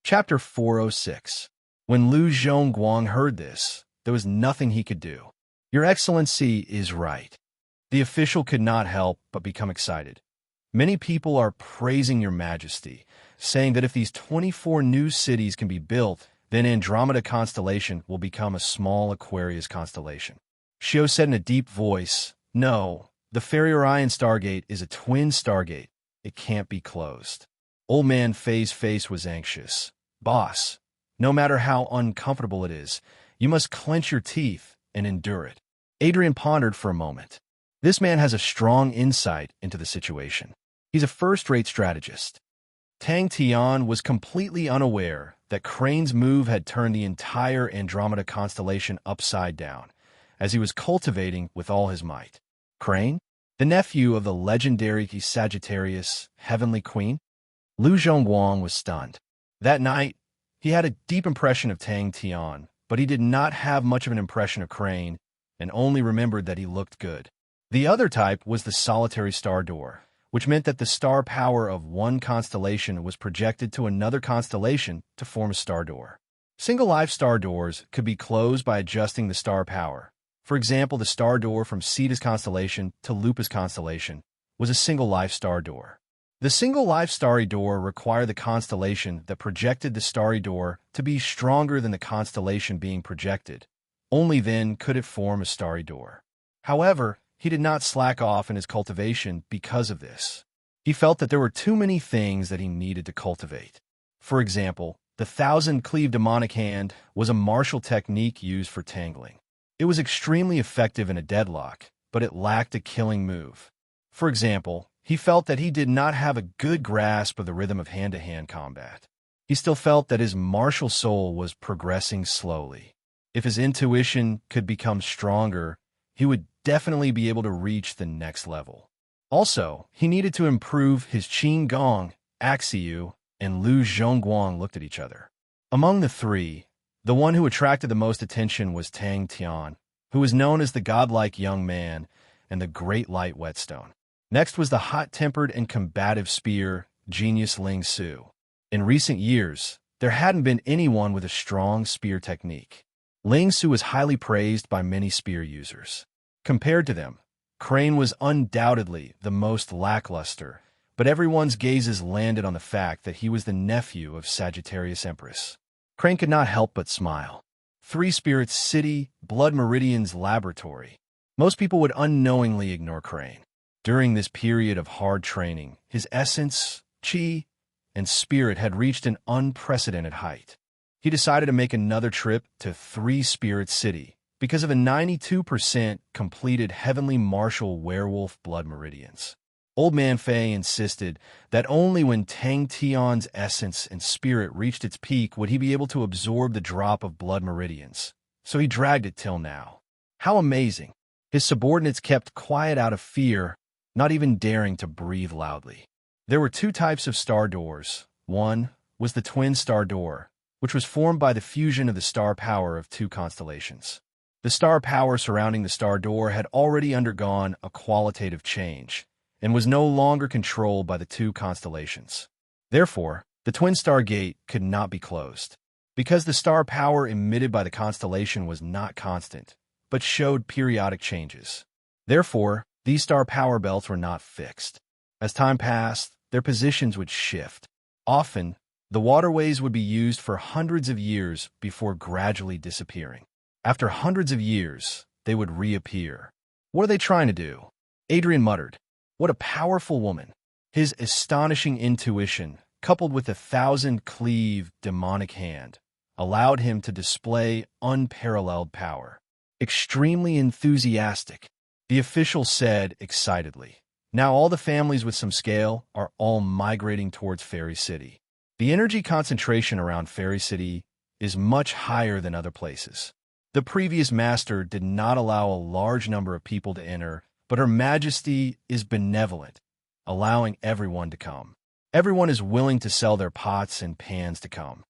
Chapter 406. When Lu Zhongguang heard this, there was nothing he could do. Your Excellency is right. The official could not help but become excited. Many people are praising your Majesty, saying that if these 24 new cities can be built, then Andromeda constellation will become a small Aquarius constellation. Xiao said in a deep voice, "No, the Fairy Orion Stargate is a twin stargate. It can't be closed." Old Man Fei's face was anxious. "Boss, no matter how uncomfortable it is, you must clench your teeth and endure it." Adrian pondered for a moment. This man has a strong insight into the situation. He's a first-rate strategist. Tang Tian was completely unaware that Crane's move had turned the entire Andromeda constellation upside down, as he was cultivating with all his might. Crane? The nephew of the legendary Sagittarius Heavenly Queen? Lu Zhongguang was stunned. That night, he had a deep impression of Tang Tian, but he did not have much of an impression of Crane, and only remembered that he looked good. The other type was the solitary star door, which meant that the star power of one constellation was projected to another constellation to form a star door. Single-life star doors could be closed by adjusting the star power. For example, the star door from Cetus constellation to Lupus constellation was a single-life star door. The single-life starry door required the constellation that projected the starry door to be stronger than the constellation being projected. Only then could it form a starry door. However, he did not slack off in his cultivation because of this. He felt that there were too many things that he needed to cultivate. For example, the 1,000-cleave demonic hand was a martial technique used for tangling. It was extremely effective in a deadlock, but it lacked a killing move. For example, he felt that he did not have a good grasp of the rhythm of hand-to-hand combat. He still felt that his martial soul was progressing slowly. If his intuition could become stronger, he would definitely be able to reach the next level. Also, he needed to improve his Qin Gong. Axiu and Lu Zhongguang looked at each other. Among the three, the one who attracted the most attention was Tang Tian, who was known as the godlike young man and the great light whetstone. Next was the hot-tempered and combative spear genius Ling Su. In recent years, there hadn't been anyone with a strong spear technique. Ling Su was highly praised by many spear users. Compared to them, Crane was undoubtedly the most lackluster, but everyone's gazes landed on the fact that he was the nephew of Sagittarius Empress. Crane could not help but smile. Three Spirits City, Blood Meridian's laboratory. Most people would unknowingly ignore Crane. During this period of hard training, his essence, chi, and spirit had reached an unprecedented height. He decided to make another trip to Three Spirits City because of a 92% completed Heavenly Martial Werewolf Blood Meridians. Old Man Fei insisted that only when Tang Tian's essence and spirit reached its peak would he be able to absorb the drop of blood meridians, so he dragged it till now. How amazing! His subordinates kept quiet out of fear, not even daring to breathe loudly. There were two types of star doors. One was the twin star door, which was formed by the fusion of the star power of two constellations. The star power surrounding the star door had already undergone a qualitative change and was no longer controlled by the two constellations. Therefore, the twin star gate could not be closed, because the star power emitted by the constellation was not constant, but showed periodic changes. Therefore, these star power belts were not fixed. As time passed, their positions would shift. Often, the waterways would be used for hundreds of years before gradually disappearing. After hundreds of years, they would reappear. What are they trying to do? Adrian muttered. What a powerful woman. His astonishing intuition, coupled with a 1,000-cleave demonic hand, allowed him to display unparalleled power. Extremely enthusiastic, the official said excitedly. Now all the families with some scale are all migrating towards Fairy City. The energy concentration around Fairy City is much higher than other places. The previous master did not allow a large number of people to enter, but Her Majesty is benevolent, allowing everyone to come. Everyone is willing to sell their pots and pans to come.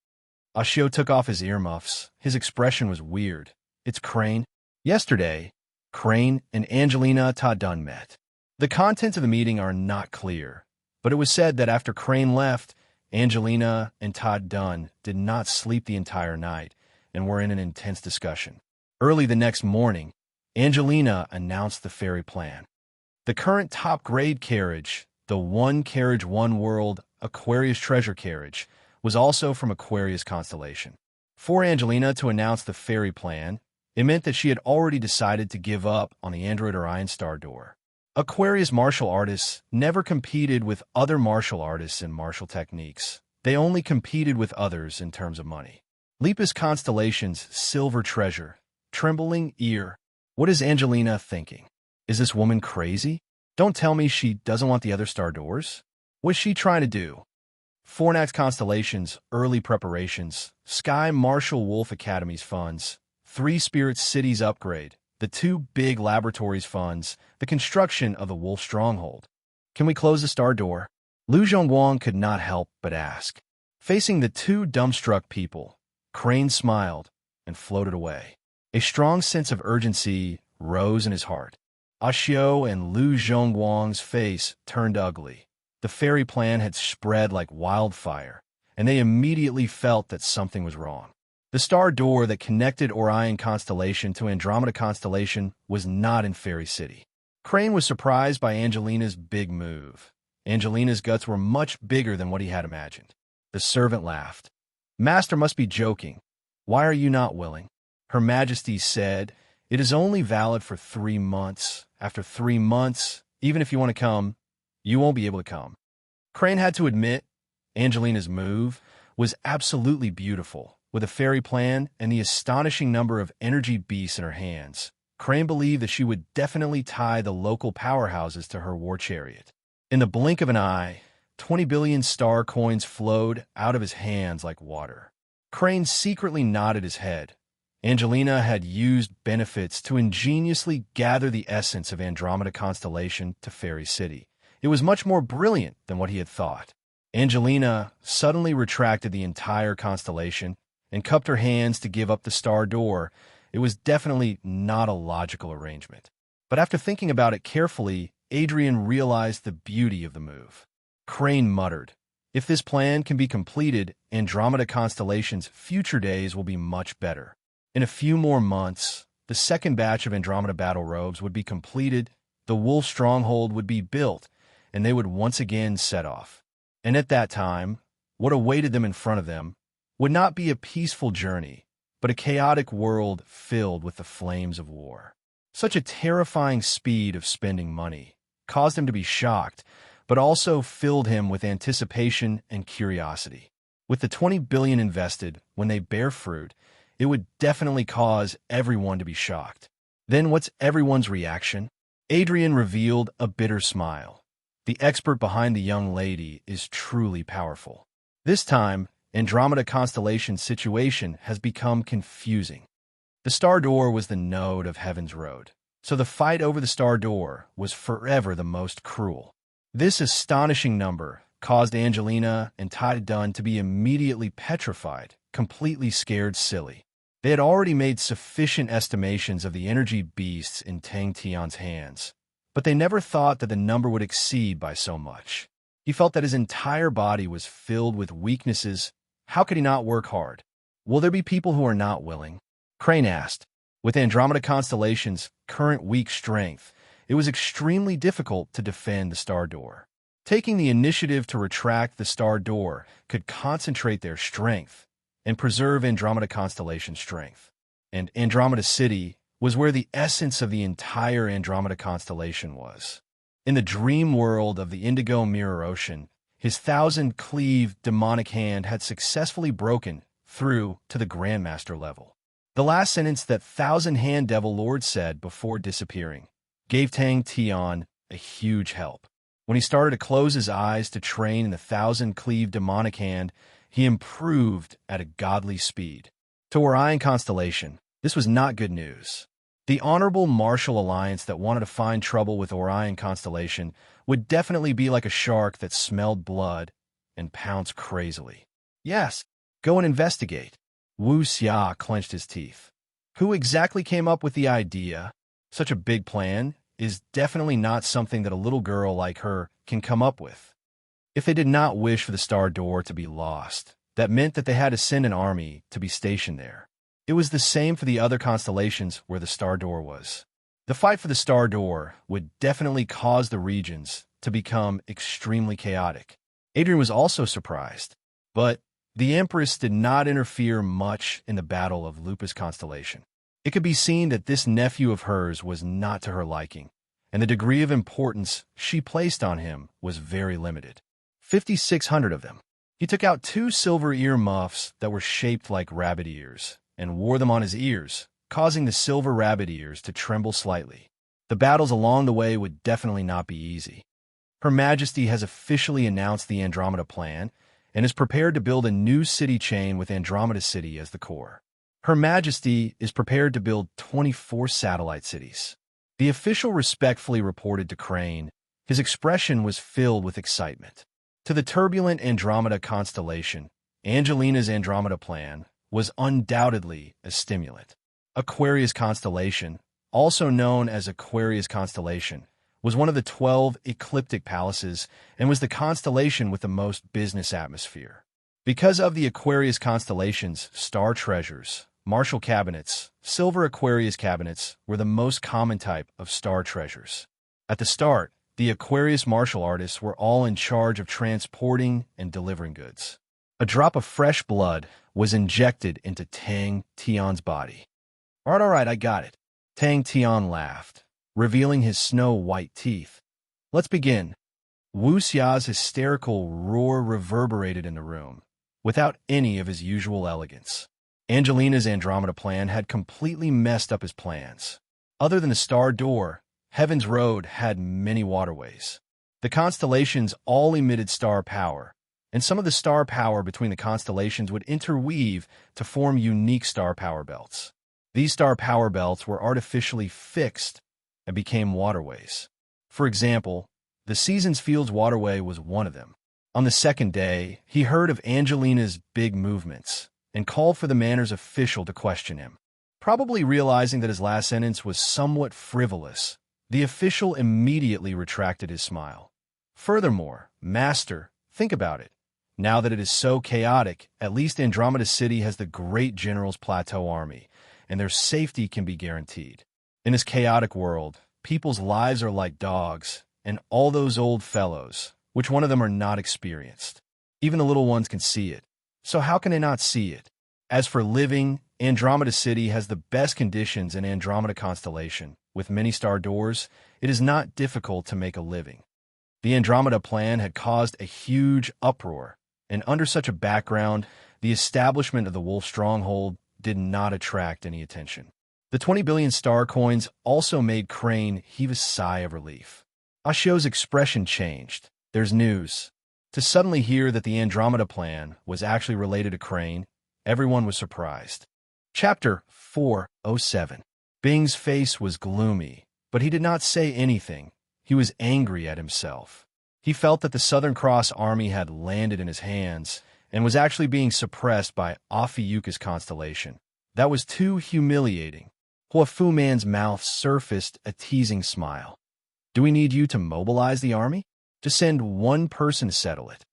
Ashio took off his earmuffs. His expression was weird. It's Crane. Yesterday, Crane and Angelina Tadun met. The contents of the meeting are not clear, but it was said that after Crane left, Angelina and Todd Dunn did not sleep the entire night and were in an intense discussion. Early the next morning, Angelina announced the fairy plan. The current top-grade carriage, the One Carriage One World Aquarius Treasure Carriage, was also from Aquarius constellation. For Angelina to announce the fairy plan, it meant that she had already decided to give up on the Android Orion star door. Aquarius martial artists never competed with other martial artists in martial techniques. They only competed with others in terms of money. Lepus constellation's silver treasure, trembling ear. What is Angelina thinking? Is this woman crazy? Don't tell me she doesn't want the other star doors. What's she trying to do? Fornax constellation's early preparations, Sky Marshall Wolf Academy's funds, Three Spirits Cities upgrade, the two big laboratories funds, the construction of the Wolf Stronghold. Can we close the star door? Lu Zhongguang could not help but ask. Facing the two dumbstruck people, Crane smiled and floated away. A strong sense of urgency rose in his heart. Xiao and Lu Zhongguang's face turned ugly. The fairy plan had spread like wildfire, and they immediately felt that something was wrong. The star door that connected Orion constellation to Andromeda constellation was not in Fairy City. Crane was surprised by Angelina's big move. Angelina's guts were much bigger than what he had imagined. The servant laughed. Master must be joking. Why are you not willing? Her Majesty said, it is only valid for 3 months. After 3 months, even if you want to come, you won't be able to come. Crane had to admit, Angelina's move was absolutely beautiful. With a fairy plan and the astonishing number of energy beasts in her hands, Crane believed that she would definitely tie the local powerhouses to her war chariot. In the blink of an eye, 20 billion star coins flowed out of his hands like water. Crane secretly nodded his head. Angelina had used benefits to ingeniously gather the essence of Andromeda constellation to Fairy City. It was much more brilliant than what he had thought. Angelina suddenly retracted the entire constellation and cupped her hands to give up the star door. It was definitely not a logical arrangement. But after thinking about it carefully, Adrian realized the beauty of the move. Crane muttered, if this plan can be completed, Andromeda constellation's future days will be much better. In a few more months, the second batch of Andromeda battle robes would be completed, the Wolf Stronghold would be built, and they would once again set off. And at that time, what awaited them in front of them would not be a peaceful journey, but a chaotic world filled with the flames of war. Such a terrifying speed of spending money caused him to be shocked, but also filled him with anticipation and curiosity. With the 20 billion invested, when they bear fruit, it would definitely cause everyone to be shocked. Then what's everyone's reaction? Adrian revealed a bitter smile. The expert behind the young lady is truly powerful. This time, Andromeda constellation's situation has become confusing. The star door was the node of Heaven's Road, so the fight over the star door was forever the most cruel. This astonishing number caused Angelina and Todd Dunn to be immediately petrified, completely scared silly. They had already made sufficient estimations of the energy beasts in Tang Tian's hands, but they never thought that the number would exceed by so much. He felt that his entire body was filled with weaknesses. How could he not work hard? Will there be people who are not willing? Crane asked. With Andromeda constellation's current weak strength, it was extremely difficult to defend the star door. Taking the initiative to retract the star door could concentrate their strength and preserve Andromeda constellation's strength. And Andromeda City was where the essence of the entire Andromeda constellation was. In the dream world of the Indigo Mirror Ocean, his 1,000-cleave demonic hand had successfully broken through to the Grandmaster level. The last sentence that 1,000-hand Devil Lord said before disappearing gave Tang Tian a huge help. When he started to close his eyes to train in the 1,000-cleave demonic hand, he improved at a godly speed. To Orion constellation, this was not good news. The honorable martial alliance that wanted to find trouble with Orion constellation would definitely be like a shark that smelled blood and pounced crazily. Yes, go and investigate. Wu Xia clenched his teeth. Who exactly came up with the idea? Such a big plan is definitely not something that a little girl like her can come up with. If they did not wish for the Star Door to be lost, that meant that they had to send an army to be stationed there. It was the same for the other constellations where the Star Door was. The fight for the Star Door would definitely cause the regions to become extremely chaotic. Adrian was also surprised, but the Empress did not interfere much in the Battle of Lupus constellation. It could be seen that this nephew of hers was not to her liking, and the degree of importance she placed on him was very limited. 5,600 of them. He took out 2 silver ear muffs that were shaped like rabbit ears and wore them on his ears, causing the silver rabbit ears to tremble slightly. The battles along the way would definitely not be easy. Her Majesty has officially announced the Andromeda Plan and is prepared to build a new city chain with Andromeda City as the core. Her Majesty is prepared to build 24 satellite cities. The official respectfully reported to Crane. His expression was filled with excitement. To the turbulent Andromeda constellation, Angelina's Andromeda Plan was undoubtedly a stimulant. Aquarius constellation, also known as Aquarius constellation, was one of the 12 ecliptic palaces and was the constellation with the most business atmosphere. Because of the Aquarius constellation's star treasures, Marshall cabinets, silver Aquarius cabinets, were the most common type of star treasures. At the start, the Aquarius martial artists were all in charge of transporting and delivering goods. A drop of fresh blood was injected into Tang Tian's body. All right, I got it. Tang Tian laughed, revealing his snow-white teeth. Let's begin. Wu Xia's hysterical roar reverberated in the room, without any of his usual elegance. Angelina's Andromeda Plan had completely messed up his plans. Other than the Star Door, Heaven's Road had many waterways. The constellations all emitted star power, and some of the star power between the constellations would interweave to form unique star power belts. These star power belts were artificially fixed and became waterways. For example, the Seasons Fields waterway was one of them. On the second day, he heard of Angelina's big movements and called for the Manor's official to question him. Probably realizing that his last sentence was somewhat frivolous, the official immediately retracted his smile. Furthermore, Master, think about it. Now that it is so chaotic, at least Andromeda City has the Great General's Plateau Army, and their safety can be guaranteed. In this chaotic world, people's lives are like dogs, and all those old fellows, which one of them are not experienced. Even the little ones can see it. So how can they not see it? As for living, Andromeda City has the best conditions in Andromeda constellation. With many star doors, it is not difficult to make a living. The Andromeda Plan had caused a huge uproar, and under such a background, the establishment of the Wolf Stronghold did not attract any attention. The 20 billion star coins also made Crane heave a sigh of relief. Ashio's expression changed. There's news. To suddenly hear that the Andromeda Plan was actually related to Crane, everyone was surprised. Chapter 407. Bing's face was gloomy, but he did not say anything. He was angry at himself. He felt that the Southern Cross Army had landed in his hands and was actually being suppressed by Ophiuchus constellation. That was too humiliating. Hua Fu Man's mouth surfaced a teasing smile. Do we need you to mobilize the army? To send one person to settle it.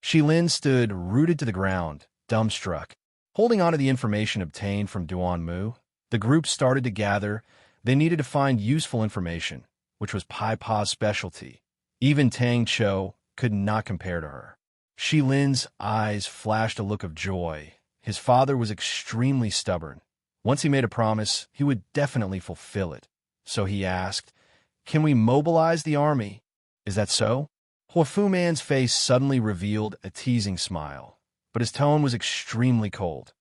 Shi Lin stood rooted to the ground, dumbstruck. Holding on to the information obtained from Duan Mu, the group started to gather. They needed to find useful information, which was Pai Pa's specialty. Even Tang Cho could not compare to her. Shi Lin's eyes flashed a look of joy. His father was extremely stubborn. Once he made a promise, he would definitely fulfill it. So he asked, "Can we mobilize the army?" Is that so? Hua Fu Man's face suddenly revealed a teasing smile, but his tone was extremely cold.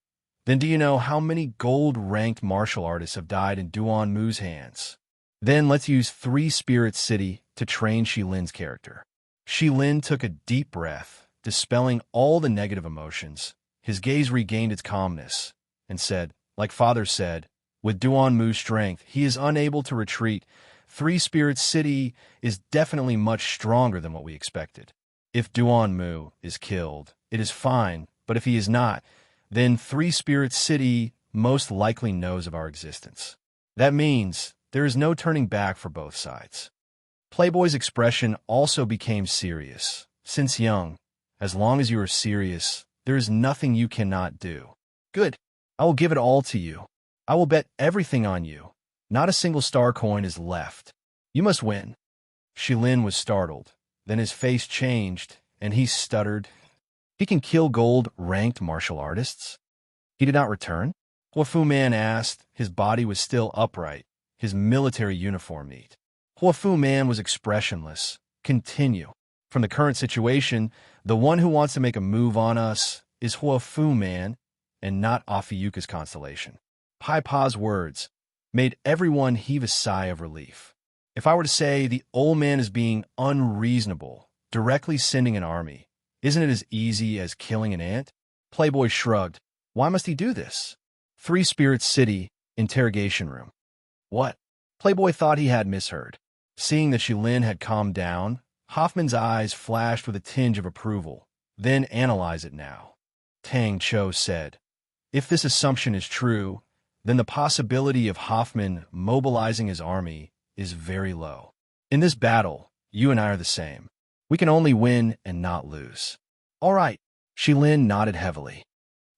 Then do you know how many gold-ranked martial artists have died in Duan Mu's hands? Then let's use 3 Spirit City to train Shi Lin's character. Shi Lin took a deep breath, dispelling all the negative emotions. His gaze regained its calmness, and said, like Father said, with Duan Mu's strength, he is unable to retreat. 3 Spirit City is definitely much stronger than what we expected. If Duan Mu is killed, it is fine, but if he is not, then 3 Spirit City most likely knows of our existence. That means there is no turning back for both sides. Playboy's expression also became serious. Since young, as long as you are serious, there is nothing you cannot do. Good. I will give it all to you. I will bet everything on you. Not a single star coin is left. You must win. Shilin was startled. Then his face changed, and he stuttered. He can kill gold-ranked martial artists? He did not return? Huafu Man asked. His body was still upright, his military uniform neat. Huafu Man was expressionless. Continue. From the current situation, the one who wants to make a move on us is Huafu Man and not Afiyuka's constellation. Pai Pa's words made everyone heave a sigh of relief. If I were to say the old man is being unreasonable, directly sending an army, isn't it as easy as killing an ant? Playboy shrugged. Why must he do this? Three Spirits City, interrogation room. What? Playboy thought he had misheard. Seeing that Shilin had calmed down, Hoffman's eyes flashed with a tinge of approval. Then analyze it now. Tang Cho said, if this assumption is true, then the possibility of Hoffman mobilizing his army is very low. In this battle, you and I are the same. We can only win and not lose. All right. Shilin nodded heavily.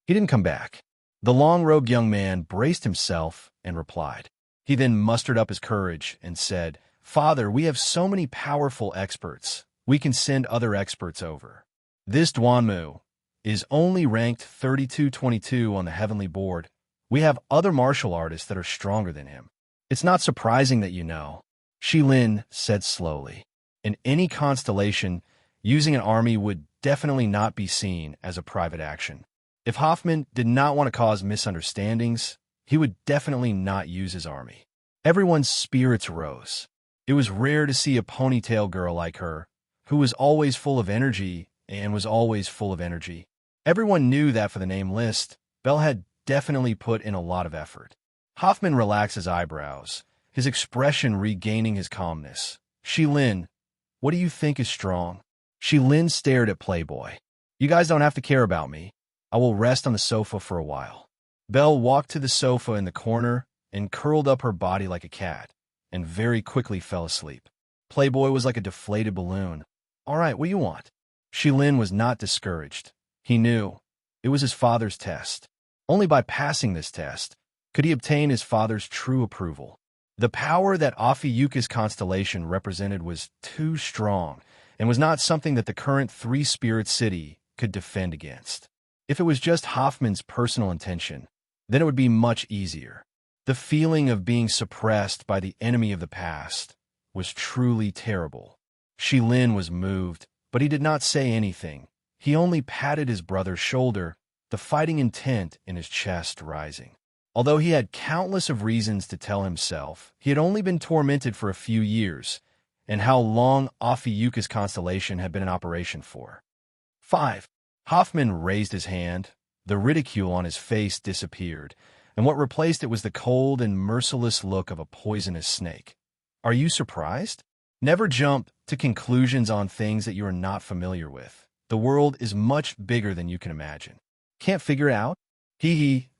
He didn't come back. The long-robed young man braced himself and replied. He then mustered up his courage and said, Father, we have so many powerful experts. We can send other experts over. This Duanmu is only ranked 3222 on the heavenly board. We have other martial artists that are stronger than him. It's not surprising that you know. Shilin said slowly. In any constellation, using an army would definitely not be seen as a private action. If Hoffman did not want to cause misunderstandings, he would definitely not use his army. Everyone's spirits rose. It was rare to see a ponytail girl like her, who was always full of energy and was always full of energy. Everyone knew that for the name list, Bell had definitely put in a lot of effort. Hoffman relaxed his eyebrows, his expression regaining his calmness. Shilin, what do you think is strong? Shilin stared at Playboy. You guys don't have to care about me. I will rest on the sofa for a while. Belle walked to the sofa in the corner and curled up her body like a cat, and very quickly fell asleep. Playboy was like a deflated balloon. All right, what do you want? Shilin was not discouraged. He knew it was his father's test. Only by passing this test could he obtain his father's true approval. The power that Afiyuka's constellation represented was too strong and was not something that the current Three Spirit City could defend against. If it was just Hoffman's personal intention, then it would be much easier. The feeling of being suppressed by the enemy of the past was truly terrible. Shilin was moved, but he did not say anything. He only patted his brother's shoulder, the fighting intent in his chest rising. Although he had countless of reasons to tell himself he had only been tormented for a few years, and how long Afiyuka's constellation had been in operation for. 5. Hoffman raised his hand. The ridicule on his face disappeared, and what replaced it was the cold and merciless look of a poisonous snake. Are you surprised? Never jump to conclusions on things that you are not familiar with. The world is much bigger than you can imagine. Can't figure it out?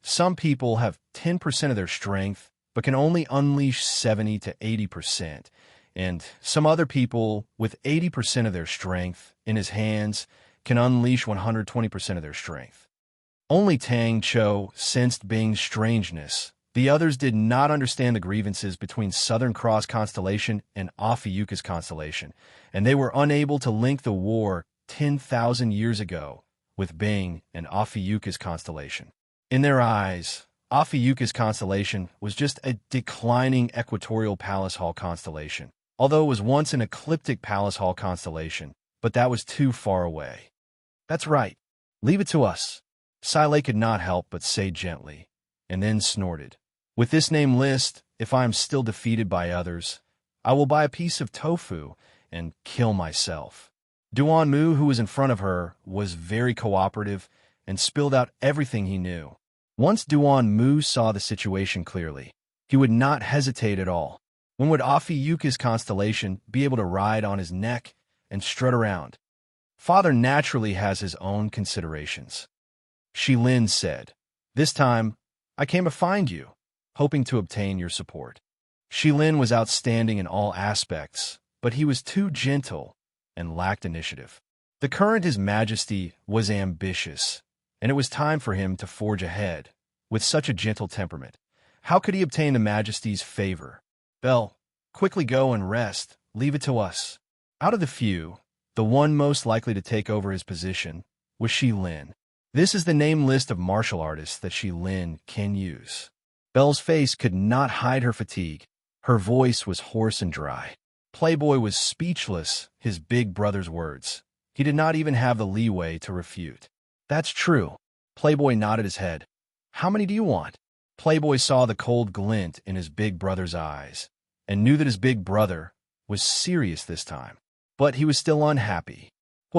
Some people have 10% of their strength, but can only unleash 70 to 80%. And some other people with 80% of their strength in his hands can unleash 120% of their strength. Only Tang Cho sensed Bing's strangeness. The others did not understand the grievances between Southern Cross constellation and Afiyuka's constellation, and they were unable to link the war 10,000 years ago with Bing and Afiyuka's constellation. In their eyes, Afiyuka's constellation was just a declining equatorial Palace Hall constellation, although it was once an ecliptic Palace Hall constellation, but that was too far away. That's right. Leave it to us. Silei could not help but say gently, and then snorted. With this name list, if I am still defeated by others, I will buy a piece of tofu and kill myself. Duan Mu, who was in front of her, was very cooperative and spilled out everything he knew. Once Duan Mu saw the situation clearly, he would not hesitate at all. When would Afiyuka's constellation be able to ride on his neck and strut around? Father naturally has his own considerations. Shilin said, This time, I came to find you, hoping to obtain your support. Shilin was outstanding in all aspects, but he was too gentle and lacked initiative. The current His Majesty was ambitious, and it was time for him to forge ahead. With such a gentle temperament, how could he obtain the Majesty's favor? Belle, quickly go and rest. Leave it to us. Out of the few, the one most likely to take over his position was Shi Lin. This is the name list of martial artists that Shi Lin can use. Belle's face could not hide her fatigue. Her voice was hoarse and dry. Playboy was speechless, his big brother's words. He did not even have the leeway to refute. That's true. Playboy nodded his head. How many do you want? Playboy saw the cold glint in his big brother's eyes and knew that his big brother was serious this time. But he was still unhappy.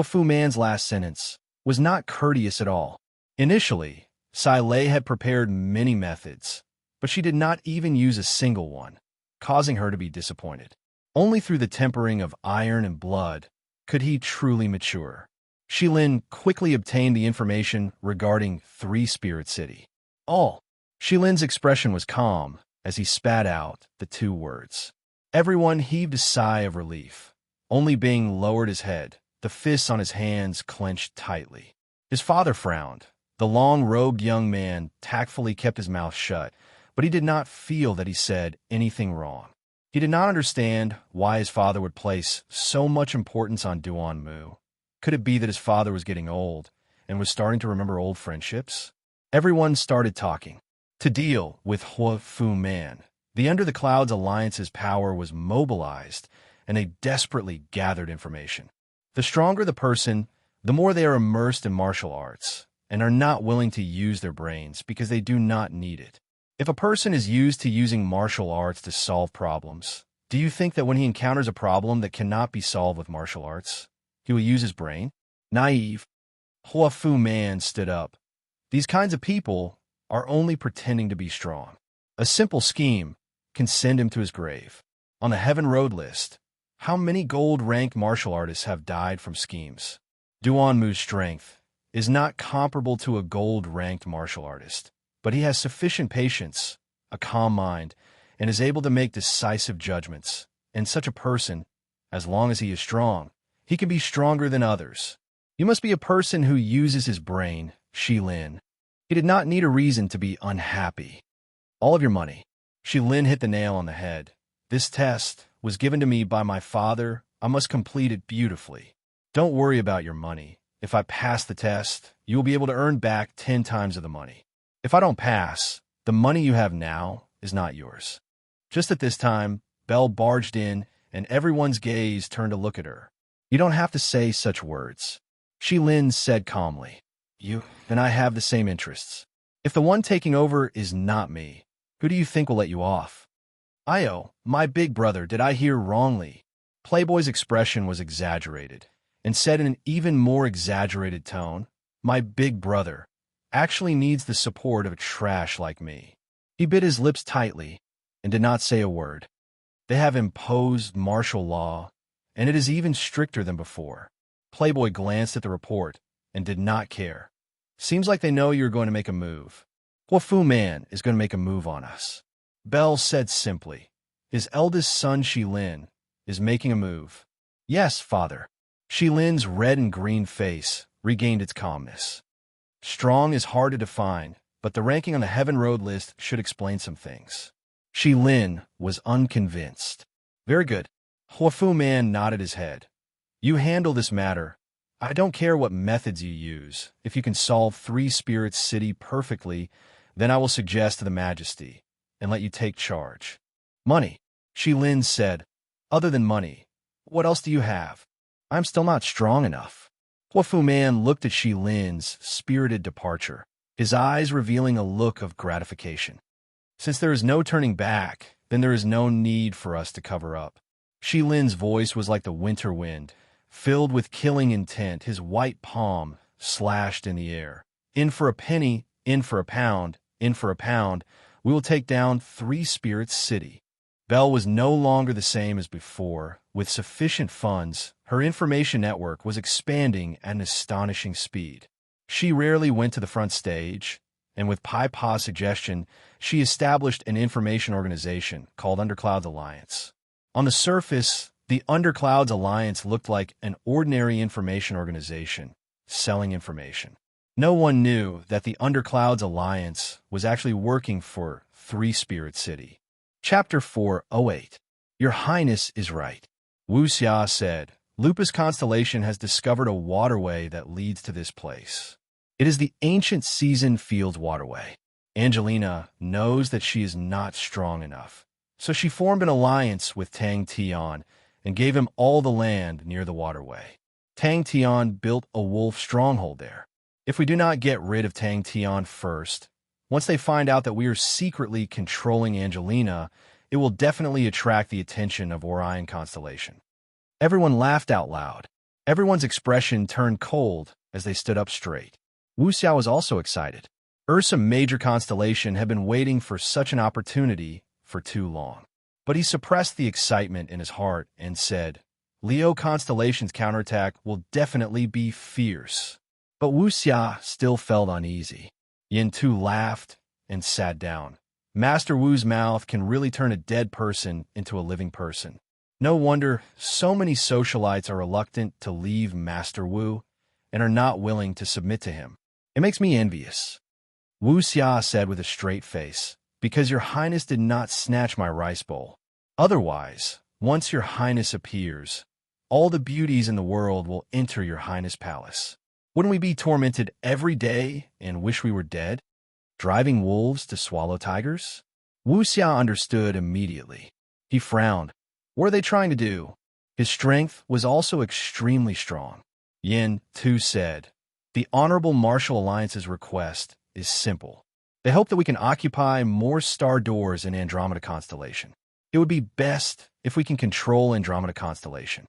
Fu Man's last sentence was not courteous at all. Initially, Sai Lei had prepared many methods, but she did not even use a single one, causing her to be disappointed. Only through the tempering of iron and blood could he truly mature. Shi Lin quickly obtained the information regarding Three Spirit City. All. Shi Lin's expression was calm as he spat out the two words. Everyone heaved a sigh of relief. Only Bing lowered his head, the fists on his hands clenched tightly. His father frowned. The long-robed young man tactfully kept his mouth shut, but he did not feel that he said anything wrong. He did not understand why his father would place so much importance on Duan Mu. Could it be that his father was getting old and was starting to remember old friendships? Everyone started talking. To deal with Fu Man, the Under the Clouds Alliance's power was mobilized, and they desperately gathered information. The stronger the person, the more they are immersed in martial arts and are not willing to use their brains because they do not need it. If a person is used to using martial arts to solve problems, do you think that when he encounters a problem that cannot be solved with martial arts, he will use his brain? Naive. Fu Man stood up. These kinds of people are only pretending to be strong. A simple scheme can send him to his grave. On the Heaven Road list, how many gold-ranked martial artists have died from schemes? Duan Mu's strength is not comparable to a gold-ranked martial artist, but he has sufficient patience, a calm mind, and is able to make decisive judgments. And such a person, as long as he is strong, he can be stronger than others. You must be a person who uses his brain, Shi Lin. He did not need a reason to be unhappy. All of your money. Shi Lin hit the nail on the head. This test was given to me by my father. I must complete it beautifully. Don't worry about your money. If I pass the test, you will be able to earn back 10 times of the money. If I don't pass, the money you have now is not yours. Just at this time, Belle barged in, and everyone's gaze turned to look at her. You don't have to say such words. Shi Lin said calmly. You and I have the same interests. If the one taking over is not me, who do you think will let you off? Io, my big brother, did I hear wrongly? Playboy's expression was exaggerated, and said in an even more exaggerated tone, my big brother actually needs the support of a trash like me. He bit his lips tightly and did not say a word. They have imposed martial law, and it is even stricter than before. Playboy glanced at the report and did not care. Seems like they know you're going to make a move. Fu Man is going to make a move on us. Belle said simply. His eldest son, Shi Lin, is making a move. Yes, father. Shi Lin's red and green face regained its calmness. Strong is hard to define, but the ranking on the Heaven Road list should explain some things. Shi Lin was unconvinced. Very good. Fu Man nodded his head. You handle this matter. I don't care what methods you use. If you can solve Three Spirits City perfectly, then I will suggest to the Majesty and let you take charge. Money, Shi Lin said. Other than money, what else do you have? I'm still not strong enough. Fu Man looked at Shi Lin's spirited departure, his eyes revealing a look of gratification. Since there is no turning back, then there is no need for us to cover up. Shi Lin's voice was like the winter wind, filled with killing intent, his white palm slashed in the air. In for a penny, in for a pound, in for a pound, we will take down Three Spirits City. Belle was no longer the same as before. With sufficient funds, her information network was expanding at an astonishing speed. She rarely went to the front stage, and with Pai Pa's suggestion, she established an information organization called Undercloud Alliance. On the surface, The Underclouds Alliance looked like an ordinary information organization, selling information. No one knew that the Underclouds Alliance was actually working for Three Spirit City. Chapter 408. Your Highness is right. Wu Xia said, Lupus Constellation has discovered a waterway that leads to this place. It is the ancient Season Fields waterway. Angelina knows that she is not strong enough, so she formed an alliance with Tang Tian and gave him all the land near the waterway. Tang Tian built a wolf stronghold there. If we do not get rid of Tang Tian first, once they find out that we are secretly controlling Angelina, it will definitely attract the attention of Orion Constellation. Everyone laughed out loud. Everyone's expression turned cold as they stood up straight. Wu Xiao was also excited. Ursa Major Constellation had been waiting for such an opportunity for too long. But he suppressed the excitement in his heart and said, Leo Constellation's counterattack will definitely be fierce. But Wu Xia still felt uneasy. Yin Tu laughed and sat down. Master Wu's mouth can really turn a dead person into a living person. No wonder so many socialites are reluctant to leave Master Wu and are not willing to submit to him. It makes me envious. Wu Xia said with a straight face, because your highness did not snatch my rice bowl. Otherwise, once your highness appears, all the beauties in the world will enter your highness palace. Wouldn't we be tormented every day and wish we were dead? Driving wolves to swallow tigers? Wu Xia understood immediately. He frowned. What are they trying to do? His strength was also extremely strong. Yin Tu said, the Honorable Martial Alliance's request is simple. They hope that we can occupy more star doors in Andromeda Constellation. It would be best if we can control Andromeda Constellation.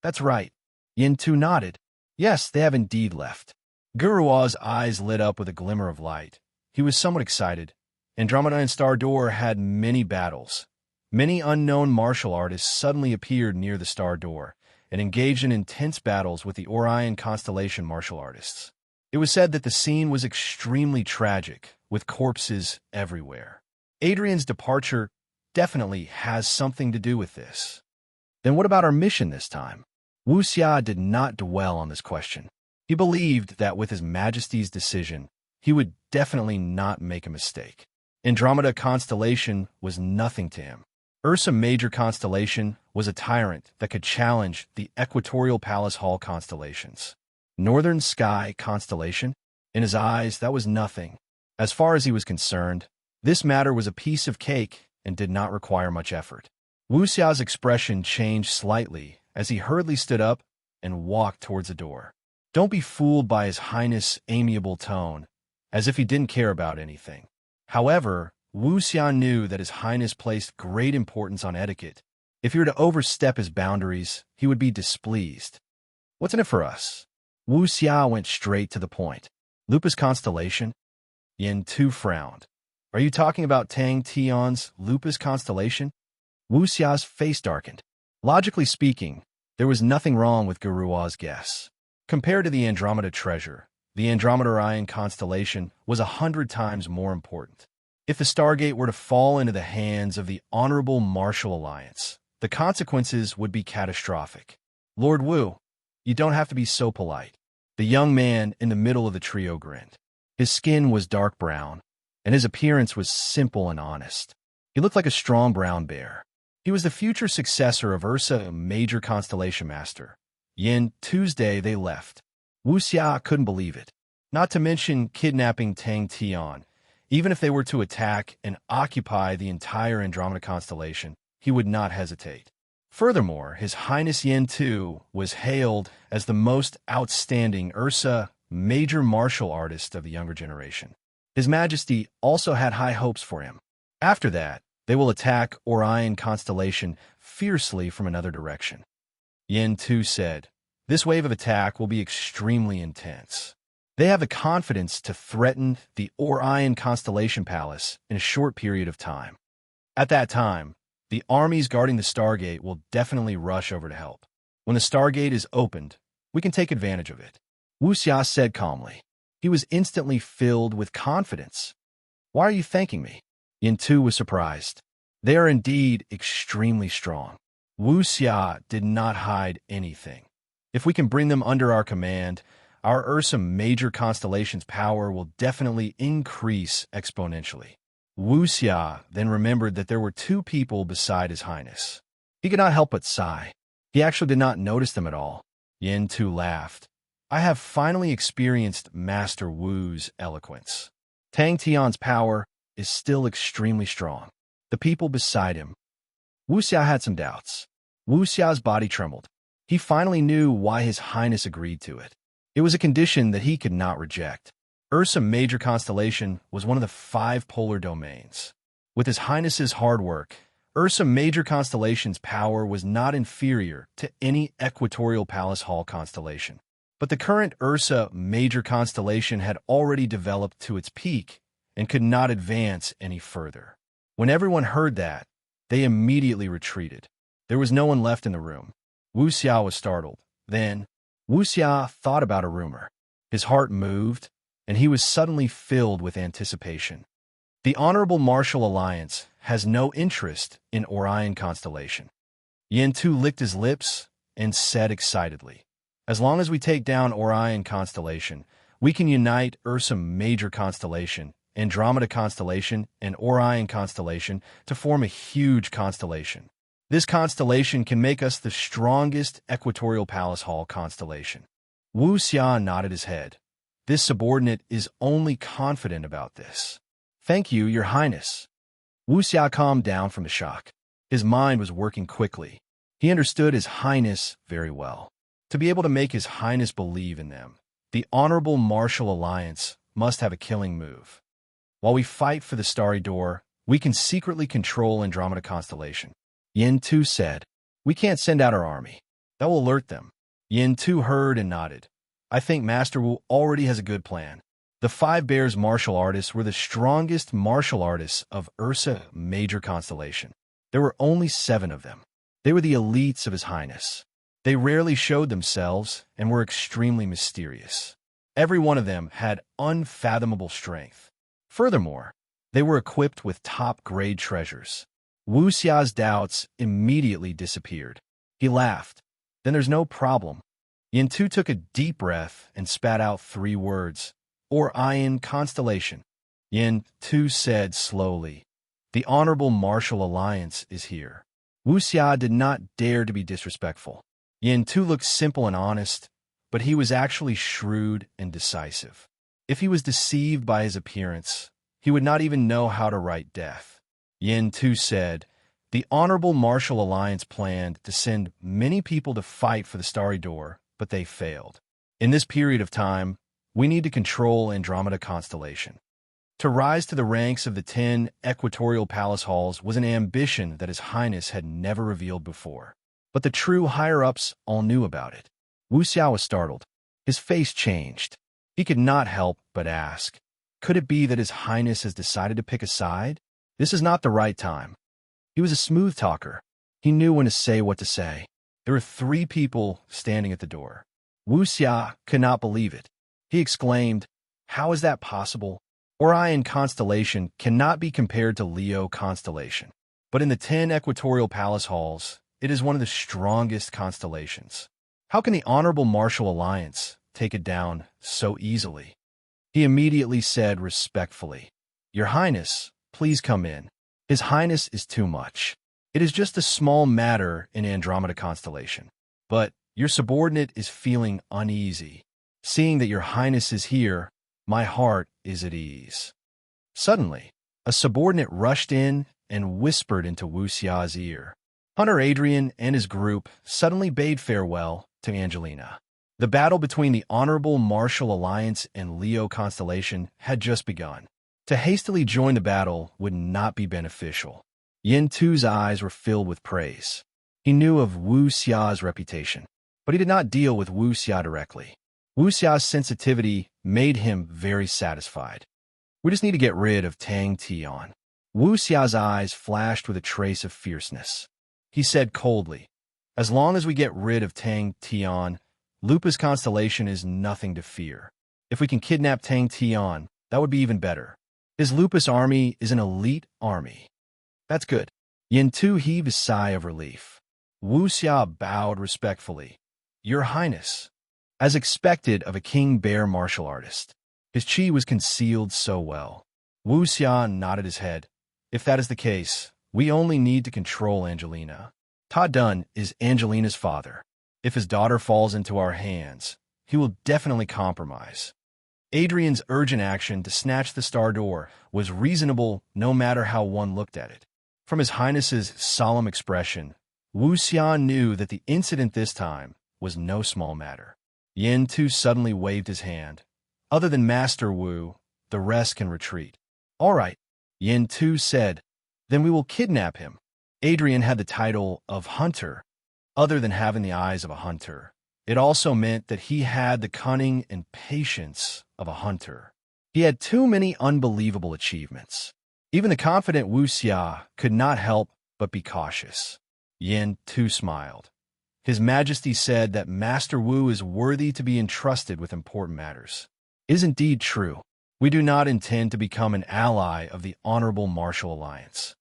That's right. Yin Tu nodded. Yes, they have indeed left. Gurua's eyes lit up with a glimmer of light. He was somewhat excited. Andromeda and Star Door had many battles. Many unknown martial artists suddenly appeared near the Star Door and engaged in intense battles with the Orion Constellation martial artists. It was said that the scene was extremely tragic, with corpses everywhere. Adrian's departure definitely has something to do with this. Then what about our mission this time? Wu Xia did not dwell on this question. He believed that with His Majesty's decision, he would definitely not make a mistake. Andromeda Constellation was nothing to him. Ursa Major Constellation was a tyrant that could challenge the Equatorial Palace Hall constellations. Northern Sky Constellation? In his eyes, that was nothing. As far as he was concerned, this matter was a piece of cake and did not require much effort. Wu Xiao's expression changed slightly as he hurriedly stood up and walked towards the door. Don't be fooled by His Highness' amiable tone, as if he didn't care about anything. However, Wu Xia knew that His Highness placed great importance on etiquette. If he were to overstep his boundaries, he would be displeased. What's in it for us? Wu Xia went straight to the point. Lupus Constellation? Yin Tu frowned. Are you talking about Tang Tian's Lupus Constellation? Wu Xia's face darkened. Logically speaking, there was nothing wrong with Gurua's guess. Compared to the Andromeda treasure, the Andromeda Orion constellation was 100 times more important. If the Stargate were to fall into the hands of the Honorable Martial Alliance, the consequences would be catastrophic. Lord Wu, you don't have to be so polite. The young man in the middle of the trio grinned. His skin was dark brown, and his appearance was simple and honest. He looked like a strong brown bear. He was the future successor of Ursa, Major Constellation Master. Yin Tuesday they left. Wu Xia couldn't believe it. Not to mention kidnapping Tang Tian. Even if they were to attack and occupy the entire Andromeda constellation, he would not hesitate. Furthermore, His Highness Yin Tu was hailed as the most outstanding Ursa Major martial artist of the younger generation. His Majesty also had high hopes for him. After that, they will attack Orion constellation fiercely from another direction. Yin Tu said, this wave of attack will be extremely intense. They have the confidence to threaten the Orion Constellation Palace in a short period of time. At that time, the armies guarding the Stargate will definitely rush over to help. When the Stargate is opened, we can take advantage of it. Wu Xia said calmly. He was instantly filled with confidence. Why are you thanking me? Yin Tu was surprised. They are indeed extremely strong. Wu Xia did not hide anything. If we can bring them under our command, our Ursa major constellation's power will definitely increase exponentially. Wu Xia then remembered that there were two people beside His Highness. He could not help but sigh. He actually did not notice them at all. Yin Tu laughed. I have finally experienced Master Wu's eloquence. Tang Tian's power is still extremely strong. The people beside him. Wu Xia had some doubts. Wu Xia's body trembled. He finally knew why His Highness agreed to it. It was a condition that he could not reject. Ursa Major Constellation was one of the 5 polar domains. With His Highness's hard work, Ursa Major Constellation's power was not inferior to any equatorial Palace Hall constellation. But the current Ursa Major Constellation had already developed to its peak and could not advance any further. When everyone heard that, they immediately retreated. There was no one left in the room. Wu Xia was startled. Then, Wu Xia thought about a rumor. His heart moved, and he was suddenly filled with anticipation. The Honorable Martial Alliance has no interest in Orion Constellation. Yin Tu licked his lips and said excitedly, as long as we take down Orion Constellation, we can unite Ursa Major Constellation, Andromeda Constellation, and Orion Constellation to form a huge constellation. This constellation can make us the strongest equatorial Palace Hall constellation. Wu Xia nodded his head. This subordinate is only confident about this. Thank you, Your Highness. Wu Xia calmed down from the shock. His mind was working quickly. He understood His Highness very well. To be able to make His Highness believe in them, the Honorable Martial Alliance must have a killing move. While we fight for the Starry Door, we can secretly control Andromeda Constellation. Yin Tu said, we can't send out our army. That will alert them. Yin Tu heard and nodded. I think Master Wu already has a good plan. The 5 Bears martial artists were the strongest martial artists of Ursa Major Constellation. There were only 7 of them. They were the elites of His Highness. They rarely showed themselves and were extremely mysterious. Every one of them had unfathomable strength. Furthermore, they were equipped with top-grade treasures. Wu Xia's doubts immediately disappeared. He laughed. Then there's no problem. Yin Tu took a deep breath and spat out 3 words. Orion Constellation. Yin Tu said slowly, the Honorable Martial Alliance is here. Wu Xia did not dare to be disrespectful. Yin Tu looked simple and honest, but he was actually shrewd and decisive. If he was deceived by his appearance, he would not even know how to write death. Yin Tu said, the Honorable Martial Alliance planned to send many people to fight for the Starry Door, but they failed. In this period of time, we need to control Andromeda Constellation. To rise to the ranks of the 10 equatorial palace halls was an ambition that His Highness had never revealed before. But the true higher-ups all knew about it. Wu Xia was startled. His face changed. He could not help but ask, could it be that His Highness has decided to pick a side? This is not the right time. He was a smooth talker. He knew when to say what to say. There were 3 people standing at the door. Wu Xia could not believe it. He exclaimed, how is that possible? Orion Constellation cannot be compared to Leo Constellation. But in the 10 equatorial palace halls, it is one of the strongest constellations. How can the Honorable Martial Alliance take it down so easily? He immediately said respectfully, Your Highness, please come in. His Highness is too much. It is just a small matter in Andromeda Constellation. But your subordinate is feeling uneasy. Seeing that Your Highness is here, my heart is at ease. Suddenly, a subordinate rushed in and whispered into Wu Xia's ear. Hunter Adrian and his group suddenly bade farewell to Angelina. The battle between the Honorable Martial Alliance and Leo Constellation had just begun. To hastily join the battle would not be beneficial. Yin Tu's eyes were filled with praise. He knew of Wu Xia's reputation, but he did not deal with Wu Xia directly. Wu Xia's sensitivity made him very satisfied. We just need to get rid of Tang Tian. Wu Xia's eyes flashed with a trace of fierceness. He said coldly, as long as we get rid of Tang Tian, Lupa's constellation is nothing to fear. If we can kidnap Tang Tian, that would be even better. His Lupus army is an elite army. That's good. Yin Tu heaved a sigh of relief. Wu Xia bowed respectfully. Your Highness. As expected of a king bear martial artist, his chi was concealed so well. Wu Xia nodded his head. If that is the case, we only need to control Angelina. Ta Dun is Angelina's father. If his daughter falls into our hands, he will definitely compromise. Adrian's urgent action to snatch the star door was reasonable no matter how one looked at it. From His Highness's solemn expression, Wu Xia knew that the incident this time was no small matter. Yin Tu suddenly waved his hand. Other than Master Wu, the rest can retreat. All right, Yin Tu said. Then we will kidnap him. Adrian had the title of hunter. Other than having the eyes of a hunter, it also meant that he had the cunning and patience of a hunter. He had too many unbelievable achievements. Even the confident Wu Xia could not help but be cautious. Yin Tu smiled. His Majesty said that Master Wu is worthy to be entrusted with important matters. It is indeed true. We do not intend to become an ally of the Honorable Martial Alliance.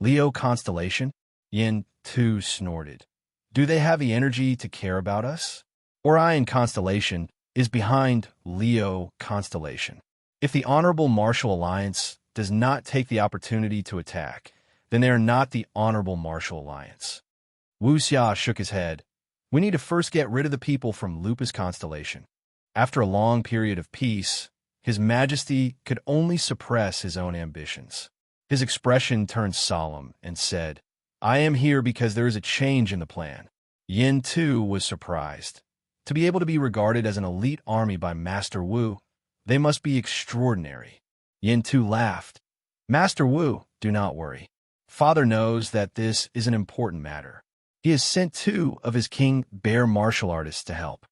Leo Constellation? Yin Tu snorted. Do they have the energy to care about us? Orion Constellation is behind Leo Constellation. If the Honorable Martial Alliance does not take the opportunity to attack, then they are not the Honorable Martial Alliance. Wu Xia shook his head. We need to first get rid of the people from Lupus Constellation. After a long period of peace, His Majesty could only suppress his own ambitions. His expression turned solemn and said, I am here because there is a change in the plan. Yin Tu was surprised. To be able to be regarded as an elite army by Master Wu, they must be extraordinary. Yin Tu laughed. Master Wu, do not worry. Father knows that this is an important matter. He has sent 2 of his king bear martial artists to help.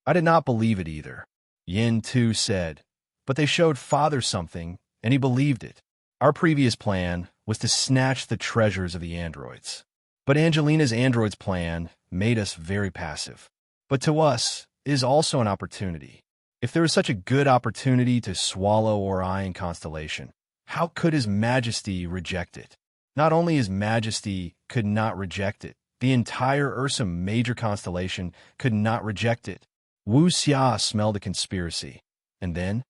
I did not believe it either. Yin Tu said, but they showed Father something, and he believed it. Our previous plan was to snatch the treasures of the androids. But Angelina's androids plan made us very passive. But to us, it is also an opportunity. If there is such a good opportunity to swallow Orion Constellation, how could His Majesty reject it? Not only His Majesty could not reject it, the entire Ursa Major Constellation could not reject it. Wu Xia smelled a conspiracy. And then?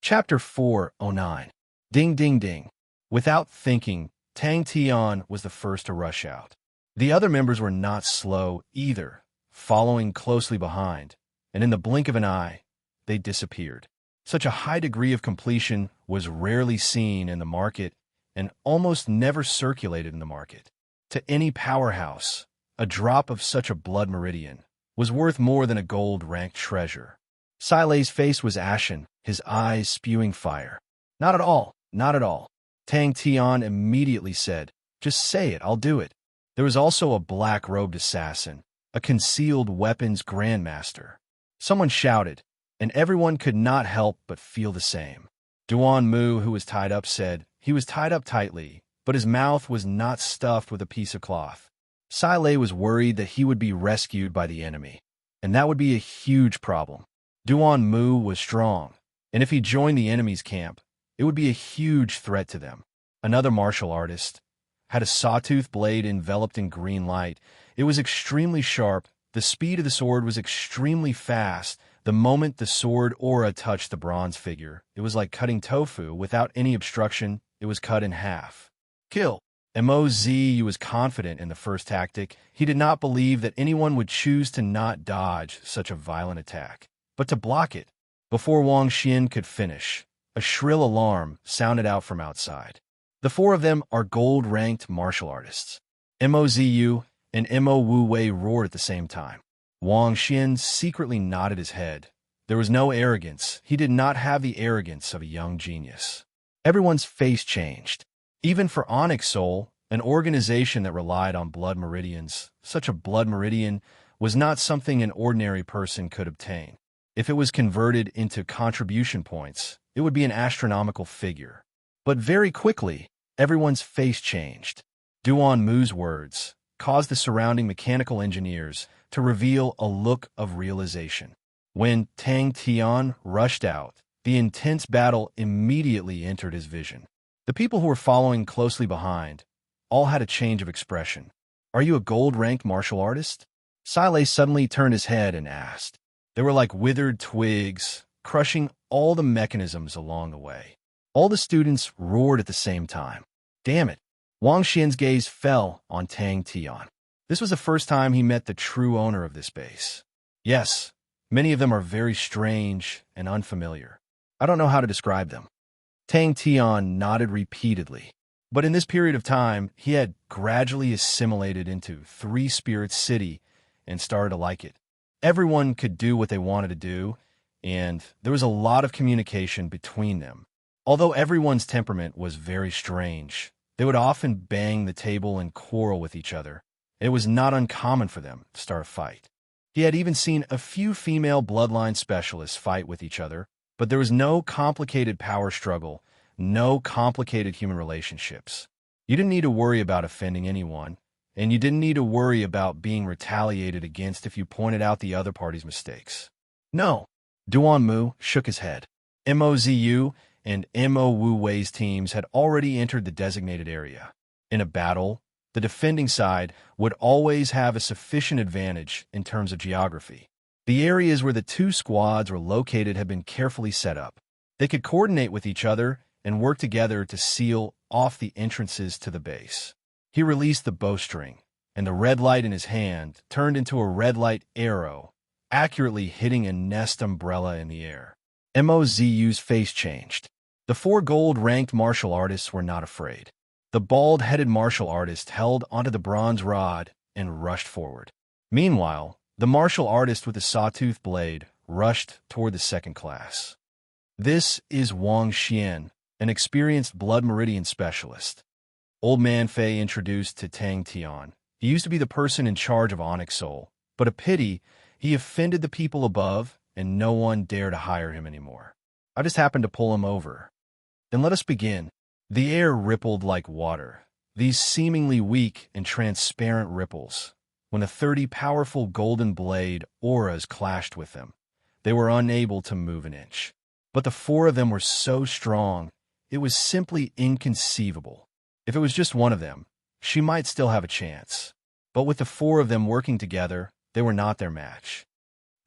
Chapter 409. Ding ding ding. Without thinking, Tang Tian was the first to rush out. The other members were not slow either, following closely behind, and in the blink of an eye, they disappeared. Such a high degree of completion was rarely seen in the market and almost never circulated in the market. To any powerhouse, a drop of such a blood meridian was worth more than a gold-ranked treasure. Silei's face was ashen, his eyes spewing fire. Not at all, not at all. Tang Tian immediately said, just say it, I'll do it. There was also a black-robed assassin, a concealed weapons grandmaster. Someone shouted, and everyone could not help but feel the same. Duan Mu, who was tied up, said he was tied up tightly, but his mouth was not stuffed with a piece of cloth. Silei was worried that he would be rescued by the enemy, and that would be a huge problem. Duan Mu was strong, and if he joined the enemy's camp, it would be a huge threat to them. Another martial artist had a sawtooth blade enveloped in green light. It was extremely sharp. The speed of the sword was extremely fast. The moment the sword aura touched the bronze figure, it was like cutting tofu without any obstruction. It was cut in half. Kill. Mozu was confident in the first tactic. He did not believe that anyone would choose to not dodge such a violent attack, but to block it. Before Wang Xian could finish, a shrill alarm sounded out from outside. The 4 of them are gold-ranked martial artists. Mozu and Mo Wu Wei roared at the same time. Wang Xian secretly nodded his head. There was no arrogance. He did not have the arrogance of a young genius. Everyone's face changed. Even for Onyx Soul, an organization that relied on blood meridians, such a blood meridian was not something an ordinary person could obtain. If it was converted into contribution points, it would be an astronomical figure. But very quickly, everyone's face changed. Duan Mu's words caused the surrounding mechanical engineers to reveal a look of realization. When Tang Tian rushed out, the intense battle immediately entered his vision. The people who were following closely behind all had a change of expression. "Are you a gold-ranked martial artist?" Sile suddenly turned his head and asked. They were like withered twigs, crushing all the mechanisms along the way. All the students roared at the same time. Damn it! Wang Xian's gaze fell on Tang Tian. This was the first time he met the true owner of this base. Yes, many of them are very strange and unfamiliar. I don't know how to describe them. Tang Tian nodded repeatedly. But in this period of time, he had gradually assimilated into Three Spirits City and started to like it. Everyone could do what they wanted to do, and there was a lot of communication between them. Although everyone's temperament was very strange, they would often bang the table and quarrel with each other. It was not uncommon for them to start a fight. He had even seen a few female bloodline specialists fight with each other, but there was no complicated power struggle, no complicated human relationships. You didn't need to worry about offending anyone, and you didn't need to worry about being retaliated against if you pointed out the other party's mistakes. No. Duan Mu shook his head. Mozu and Mo Wu Wei's teams had already entered the designated area. In a battle, the defending side would always have a sufficient advantage in terms of geography. The areas where the two squads were located had been carefully set up. They could coordinate with each other and work together to seal off the entrances to the base. He released the bowstring, and the red light in his hand turned into a red light arrow, accurately hitting a nest umbrella in the air. Mozu's face changed. The four gold-ranked martial artists were not afraid. The bald-headed martial artist held onto the bronze rod and rushed forward. Meanwhile, the martial artist with the sawtooth blade rushed toward the second class. This is Wang Xian, an experienced blood meridian specialist. Old Man Fei introduced to Tang Tian. He used to be the person in charge of Onyx Soul, but a pity, he offended the people above, and no one dared to hire him anymore. I just happened to pull him over. Then let us begin. The air rippled like water, these seemingly weak and transparent ripples. When the 30 powerful golden blade auras clashed with them, they were unable to move an inch. But the four of them were so strong, it was simply inconceivable. If it was just one of them, she might still have a chance. But with the four of them working together, they were not their match.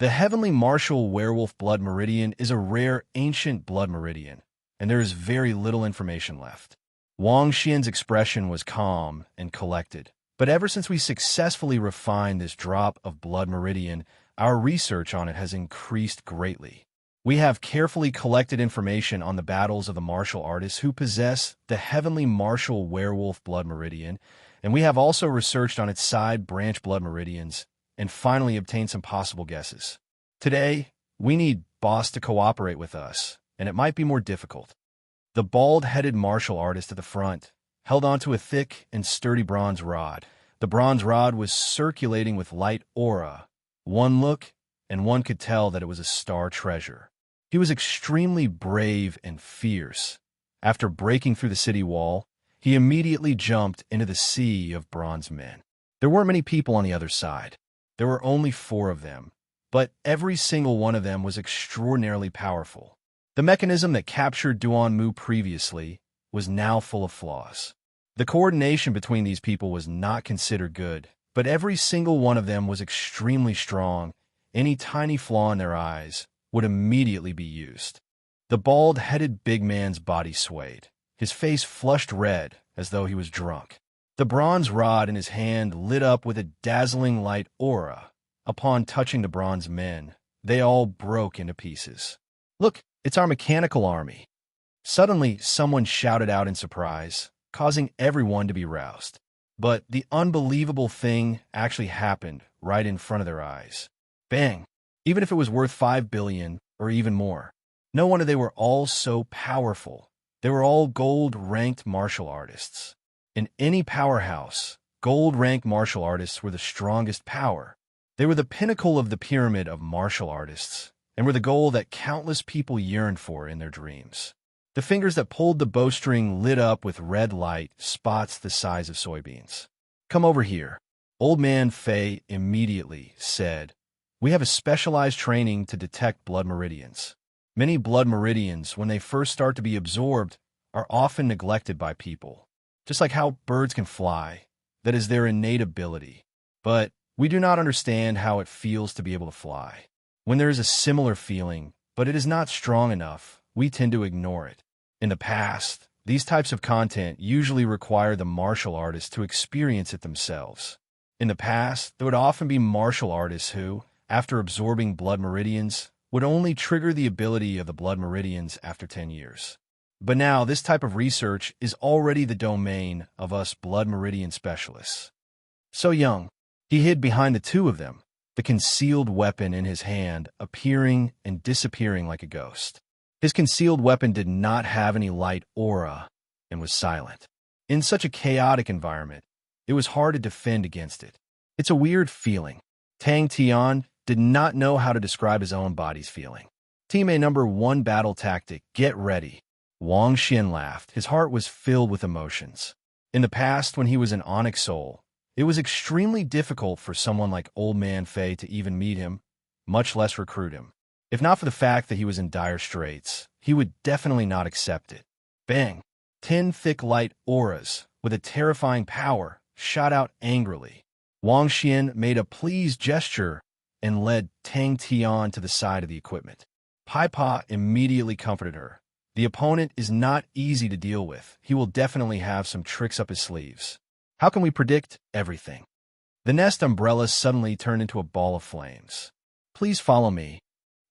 The Heavenly Martial Werewolf Blood Meridian is a rare ancient blood meridian, and there is very little information left. Wang Xian's expression was calm and collected, but ever since we successfully refined this drop of blood meridian, our research on it has increased greatly. We have carefully collected information on the battles of the martial artists who possess the Heavenly Martial Werewolf Blood Meridian, and we have also researched on its side branch blood meridians, and finally obtained some possible guesses. Today, we need Boss to cooperate with us, and it might be more difficult. The bald-headed martial artist at the front held onto a thick and sturdy bronze rod. The bronze rod was circulating with light aura. One look, and one could tell that it was a star treasure. He was extremely brave and fierce. After breaking through the city wall, he immediately jumped into the sea of bronze men. There weren't many people on the other side. There were only 4 of them, but every single one of them was extraordinarily powerful. The mechanism that captured Duan Mu previously was now full of flaws. The coordination between these people was not considered good, but every single one of them was extremely strong. Any tiny flaw in their eyes would immediately be used. The bald-headed big man's body swayed. His face flushed red as though he was drunk. The bronze rod in his hand lit up with a dazzling light aura. Upon touching the bronze men, they all broke into pieces. "Look, it's our mechanical army." Suddenly, someone shouted out in surprise, causing everyone to be roused. But the unbelievable thing actually happened right in front of their eyes. Bang! Even if it was worth 5 billion or even more. No wonder they were all so powerful. They were all gold-ranked martial artists. In any powerhouse, gold-ranked martial artists were the strongest power. They were the pinnacle of the pyramid of martial artists, and were the goal that countless people yearned for in their dreams. The fingers that pulled the bowstring lit up with red light, spots the size of soybeans. "Come over here." Old Man Fei immediately said, "We have a specialized training to detect blood meridians. Many blood meridians, when they first start to be absorbed, are often neglected by people. Just like how birds can fly, that is their innate ability. But we do not understand how it feels to be able to fly. When there is a similar feeling, but it is not strong enough, we tend to ignore it. In the past, these types of content usually require the martial artist to experience it themselves. In the past, there would often be martial artists who, after absorbing blood meridians, would only trigger the ability of the blood meridians after 10 years. But now, this type of research is already the domain of us blood meridian specialists. So young, he hid behind the two of them, the concealed weapon in his hand appearing and disappearing like a ghost. His concealed weapon did not have any light aura and was silent. In such a chaotic environment, it was hard to defend against it. It's a weird feeling. Tang Tian did not know how to describe his own body's feeling. Team A number 1 battle tactic, get ready. Wang Xian laughed. His heart was filled with emotions. In the past, when he was an onyx soul, it was extremely difficult for someone like Old Man Fei to even meet him, much less recruit him. If not for the fact that he was in dire straits, he would definitely not accept it. Bang! 10 thick light auras, with a terrifying power, shot out angrily. Wang Xian made a pleased gesture and led Tang Tian to the side of the equipment. Pai Pa immediately comforted her. The opponent is not easy to deal with. He will definitely have some tricks up his sleeves. How can we predict everything? The nest umbrella suddenly turned into a ball of flames. Please follow me.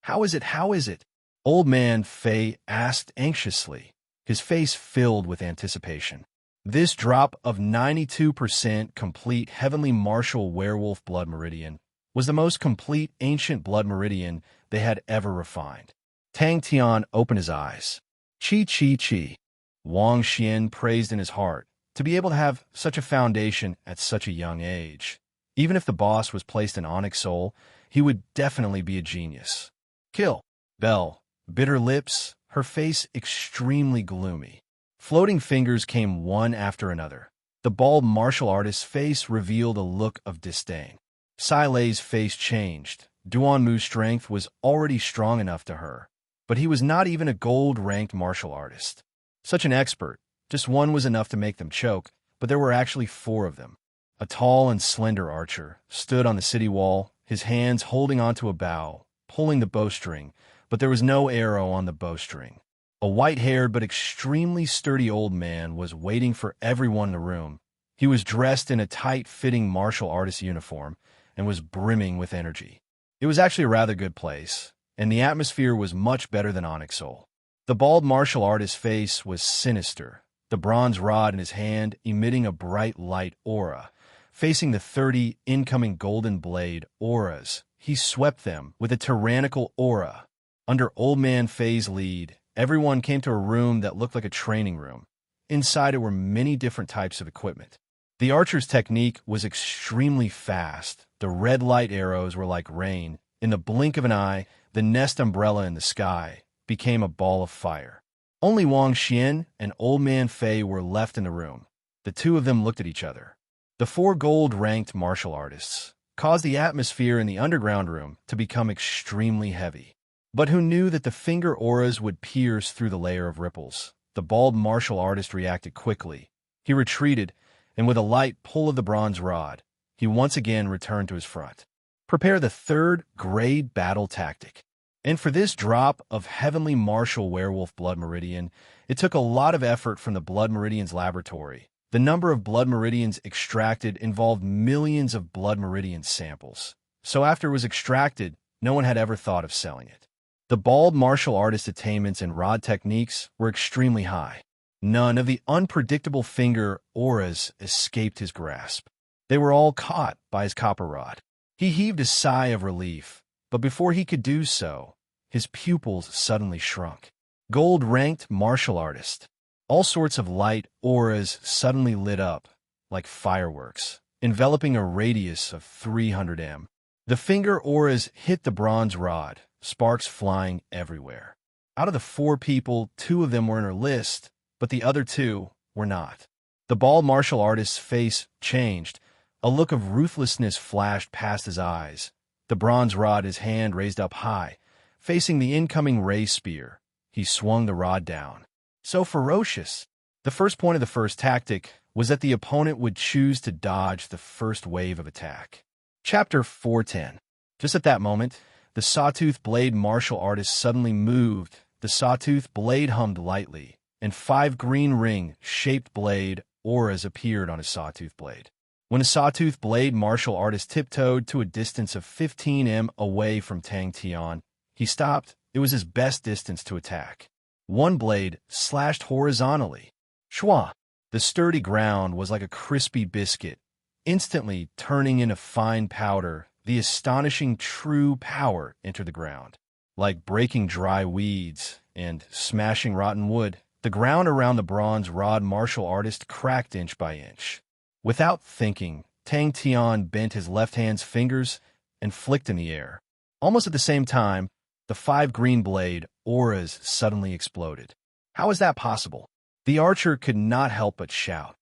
How is it? How is it? Old Man Fei asked anxiously, his face filled with anticipation. This drop of 92% complete heavenly martial werewolf blood meridian was the most complete ancient blood meridian they had ever refined. Tang Tian opened his eyes. Chi chi chi. Wang Xian praised in his heart to be able to have such a foundation at such a young age. Even if the boss was placed in Onyx Soul, he would definitely be a genius. Kill. Belle, bitter lips, her face extremely gloomy. Floating fingers came one after another. The bald martial artist's face revealed a look of disdain. Sai Lei's face changed. Duan Mu's strength was already strong enough to her, but he was not even a gold-ranked martial artist. Such an expert, just one was enough to make them choke, but there were actually 4 of them. A tall and slender archer stood on the city wall, his hands holding onto a bow, pulling the bowstring, but there was no arrow on the bowstring. A white-haired but extremely sturdy old man was waiting for everyone in the room. He was dressed in a tight-fitting martial artist uniform and was brimming with energy. It was actually a rather good place, and the atmosphere was much better than Onyx Soul. The bald martial artist's face was sinister, the bronze rod in his hand emitting a bright light aura. Facing the 30 incoming golden blade auras, he swept them with a tyrannical aura. Under Old Man Fei's lead, everyone came to a room that looked like a training room. Inside it were many different types of equipment. The archer's technique was extremely fast. The red light arrows were like rain. In the blink of an eye, the nest umbrella in the sky became a ball of fire. Only Wang Xian and Old Man Fei were left in the room. The two of them looked at each other. The 4 gold-ranked martial artists caused the atmosphere in the underground room to become extremely heavy. But who knew that the finger auras would pierce through the layer of ripples? The bald martial artist reacted quickly. He retreated, and with a light pull of the bronze rod, he once again returned to his front. Prepare the 3rd grade battle tactic. And for this drop of heavenly martial werewolf blood meridian, it took a lot of effort from the Blood Meridian's laboratory. The number of blood meridians extracted involved millions of blood meridian samples. So after it was extracted, no one had ever thought of selling it. The bald martial artist attainments and rod techniques were extremely high. None of the unpredictable finger auras escaped his grasp. They were all caught by his copper rod. He heaved a sigh of relief, but before he could do so, his pupils suddenly shrunk. Gold-ranked martial artist. All sorts of light auras suddenly lit up, like fireworks, enveloping a radius of 300 m. The finger auras hit the bronze rod, sparks flying everywhere. Out of the 4 people, 2 of them were in her list, but the other 2 were not. The bald martial artist's face changed. A look of ruthlessness flashed past his eyes. The bronze rod, his hand raised up high, facing the incoming ray spear. He swung the rod down. So ferocious. The first point of the first tactic was that the opponent would choose to dodge the first wave of attack. Chapter 410. Just at that moment, the sawtooth blade martial artist suddenly moved. The sawtooth blade hummed lightly, and 5 green ring-shaped blade auras appeared on his sawtooth blade. When a sawtooth blade martial artist tiptoed to a distance of 15 m away from Tang Tian, he stopped. It was his best distance to attack. One blade slashed horizontally. Shwa! The sturdy ground was like a crispy biscuit, instantly turning into fine powder. The astonishing true power entered the ground. Like breaking dry weeds and smashing rotten wood, the ground around the bronze rod martial artist cracked inch by inch. Without thinking, Tang Tian bent his left hand's fingers and flicked in the air. Almost at the same time, the 5 green blade auras suddenly exploded. How is that possible? The archer could not help but shout.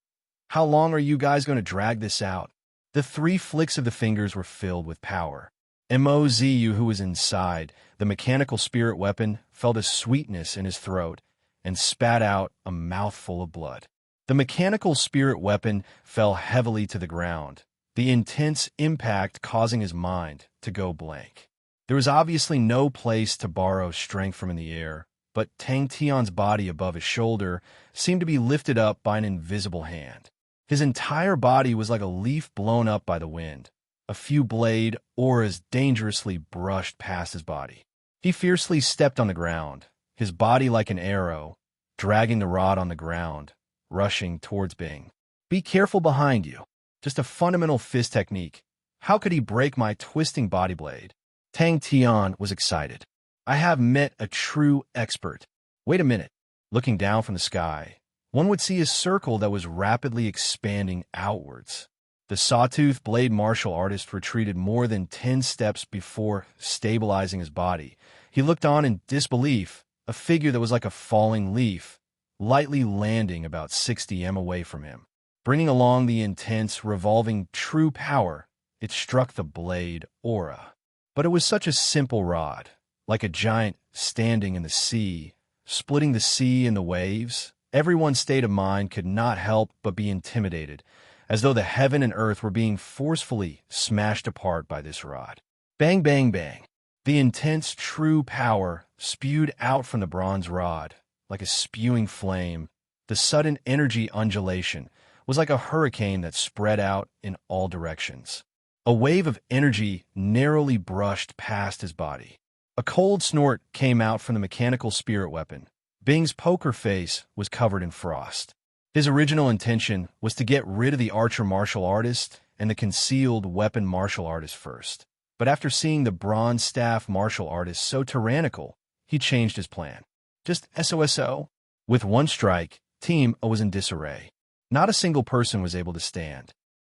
How long are you guys going to drag this out? The 3 flicks of the fingers were filled with power. Mozu, who was inside, the mechanical spirit weapon, felt a sweetness in his throat and spat out a mouthful of blood. The mechanical spirit weapon fell heavily to the ground, the intense impact causing his mind to go blank. There was obviously no place to borrow strength from in the air, but Tang Tian's body above his shoulder seemed to be lifted up by an invisible hand. His entire body was like a leaf blown up by the wind. A few blade auras dangerously brushed past his body. He fiercely stepped on the ground, his body like an arrow, dragging the rod on the ground, rushing towards Bing. Be careful behind you. Just a fundamental fist technique. How could he break my twisting body blade? Tang Tian was excited. I have met a true expert. Wait a minute. Looking down from the sky, one would see a circle that was rapidly expanding outwards. The sawtooth blade martial artist retreated more than 10 steps before stabilizing his body. He looked on in disbelief, a figure that was like a falling leaf, lightly landing about 60 m away from him. Bringing along the intense, revolving true power, it struck the blade aura. But it was such a simple rod, like a giant standing in the sea, splitting the sea and the waves. Everyone's state of mind could not help but be intimidated, as though the heaven and earth were being forcefully smashed apart by this rod. Bang, bang, bang. The intense true power spewed out from the bronze rod, like a spewing flame. The sudden energy undulation was like a hurricane that spread out in all directions. A wave of energy narrowly brushed past his body. A cold snort came out from the mechanical spirit weapon. Bing's poker face was covered in frost. His original intention was to get rid of the archer martial artist and the concealed weapon martial artist first. But after seeing the bronze staff martial artist so tyrannical, he changed his plan. Just SOSO. With one strike, Team O was in disarray. Not a single person was able to stand.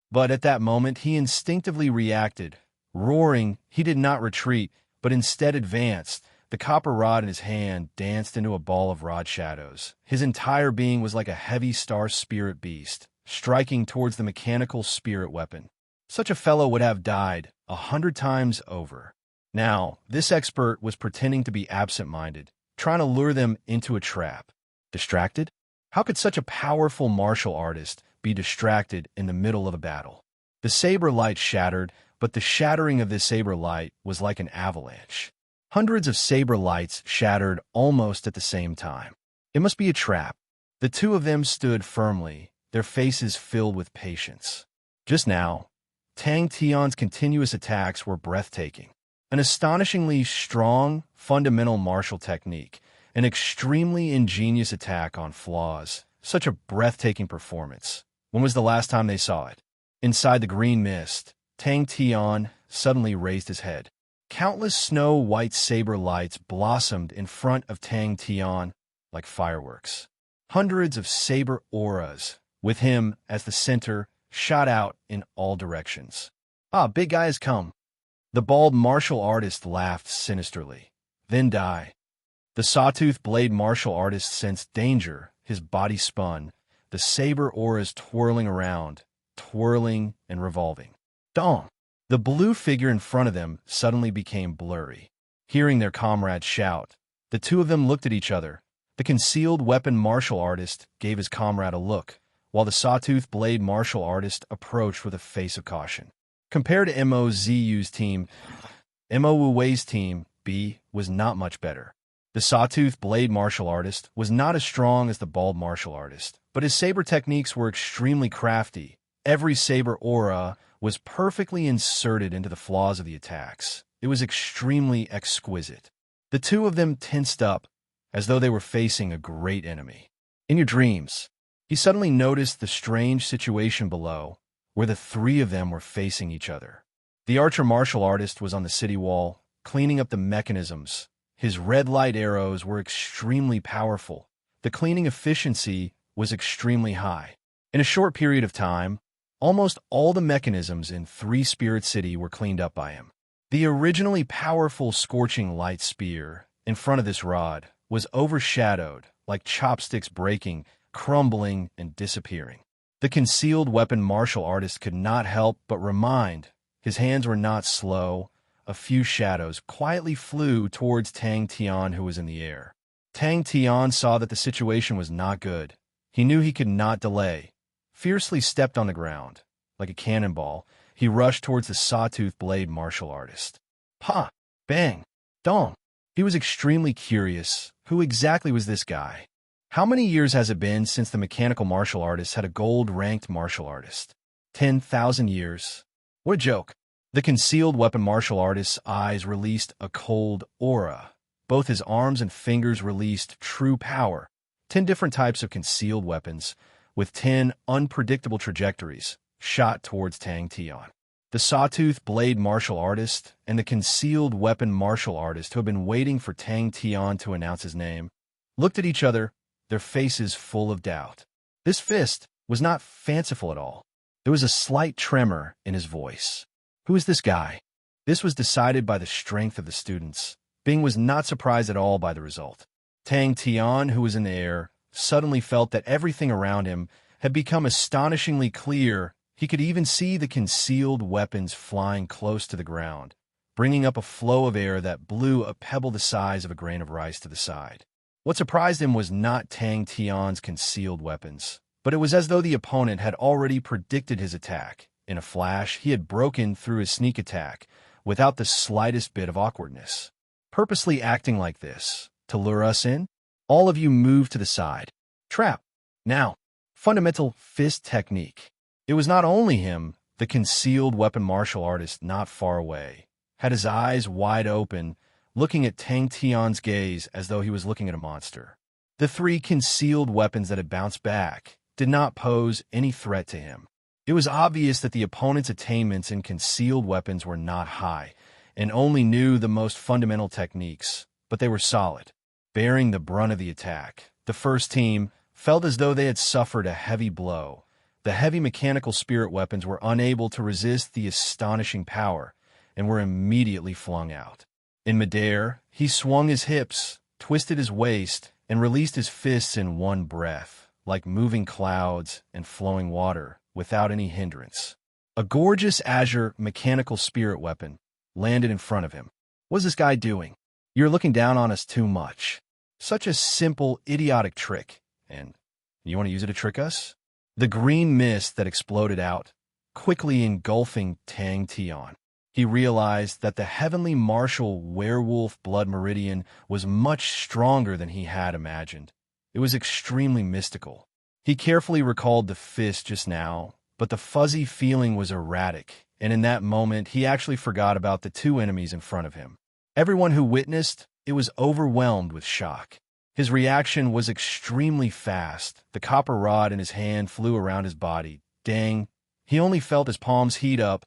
But at that moment, he instinctively reacted. Roaring, he did not retreat, but instead advanced. The copper rod in his hand danced into a ball of rod shadows. His entire being was like a heavy star spirit beast, striking towards the mechanical spirit weapon. Such a fellow would have died 100 times over. Now, this expert was pretending to be absent-minded, trying to lure them into a trap. Distracted? How could such a powerful martial artist be distracted in the middle of a battle? The saber light shattered, but the shattering of this saber light was like an avalanche. Hundreds of saber lights shattered almost at the same time. It must be a trap. The two of them stood firmly, their faces filled with patience. Just now, Tang Tian's continuous attacks were breathtaking. An astonishingly strong, fundamental martial technique, an extremely ingenious attack on flaws, such a breathtaking performance. When was the last time they saw it? Inside the green mist, Tang Tian suddenly raised his head. Countless snow-white saber lights blossomed in front of Tang Tian like fireworks. Hundreds of saber auras, with him as the center, shot out in all directions. Ah, big guy has come. The bald martial artist laughed sinisterly. Then die. The sawtooth blade martial artist sensed danger. His body spun, the saber auras twirling around, twirling and revolving. Dong! The blue figure in front of them suddenly became blurry. Hearing their comrades shout, the two of them looked at each other. The concealed weapon martial artist gave his comrade a look, while the sawtooth blade martial artist approached with a face of caution. Compared to Mozu's team, Mo Wuwei's team, B, was not much better. The sawtooth blade martial artist was not as strong as the bald martial artist, but his saber techniques were extremely crafty. Every saber aura was perfectly inserted into the flaws of the attacks. It was extremely exquisite. The two of them tensed up, as though they were facing a great enemy. In your dreams, he suddenly noticed the strange situation below, where the three of them were facing each other. The archer martial artist was on the city wall, cleaning up the mechanisms. His red light arrows were extremely powerful. The cleaning efficiency was extremely high. In a short period of time, almost all the mechanisms in Three Spirit City were cleaned up by him. The originally powerful scorching light spear in front of this rod was overshadowed, like chopsticks breaking, crumbling, and disappearing. The concealed weapon martial artist could not help but remind his hands were not slow. A few shadows quietly flew towards Tang Tian, who was in the air. Tang Tian saw that the situation was not good. He knew he could not delay. Fiercely stepped on the ground. Like a cannonball, he rushed towards the sawtooth blade martial artist. Pa! Bang! Dong! He was extremely curious. Who exactly was this guy? How many years has it been since the mechanical martial artist had a gold-ranked martial artist? 10,000 years. What a joke. The concealed weapon martial artist's eyes released a cold aura. Both his arms and fingers released true power. 10 different types of concealed weapons, with 10 unpredictable trajectories, shot towards Tang Tian. The sawtooth blade martial artist and the concealed weapon martial artist, who had been waiting for Tang Tian to announce his name, looked at each other, their faces full of doubt. This fist was not fanciful at all. There was a slight tremor in his voice. Who is this guy? This was decided by the strength of the students. Bing was not surprised at all by the result. Tang Tian, who was in the air, suddenly felt that everything around him had become astonishingly clear. He could even see the concealed weapons flying close to the ground, bringing up a flow of air that blew a pebble the size of a grain of rice to the side. What surprised him was not Tang Tian's concealed weapons, but it was as though the opponent had already predicted his attack. In a flash, he had broken through his sneak attack without the slightest bit of awkwardness. Purposely acting like this, to lure us in? All of you move to the side. Trap. Now, fundamental fist technique. It was not only him, the concealed weapon martial artist not far away, had his eyes wide open, looking at Tang Tian's gaze as though he was looking at a monster. The three concealed weapons that had bounced back did not pose any threat to him. It was obvious that the opponent's attainments in concealed weapons were not high, and only knew the most fundamental techniques, but they were solid. Bearing the brunt of the attack, the first team felt as though they had suffered a heavy blow. The heavy mechanical spirit weapons were unable to resist the astonishing power, and were immediately flung out. In midair, he swung his hips, twisted his waist, and released his fists in one breath, like moving clouds and flowing water, without any hindrance. A gorgeous azure mechanical spirit weapon landed in front of him. What is this guy doing? You're looking down on us too much. Such a simple, idiotic trick. And you want to use it to trick us? The green mist that exploded out, quickly engulfing Tang Tian. He realized that the heavenly martial werewolf blood meridian was much stronger than he had imagined. It was extremely mystical. He carefully recalled the fist just now, but the fuzzy feeling was erratic, and in that moment he actually forgot about the two enemies in front of him. Everyone who witnessed it was overwhelmed with shock. His reaction was extremely fast. The copper rod in his hand flew around his body. Dang! He only felt his palms heat up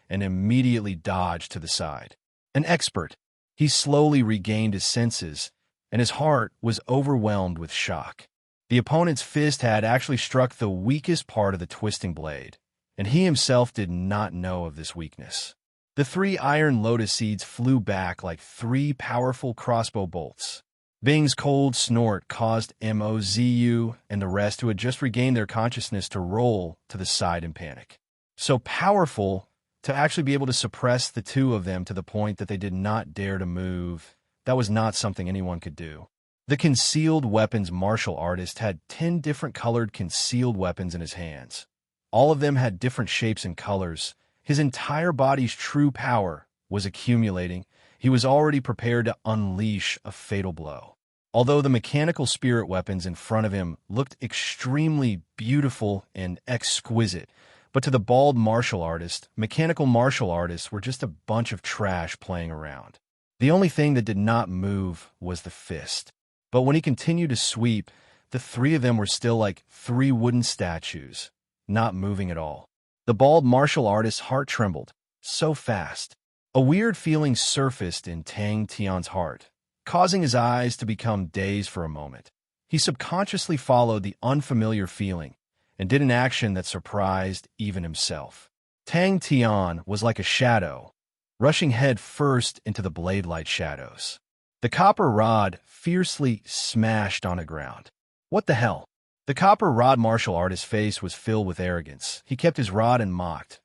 and immediately dodged to the side. An expert, he slowly regained his senses, and his heart was overwhelmed with shock. The opponent's fist had actually struck the weakest part of the twisting blade, and he himself did not know of this weakness. The 3 iron lotus seeds flew back like 3 powerful crossbow bolts. Bing's cold snort caused Mozu and the rest who had just regained their consciousness to roll to the side in panic. So powerful to actually be able to suppress the two of them to the point that they did not dare to move. That was not something anyone could do. The concealed weapons martial artist had 10 different colored concealed weapons in his hands. All of them had different shapes and colors. His entire body's true power was accumulating. He was already prepared to unleash a fatal blow. Although the mechanical spirit weapons in front of him looked extremely beautiful and exquisite, but to the bald martial artist, mechanical martial artists were just a bunch of trash playing around. The only thing that did not move was the fist. But when he continued to sweep, the three of them were still like three wooden statues, not moving at all. The bald martial artist's heart trembled, so fast. A weird feeling surfaced in Tang Tian's heart, causing his eyes to become dazed for a moment. He subconsciously followed the unfamiliar feeling and did an action that surprised even himself. Tang Tian was like a shadow, rushing head first into the blade-light shadows. The copper rod fiercely smashed on the ground. What the hell? The copper rod martial artist's face was filled with arrogance. He kept his rod and mocked.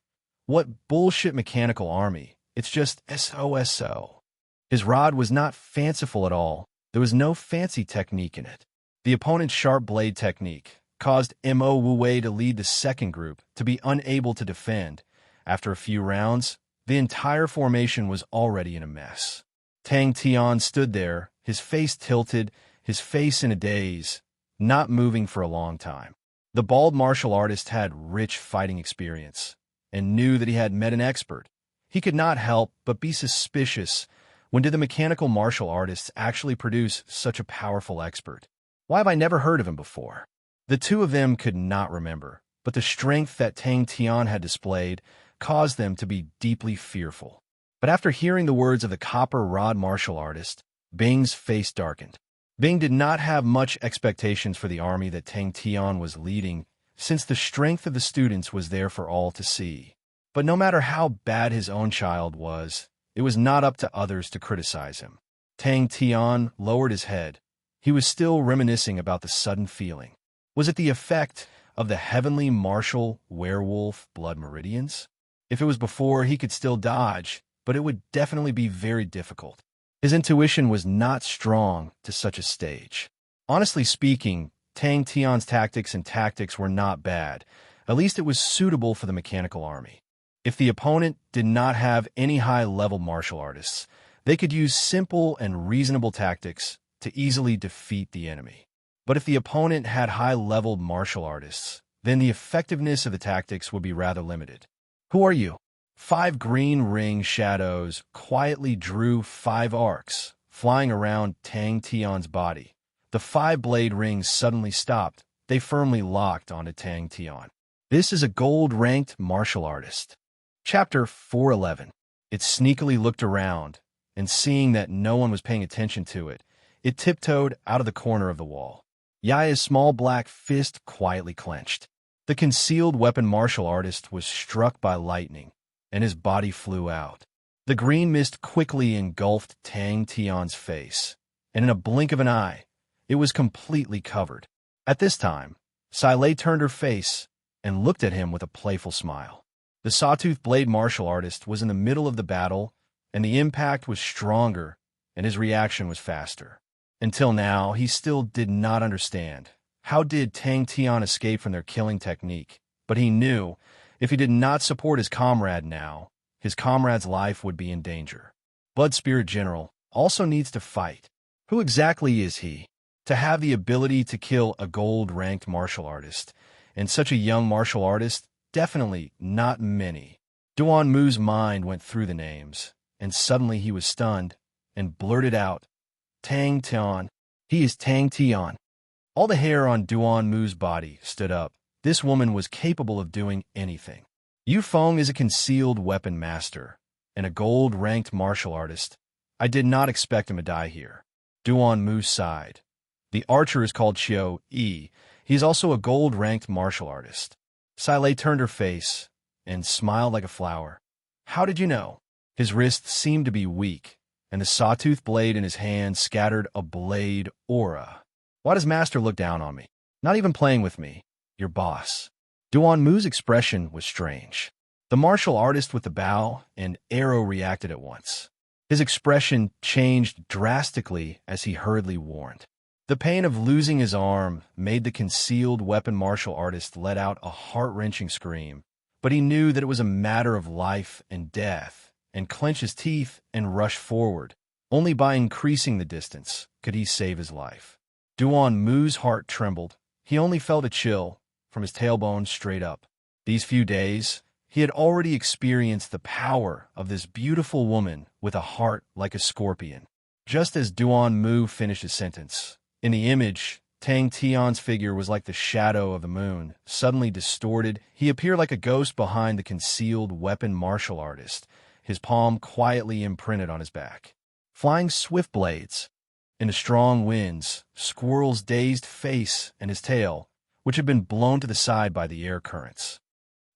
What bullshit mechanical army? It's just SOSO. His rod was not fanciful at all. There was no fancy technique in it. The opponent's sharp blade technique caused Mo Wu-wei to lead the second group to be unable to defend. After a few rounds, the entire formation was already in a mess. Tang Tian stood there, his face tilted, his face in a daze, not moving for a long time. The bald martial artist had rich fighting experience and knew that he had met an expert. He could not help but be suspicious. When did the mechanical martial artists actually produce such a powerful expert? Why have I never heard of him before? The two of them could not remember, but the strength that Tang Tian had displayed caused them to be deeply fearful. But after hearing the words of the copper rod martial artist, Bing's face darkened. Bing did not have much expectations for the army that Tang Tian was leading, since the strength of the students was there for all to see. But no matter how bad his own child was, it was not up to others to criticize him. Tang Tian lowered his head. He was still reminiscing about the sudden feeling. Was it the effect of the heavenly martial werewolf blood meridians? If it was before, he could still dodge, but it would definitely be very difficult. His intuition was not strong to such a stage. Honestly speaking, Tang Tian's tactics were not bad. At least it was suitable for the mechanical army. If the opponent did not have any high-level martial artists, they could use simple and reasonable tactics to easily defeat the enemy. But if the opponent had high-level martial artists, then the effectiveness of the tactics would be rather limited. Who are you? 5 green ring shadows quietly drew 5 arcs, flying around Tang Tian's body. The 5 blade rings suddenly stopped. They firmly locked onto Tang Tian. This is a gold-ranked martial artist. Chapter 411. It sneakily looked around, and seeing that no one was paying attention to it, it tiptoed out of the corner of the wall. Yaya's small black fist quietly clenched. The concealed weapon martial artist was struck by lightning, and his body flew out. The green mist quickly engulfed Tang Tian's face, and in a blink of an eye, it was completely covered. At this time, Silei turned her face and looked at him with a playful smile. The sawtooth blade martial artist was in the middle of the battle, and the impact was stronger, and his reaction was faster. Until now, he still did not understand. How did Tang Tian escape from their killing technique? But he knew, if he did not support his comrade now, his comrade's life would be in danger. Blood Spirit General also needs to fight. Who exactly is he? To have the ability to kill a gold-ranked martial artist, and such a young martial artist, definitely not many. Duan Mu's mind went through the names, and suddenly he was stunned and blurted out, Tang Tian. He is Tang Tian. All the hair on Duan Mu's body stood up. This woman was capable of doing anything. Yu Feng is a concealed weapon master and a gold-ranked martial artist. I did not expect him to die here. Duan Mu sighed. The archer is called Qiu Yi. He is also a gold-ranked martial artist. Silei turned her face and smiled like a flower. How did you know? His wrists seemed to be weak, and the sawtooth blade in his hand scattered a blade aura. Why does Master look down on me? Not even playing with me. Your boss. Duan Mu's expression was strange. The martial artist with the bow and arrow reacted at once. His expression changed drastically as he hurriedly warned. The pain of losing his arm made the concealed weapon martial artist let out a heart-wrenching scream, but he knew that it was a matter of life and death, and clenched his teeth and rushed forward. Only by increasing the distance could he save his life. Duan Mu's heart trembled. He only felt a chill from his tailbone straight up. These few days, he had already experienced the power of this beautiful woman with a heart like a scorpion. Just as Duan Mu finished his sentence, in the image, Tang Tian's figure was like the shadow of the moon, suddenly distorted. He appeared like a ghost behind the concealed weapon martial artist, his palm quietly imprinted on his back. Flying swift blades. In the strong winds, Squirrel's dazed face and his tail, which had been blown to the side by the air currents.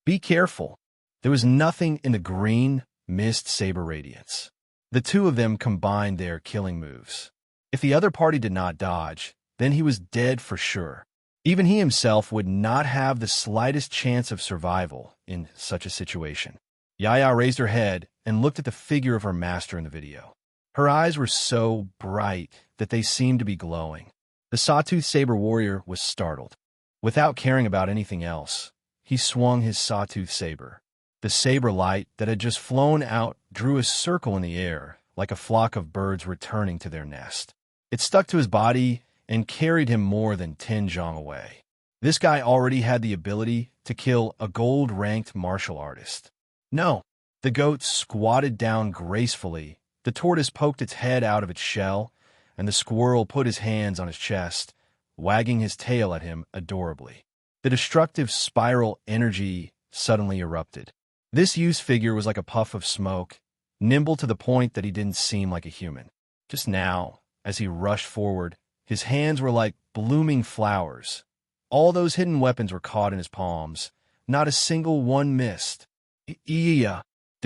Be careful. There was nothing in the green mist saber radiance. The two of them combined their killing moves. If the other party did not dodge, then he was dead for sure. Even he himself would not have the slightest chance of survival in such a situation. Yaya raised her head and looked at the figure of her master in the video. Her eyes were so bright that they seemed to be glowing. The sawtooth saber warrior was startled. Without caring about anything else, he swung his sawtooth saber. The saber light that had just flown out drew a circle in the air, like a flock of birds returning to their nest. It stuck to his body and carried him more than 10 zhang away. This guy already had the ability to kill a gold-ranked martial artist. No, the goat squatted down gracefully. The tortoise poked its head out of its shell, and the squirrel put his hands on his chest, wagging his tail at him adorably. The destructive spiral energy suddenly erupted. This youth's figure was like a puff of smoke, nimble to the point that he didn't seem like a human. Just now, as he rushed forward, his hands were like blooming flowers. All those hidden weapons were caught in his palms. Not a single one missed. Did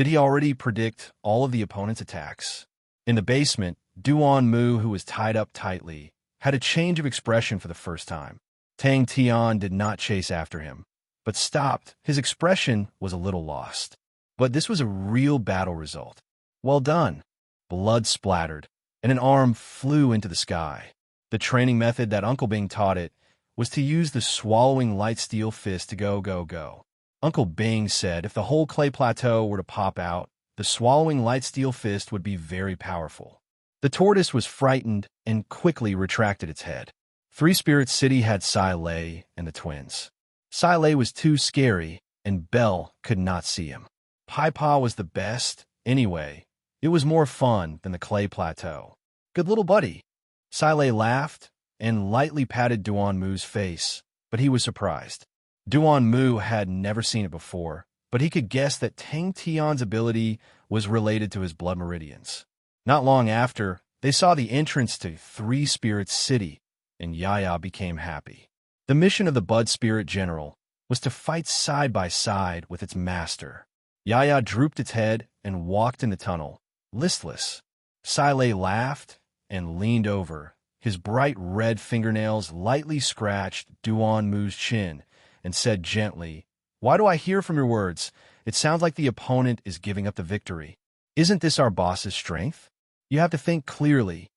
he already predict all of the opponent's attacks? In the basement, Duan Mu, who was tied up tightly, had a change of expression for the first time. Tang Tian did not chase after him, but stopped. His expression was a little lost. But this was a real battle result. Well done. Blood splattered, and an arm flew into the sky. The training method that Uncle Bing taught it was to use the swallowing light steel fist to go, go, go. Uncle Bing said if the whole clay plateau were to pop out, the swallowing light steel fist would be very powerful. The tortoise was frightened and quickly retracted its head. Three Spirit City had Sai Lei and the twins. Sai Lei was too scary, and Belle could not see him. Pai Pa was the best, anyway. It was more fun than the clay plateau. Good little buddy. Sai Lei laughed and lightly patted Duan Mu's face, but he was surprised. Duan Mu had never seen it before, but he could guess that Tang Tian's ability was related to his blood meridians. Not long after, they saw the entrance to Three Spirits City, and Yaya became happy. The mission of the Bud Spirit General was to fight side by side with its master. Yaya drooped its head and walked in the tunnel, listless. Sai Lei laughed and leaned over. His bright red fingernails lightly scratched Duan Mu's chin and said gently, "Why do I hear from your words? It sounds like the opponent is giving up the victory. Isn't this our boss's strength? You have to think clearly."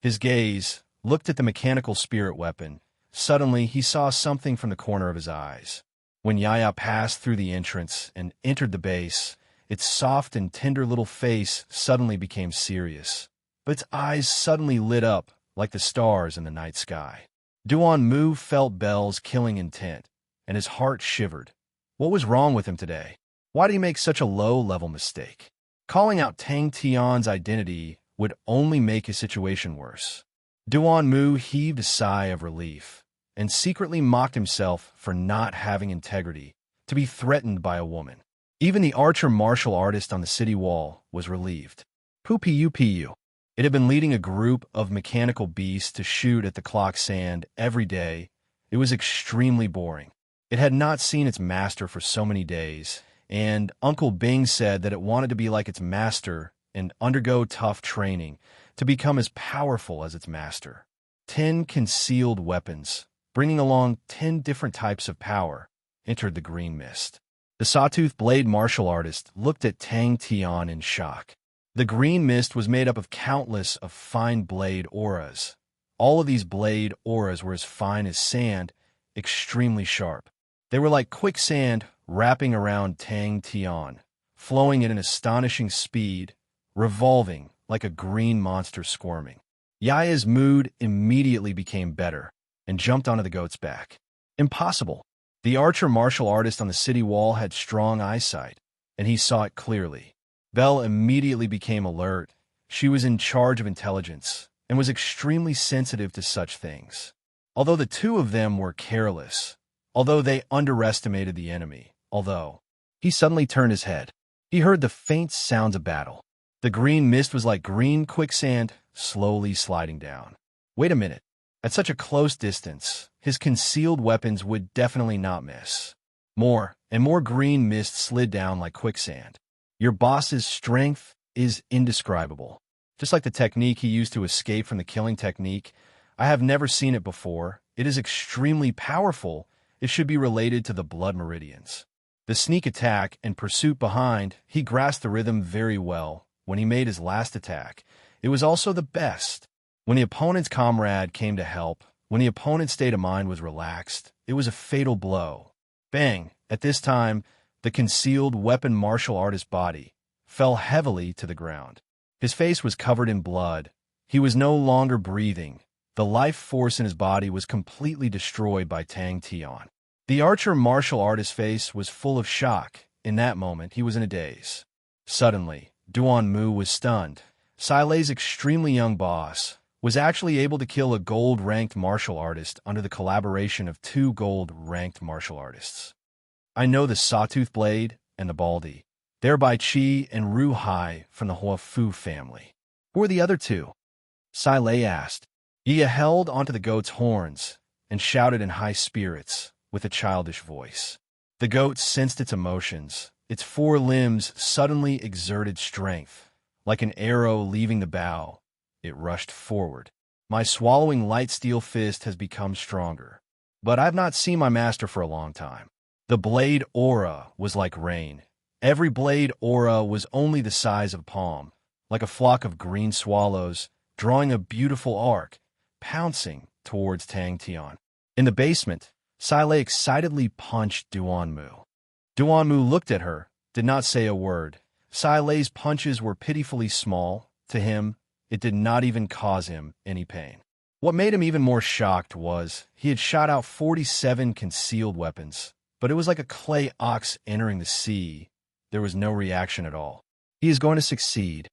His gaze looked at the mechanical spirit weapon. Suddenly, he saw something from the corner of his eyes. When Yaya passed through the entrance and entered the base, its soft and tender little face suddenly became serious, but its eyes suddenly lit up like the stars in the night sky. Duan Mu felt Belle's killing intent, and his heart shivered. What was wrong with him today? Why did he make such a low-level mistake? Calling out Tang Tian's identity would only make his situation worse. Duan Mu heaved a sigh of relief and secretly mocked himself for not having integrity, to be threatened by a woman. Even the archer martial artist on the city wall was relieved. Pu. It had been leading a group of mechanical beasts to shoot at the clock sand every day. It was extremely boring. It had not seen its master for so many days, and Uncle Bing said that it wanted to be like its master and undergo tough training to become as powerful as its master. 10 concealed weapons, bringing along 10 different types of power, entered the green mist. The sawtooth blade martial artist looked at Tang Tian in shock. The green mist was made up of countless of fine blade auras, All of these blade auras were as fine as sand, extremely sharp. They were like quicksand wrapping around Tang Tian, flowing at an astonishing speed, revolving like a green monster squirming. Yaya's mood immediately became better and jumped onto the goat's back. Impossible. The archer martial artist on the city wall had strong eyesight, and he saw it clearly. Belle immediately became alert. She was in charge of intelligence and was extremely sensitive to such things. Although the two of them were careless, although they underestimated the enemy, he suddenly turned his head. He heard the faint sounds of battle. The green mist was like green quicksand slowly sliding down. Wait a minute. At such a close distance, his concealed weapons would definitely not miss. More and more green mist slid down like quicksand. Your boss's strength is indescribable. Just like the technique he used to escape from the killing technique, I have never seen it before. It is extremely powerful. It should be related to the blood meridians. The sneak attack and pursuit behind, he grasped the rhythm very well. When he made his last attack, it was also the best. When the opponent's comrade came to help, when the opponent's state of mind was relaxed, it was a fatal blow. Bang! At this time, the concealed weapon martial artist's body fell heavily to the ground. His face was covered in blood. He was no longer breathing. The life force in his body was completely destroyed by Tang Tian. The archer martial artist's face was full of shock. In that moment, he was in a daze. Suddenly, Duan Mu was stunned. Silei's extremely young boss was actually able to kill a gold-ranked martial artist under the collaboration of two gold-ranked martial artists. I know the Sawtooth Blade and the Baldy. They're by Qi and Ru Hai from the Huafu family. Who are the other two? Silei asked. Yia held onto the goat's horns and shouted in high spirits with a childish voice. The goat sensed its emotions. Its four limbs suddenly exerted strength. Like an arrow leaving the bow, it rushed forward. My swallowing light steel fist has become stronger. But I've not seen my master for a long time. The blade aura was like rain. Every blade aura was only the size of a palm, like a flock of green swallows, drawing a beautiful arc, pouncing towards Tang Tian. In the basement, Silei excitedly punched Duan Mu. Duan Mu looked at her, did not say a word. Silei's punches were pitifully small. To him, it did not even cause him any pain. What made him even more shocked was he had shot out 47 concealed weapons, but it was like a clay ox entering the sea. There was no reaction at all. He is going to succeed,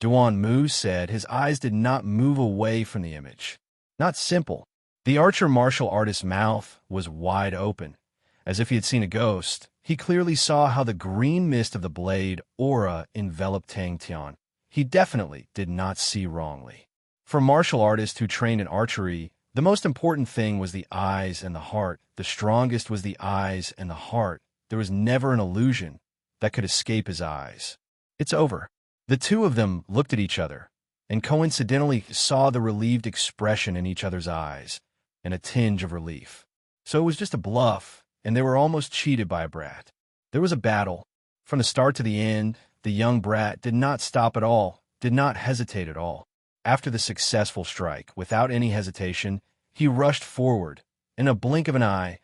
Duan Mu said. His eyes did not move away from the image. Not simple. The archer martial artist's mouth was wide open, as if he had seen a ghost. He clearly saw how the green mist of the blade aura enveloped Tang Tian. He definitely did not see wrongly. For martial artists who trained in archery, the most important thing was the eyes and the heart. The strongest was the eyes and the heart. There was never an illusion that could escape his eyes. It's over. The two of them looked at each other and coincidentally saw the relieved expression in each other's eyes and a tinge of relief. So it was just a bluff, and they were almost cheated by a brat. There was a battle. From the start to the end, the young brat did not stop at all, did not hesitate at all. After the successful strike, without any hesitation, he rushed forward. In a blink of an eye,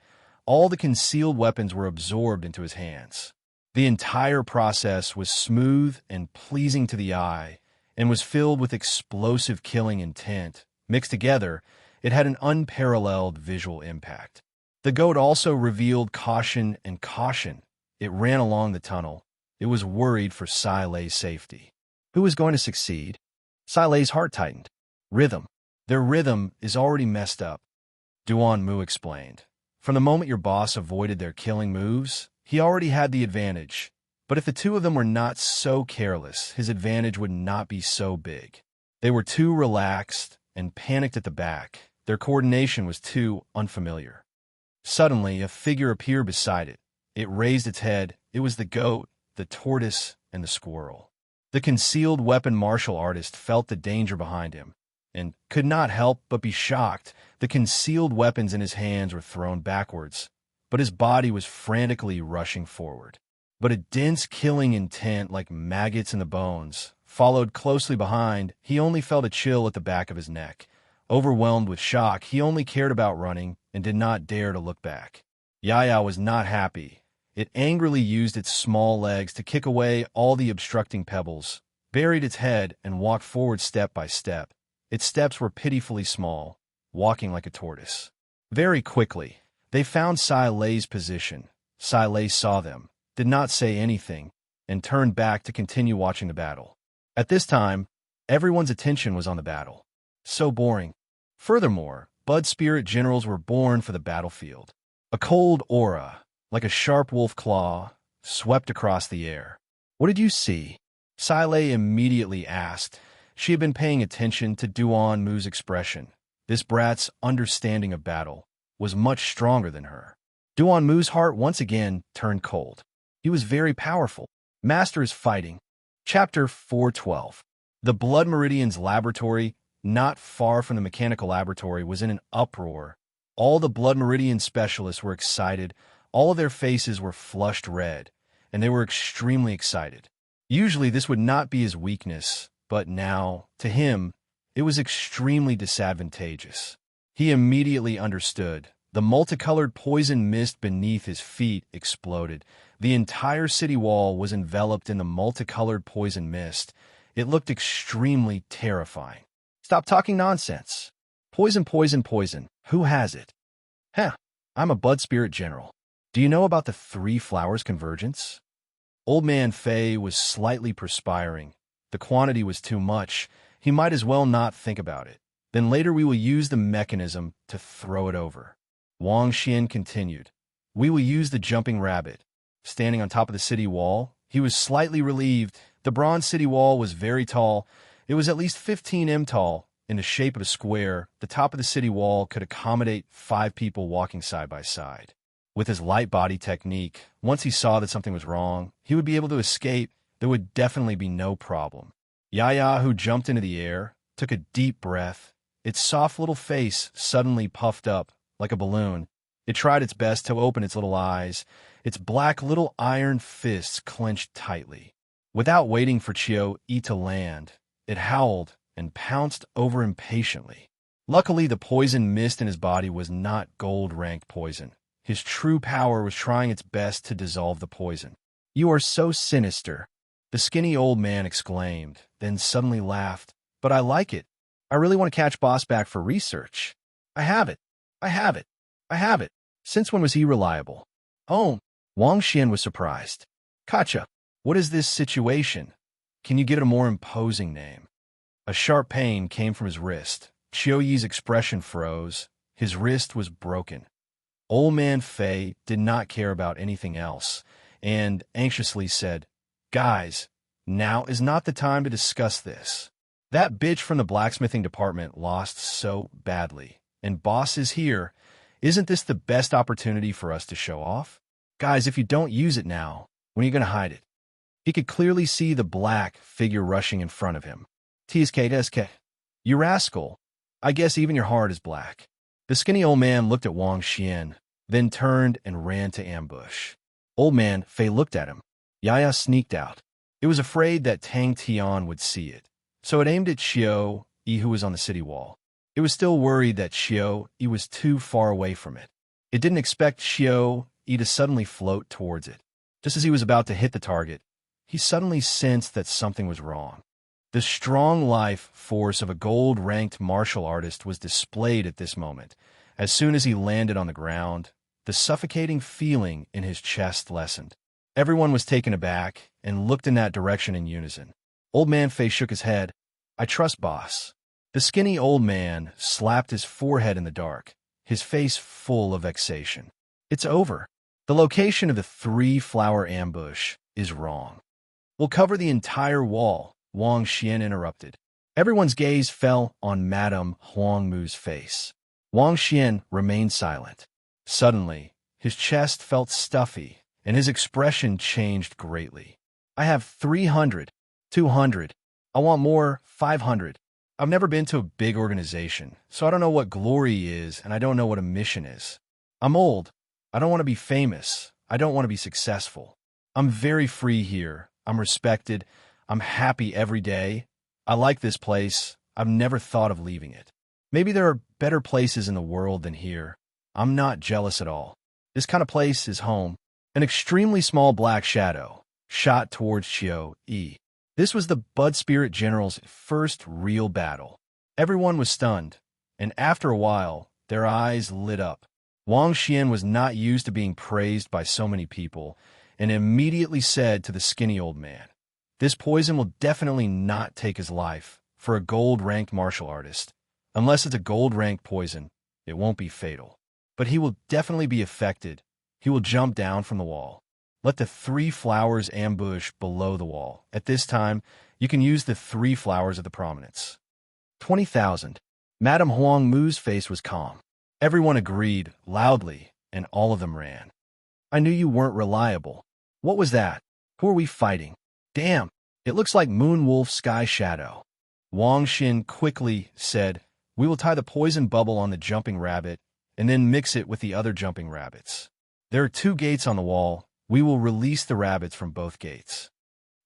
all the concealed weapons were absorbed into his hands. The entire process was smooth and pleasing to the eye, and was filled with explosive killing intent. Mixed together, it had an unparalleled visual impact. The goat also revealed caution and caution. It ran along the tunnel. It was worried for Silei's safety. Who was going to succeed? Silei's heart tightened. Rhythm. Their rhythm is already messed up, Duan Mu explained. From the moment your boss avoided their killing moves, he already had the advantage. But if the two of them were not so careless, his advantage would not be so big. They were too relaxed and panicked at the back. Their coordination was too unfamiliar. Suddenly, a figure appeared beside it. It raised its head. It was the goat, the tortoise, and the squirrel. The concealed weapon martial artist felt the danger behind him and could not help but be shocked. The concealed weapons in his hands were thrown backwards, but his body was frantically rushing forward. But a dense killing intent like maggots in the bones followed closely behind. He only felt a chill at the back of his neck. Overwhelmed with shock, he only cared about running and did not dare to look back. Yaya was not happy. It angrily used its small legs to kick away all the obstructing pebbles, buried its head, and walked forward step by step. Its steps were pitifully small, walking like a tortoise. Very quickly, they found Sai Lei's position. Sai Lei saw them, did not say anything, and turned back to continue watching the battle. At this time, everyone's attention was on the battle. So boring. Furthermore, Bud Spirit generals were born for the battlefield. A cold aura, like a sharp wolf claw, swept across the air. "What did you see?" Sai Lei immediately asked. She had been paying attention to Duan Mu's expression. This brat's understanding of battle was much stronger than her. Duan Mu's heart once again turned cold. He was very powerful. Master is fighting. Chapter 412. The Blood Meridian's laboratory, not far from the mechanical laboratory, was in an uproar. All the Blood Meridian specialists were excited. All of their faces were flushed red, and they were extremely excited. Usually this would not be his weakness, but now, to him, it was extremely disadvantageous. He immediately understood. The multicolored poison mist beneath his feet exploded. The entire city wall was enveloped in the multicolored poison mist. It looked extremely terrifying. "Stop talking nonsense. Poison, poison, poison. Who has it?" "Heh, I'm a Bud Spirit General. Do you know about the three flowers convergence?" Old Man Fei was slightly perspiring. The quantity was too much. He might as well not think about it. Then later we will use the mechanism to throw it over. Wang Xian continued. "We will use the jumping rabbit." Standing on top of the city wall, he was slightly relieved. The bronze city wall was very tall. It was at least 15 m tall. In the shape of a square, the top of the city wall could accommodate 5 people walking side by side. With his light body technique, once he saw that something was wrong, he would be able to escape. There would definitely be no problem. Yaya, who jumped into the air, took a deep breath. Its soft little face suddenly puffed up like a balloon. It tried its best to open its little eyes. Its black little iron fists clenched tightly. Without waiting for Chiu Yi to land, it howled and pounced over impatiently. Luckily, the poison mist in his body was not gold-ranked poison. His true power was trying its best to dissolve the poison. "You are so sinister," the skinny old man exclaimed, then suddenly laughed. "But I like it. I really want to catch Boss back for research. I have it. I have it. I have it." Since when was he reliable? "Oh," Wang Xian was surprised. "Kacha, what is this situation? Can you give it a more imposing name?" A sharp pain came from his wrist. Chiu Yi's expression froze. His wrist was broken. Old Man Fei did not care about anything else, and anxiously said, "Guys, now is not the time to discuss this. That bitch from the blacksmithing department lost so badly, and Boss is here. Isn't this the best opportunity for us to show off? Guys, if you don't use it now, when are you going to hide it?" He could clearly see the black figure rushing in front of him. "TSK, you rascal. I guess even your heart is black." The skinny old man looked at Wang Xian, then turned and ran to ambush. Old Man Fei looked at him. Yaya sneaked out. It was afraid that Tang Tian would see it, so it aimed at Chiu Yi, who was on the city wall. It was still worried that Chiu Yi was too far away from it. It didn't expect Chiu Yi to suddenly float towards it. Just as he was about to hit the target, he suddenly sensed that something was wrong. The strong life force of a gold-ranked martial artist was displayed at this moment. As soon as he landed on the ground, the suffocating feeling in his chest lessened. Everyone was taken aback and looked in that direction in unison. Old Man Fei shook his head. "I trust Boss." The skinny old man slapped his forehead in the dark, his face full of vexation. "It's over. The location of the 3-flower ambush is wrong. We'll cover the entire wall," Wang Xian interrupted. Everyone's gaze fell on Madame Huang Mu's face. Wang Xian remained silent. Suddenly, his chest felt stuffy, and his expression changed greatly. "I have 300, 200. I want more, 500. I've never been to a big organization, so I don't know what glory is, and I don't know what a mission is. I'm old. I don't want to be famous. I don't want to be successful. I'm very free here. I'm respected. I'm happy every day. I like this place. I've never thought of leaving it." Maybe there are better places in the world than here. I'm not jealous at all. This kind of place is home. An extremely small black shadow shot towards Chio-E. This was the Bud Spirit General's first real battle. Everyone was stunned, and after a while, their eyes lit up. Wang Xian was not used to being praised by so many people, and immediately said to the skinny old man, "This poison will definitely not take his life for a gold-ranked martial artist. Unless it's a gold-ranked poison, it won't be fatal. But he will definitely be affected. He will jump down from the wall. Let the 3 flowers ambush below the wall. At this time, you can use the 3 flowers of the prominence." 20,000. Madame Huang Mu's face was calm. Everyone agreed, loudly, and all of them ran. "I knew you weren't reliable. What was that? Who are we fighting? Damn, it looks like Moon Wolf Sky Shadow." Wang Xin quickly said, "We will tie the poison bubble on the jumping rabbit and then mix it with the other jumping rabbits. There are 2 gates on the wall. We will release the rabbits from both gates."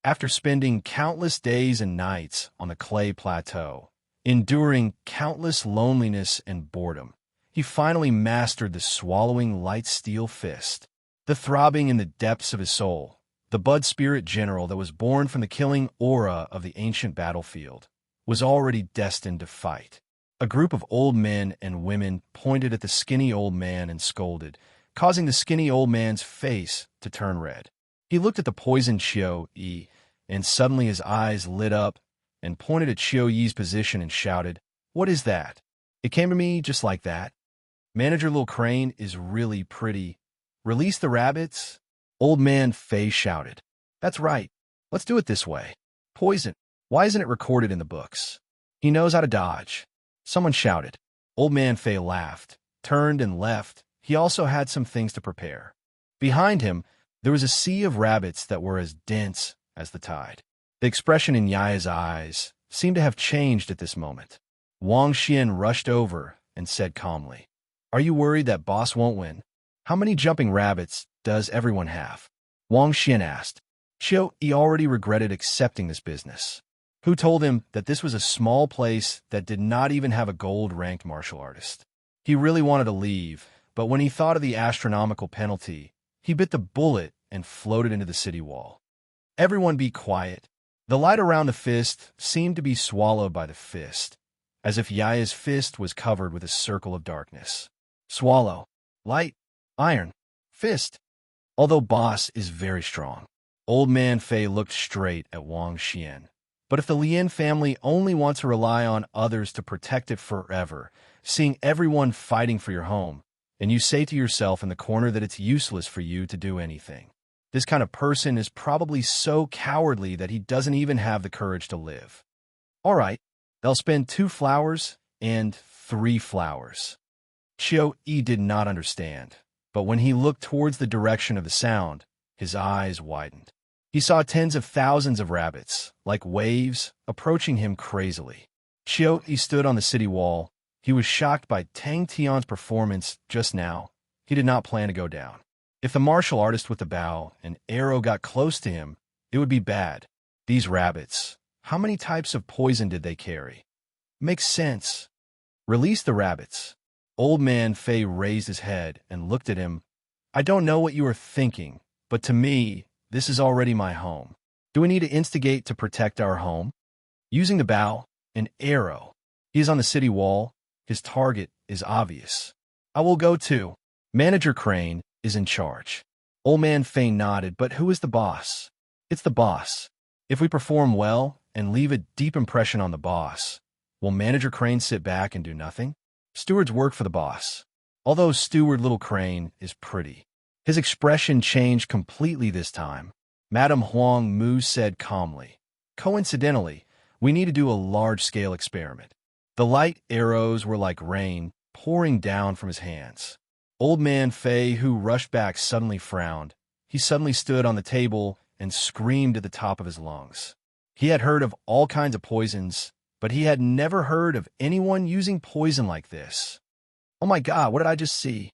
After spending countless days and nights on the clay plateau, enduring countless loneliness and boredom, he finally mastered the swallowing light steel fist. The throbbing in the depths of his soul, the Bud Spirit General that was born from the killing aura of the ancient battlefield, was already destined to fight. A group of old men and women pointed at the skinny old man and scolded, causing the skinny old man's face to turn red. He looked at the poisoned Chio-E, and suddenly his eyes lit up and pointed at Chio-Ye's position and shouted, "What is that?" "It came to me just like that. Manager Little Crane is really pretty. Release the rabbits?" Old Man Fei shouted, "That's right. Let's do it this way. Poison. Why isn't it recorded in the books? He knows how to dodge." Someone shouted. Old Man Fei laughed, turned and left. He also had some things to prepare. Behind him, there was a sea of rabbits that were as dense as the tide. The expression in Yaya's eyes seemed to have changed at this moment. Wang Xian rushed over and said calmly, "Are you worried that boss won't win? How many jumping rabbits does everyone have?" Wang Xian asked. Chio-E already regretted accepting this business. Who told him that this was a small place that did not even have a gold-ranked martial artist? He really wanted to leave, but when he thought of the astronomical penalty, he bit the bullet and floated into the city wall. Everyone be quiet. The light around the fist seemed to be swallowed by the fist, as if Yaya's fist was covered with a circle of darkness. Swallow. Light. Iron. Fist. Although boss is very strong. Old Man Fei looked straight at Wang Xian. But if the Lien family only wants to rely on others to protect it forever, seeing everyone fighting for your home, and you say to yourself in the corner that it's useless for you to do anything, this kind of person is probably so cowardly that he doesn't even have the courage to live. All right, they'll spend 2 flowers and 3 flowers. Chio-E did not understand, but when he looked towards the direction of the sound, his eyes widened. He saw tens of thousands of rabbits, like waves, approaching him crazily. Chio-E stood on the city wall. He was shocked by Tang Tian's performance just now. He did not plan to go down. If the martial artist with the bow and arrow got close to him, it would be bad. These rabbits, how many types of poison did they carry? Makes sense. Release the rabbits. Old Man Fei raised his head and looked at him. "I don't know what you are thinking, but to me, this is already my home. Do we need to instigate to protect our home?" Using the bow, an arrow. He is on the city wall. His target is obvious. "I will go too. Manager Crane is in charge." Old Man Fei nodded, "But who is the boss?" "It's the boss. If we perform well and leave a deep impression on the boss, will Manager Crane sit back and do nothing?" Stewards work for the boss. Although Steward Little Crane is pretty. His expression changed completely this time. Madame Huang Mu said calmly, "Coincidentally, we need to do a large-scale experiment." The light arrows were like rain pouring down from his hands. Old Man Fei, who rushed back, suddenly frowned. He suddenly stood on the table and screamed at the top of his lungs. He had heard of all kinds of poisons, but he had never heard of anyone using poison like this. "Oh my God, what did I just see?"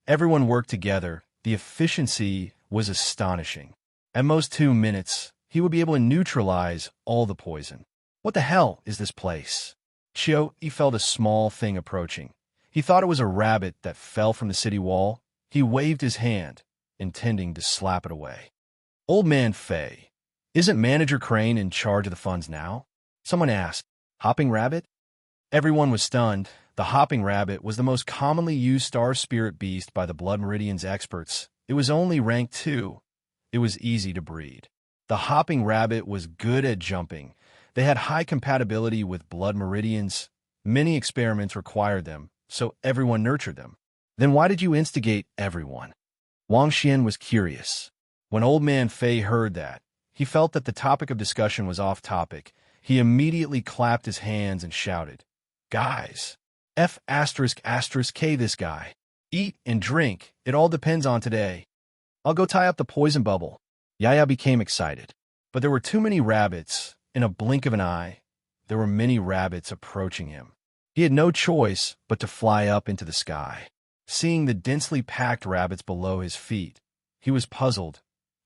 Everyone worked together. The efficiency was astonishing. At most 2 minutes, he would be able to neutralize all the poison. What the hell is this place? He felt a small thing approaching. He thought it was a rabbit that fell from the city wall. He waved his hand, intending to slap it away. Old Man Fei, isn't Manager Crane in charge of the funds now? Someone asked. Hopping rabbit? Everyone was stunned. The hopping rabbit was the most commonly used star spirit beast by the Blood Meridian's experts. It was only rank 2. It was easy to breed. The hopping rabbit was good at jumping. They had high compatibility with Blood Meridians. Many experiments required them, so everyone nurtured them. Then why did you instigate everyone? Wang Xian was curious. When Old Man Fei heard that, he felt that the topic of discussion was off topic. He immediately clapped his hands and shouted, Guys, F***K this guy. Eat and drink, it all depends on today. I'll go tie up the poison bubble. Yaya became excited. But there were too many rabbits. In a blink of an eye, there were many rabbits approaching him. He had no choice but to fly up into the sky. Seeing the densely packed rabbits below his feet, he was puzzled.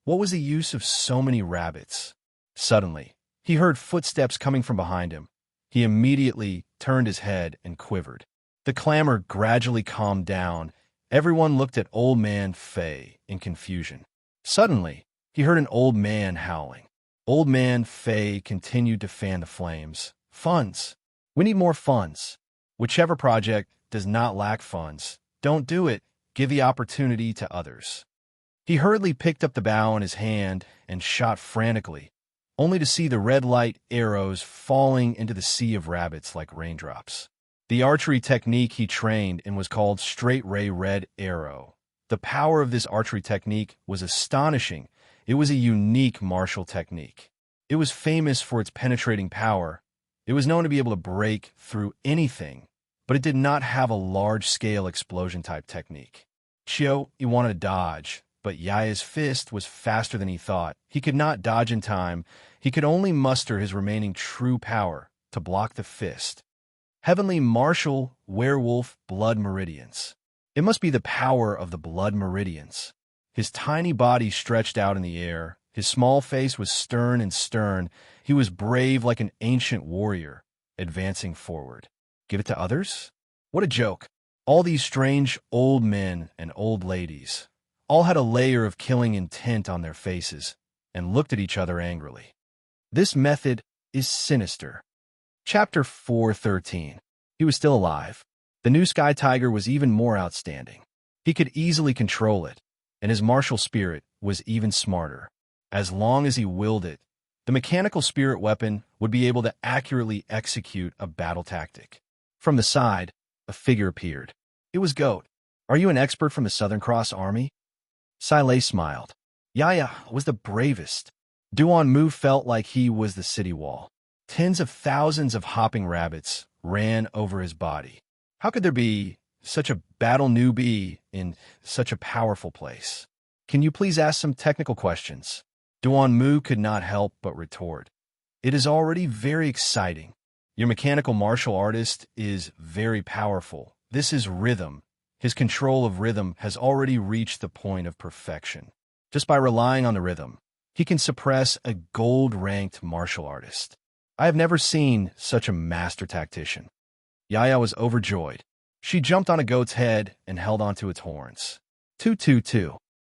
What was the use of so many rabbits? Suddenly, he heard footsteps coming from behind him. He immediately turned his head and quivered. The clamor gradually calmed down. Everyone looked at Old Man Fei in confusion. Suddenly, he heard an old man howling. Old Man Fei continued to fan the flames. Funds. We need more funds. Whichever project does not lack funds, don't do it. Give the opportunity to others. He hurriedly picked up the bow in his hand and shot frantically, only to see the red light arrows falling into the sea of rabbits like raindrops. The archery technique he trained in was called straight ray red arrow. The power of this archery technique was astonishing. It was a unique martial technique. It was famous for its penetrating power. It was known to be able to break through anything, but it did not have a large-scale explosion-type technique. He wanted to dodge, but Yaya's fist was faster than he thought. He could not dodge in time. He could only muster his remaining true power to block the fist. Heavenly Martial Werewolf Blood Meridians. It must be the power of the Blood Meridians. His tiny body stretched out in the air. His small face was stern and stern. He was brave like an ancient warrior, advancing forward. Give it to others? What a joke. All these strange old men and old ladies all had a layer of killing intent on their faces and looked at each other angrily. This method is sinister. Chapter 4:13. He was still alive. The new Sky Tiger was even more outstanding. He could easily control it, and his martial spirit was even smarter. As long as he willed it, the mechanical spirit weapon would be able to accurately execute a battle tactic. From the side, a figure appeared. It was Goat. Are you an expert from the Southern Cross Army? Silei smiled. Yaya was the bravest. Duan Mu felt like he was the city wall. Tens of thousands of hopping rabbits ran over his body. How could there be such a battle newbie in such a powerful place? Can you please ask some technical questions? Duan Mu could not help but retort. It is already very exciting. Your mechanical martial artist is very powerful. This is rhythm. His control of rhythm has already reached the point of perfection. Just by relying on the rhythm, he can suppress a gold-ranked martial artist. I have never seen such a master tactician. Yaya was overjoyed. She jumped on a goat's head and held onto its horns. Two.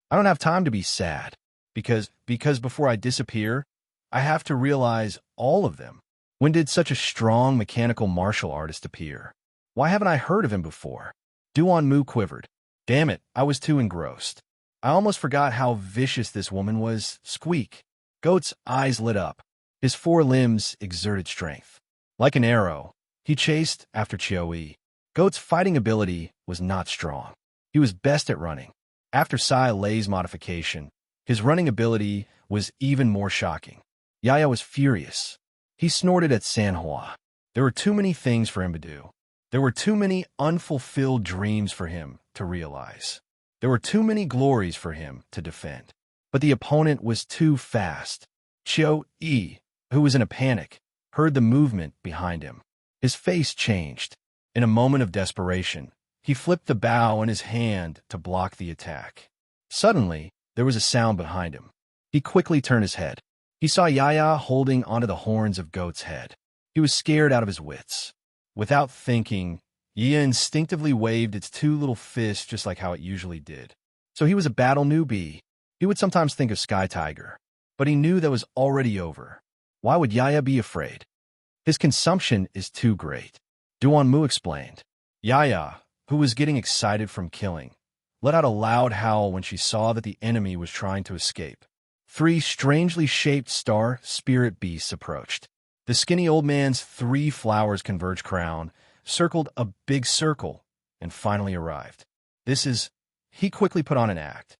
I don't have time to be sad, because before I disappear, I have to realize all of them. When did such a strong mechanical martial artist appear? Why haven't I heard of him before? Duan Mu quivered. Damn it, I was too engrossed. I almost forgot how vicious this woman was. Squeak. Goat's eyes lit up. His four limbs exerted strength. Like an arrow, he chased after Qiuyi. Goat's fighting ability was not strong. He was best at running. After Sai Lei's modification, his running ability was even more shocking. Yaya was furious. He snorted at Sanhua. There were too many things for him to do. There were too many unfulfilled dreams for him to realize. There were too many glories for him to defend. But the opponent was too fast. Qiuyi, who was in a panic, heard the movement behind him. His face changed. In a moment of desperation, he flipped the bow in his hand to block the attack. Suddenly, there was a sound behind him. He quickly turned his head. He saw Yaya holding onto the horns of Goat's head. He was scared out of his wits. Without thinking, Yia instinctively waved its two little fists just like how it usually did. So he was a battle newbie. He would sometimes think of Sky Tiger, but he knew that was already over. Why would Yaya be afraid? His consumption is too great. Duan Mu explained. Yaya, who was getting excited from killing, let out a loud howl when she saw that the enemy was trying to escape. 3 strangely shaped star spirit beasts approached. The skinny old man's 3 flowers converged crown, circled a big circle, and finally arrived. He quickly put on an act.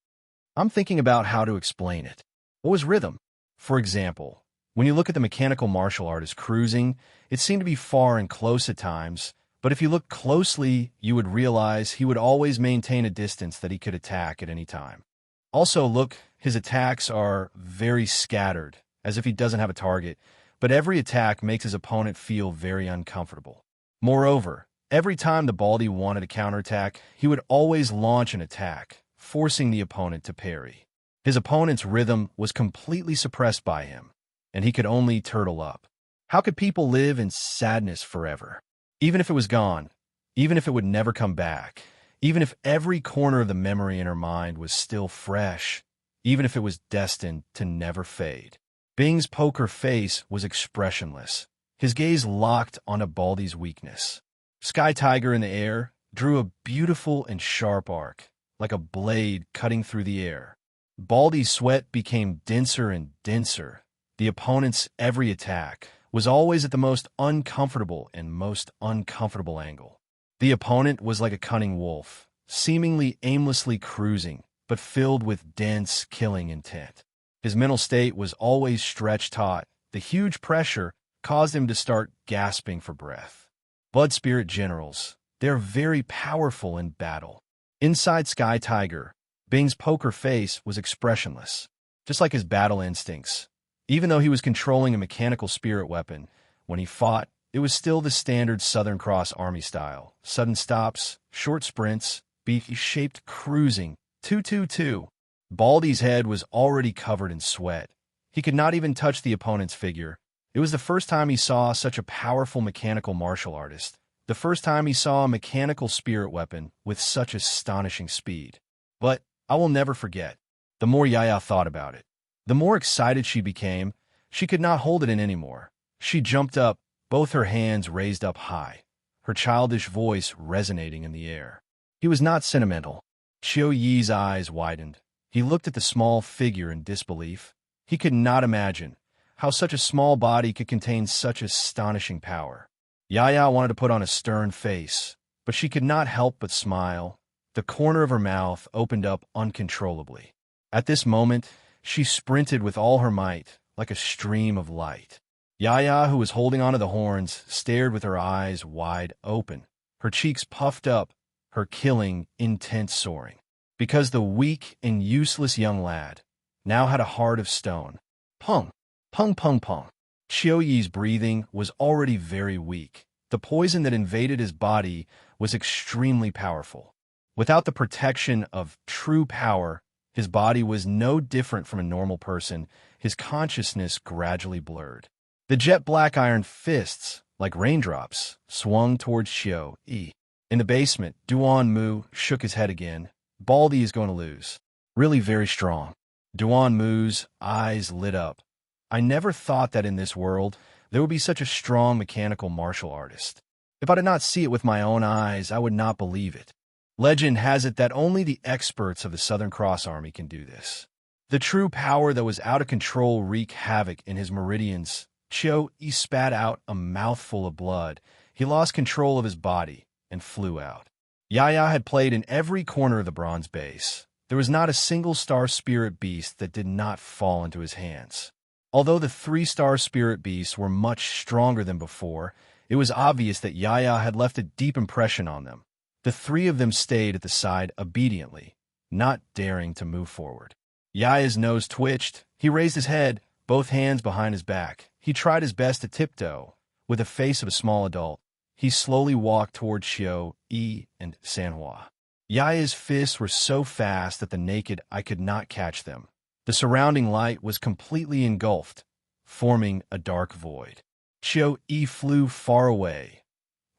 I'm thinking about how to explain it. What was rhythm? For example, when you look at the mechanical martial artist cruising, it seemed to be far and close at times, but if you look closely, you would realize he would always maintain a distance that he could attack at any time. Also, look, his attacks are very scattered, as if he doesn't have a target, but every attack makes his opponent feel very uncomfortable. Moreover, every time the Baldy wanted to counterattack, he would always launch an attack, forcing the opponent to parry. His opponent's rhythm was completely suppressed by him, and he could only turtle up. How could people live in sadness forever? Even if it was gone, even if it would never come back, even if every corner of the memory in her mind was still fresh, even if it was destined to never fade. Bing's poker face was expressionless, his gaze locked onto Baldy's weakness. Sky Tiger in the air drew a beautiful and sharp arc, like a blade cutting through the air. Baldy's sweat became denser and denser. The opponent's every attack was always at the most uncomfortable and most uncomfortable angle. The opponent was like a cunning wolf, seemingly aimlessly cruising, but filled with dense, killing intent. His mental state was always stretched taut. The huge pressure caused him to start gasping for breath. Blood Spirit Generals, they're very powerful in battle. Inside Sky Tiger, Bing's poker face was expressionless, just like his battle instincts. Even though he was controlling a mechanical spirit weapon, when he fought, it was still the standard Southern Cross Army style. Sudden stops, short sprints, beefy-shaped cruising, 2-2-2. Baldy's head was already covered in sweat. He could not even touch the opponent's figure. It was the first time he saw such a powerful mechanical martial artist. The first time he saw a mechanical spirit weapon with such astonishing speed. But I will never forget. The more Yaya thought about it, the more excited she became. She could not hold it in anymore. She jumped up, both her hands raised up high, her childish voice resonating in the air. He was not sentimental. Qiu Yi's eyes widened. He looked at the small figure in disbelief. He could not imagine how such a small body could contain such astonishing power. Yaya wanted to put on a stern face, but she could not help but smile. The corner of her mouth opened up uncontrollably. At this moment, she sprinted with all her might, like a stream of light. Yaya, who was holding onto the horns, stared with her eyes wide open, her cheeks puffed up, her killing intent soaring. Because the weak and useless young lad now had a heart of stone. Pung, pung, pung, pung. Qiu Yi's breathing was already very weak. The poison that invaded his body was extremely powerful. Without the protection of true power, his body was no different from a normal person. His consciousness gradually blurred. The jet black iron fists, like raindrops, swung towards Qiu Yi. In the basement, Duan Mu shook his head again. Baldy is going to lose. Really very strong. Duan Mu's eyes lit up. I never thought that in this world there would be such a strong mechanical martial artist. If I did not see it with my own eyes, I would not believe it. Legend has it that only the experts of the Southern Cross Army can do this. The true power that was out of control wreaked havoc in his meridians. Qiu Yi spat out a mouthful of blood. He lost control of his body and flew out. Yaya had played in every corner of the bronze base. There was not a single star spirit beast that did not fall into his hands. Although the 3-star spirit beasts were much stronger than before, it was obvious that Yaya had left a deep impression on them. The 3 of them stayed at the side obediently, not daring to move forward. Yaya's nose twitched. He raised his head, both hands behind his back. He tried his best to tiptoe. With the face of a small adult, he slowly walked toward Qiu Yi and Sanhua. Yaya's fists were so fast that the naked eye could not catch them. The surrounding light was completely engulfed, forming a dark void. Qiu Yi flew far away.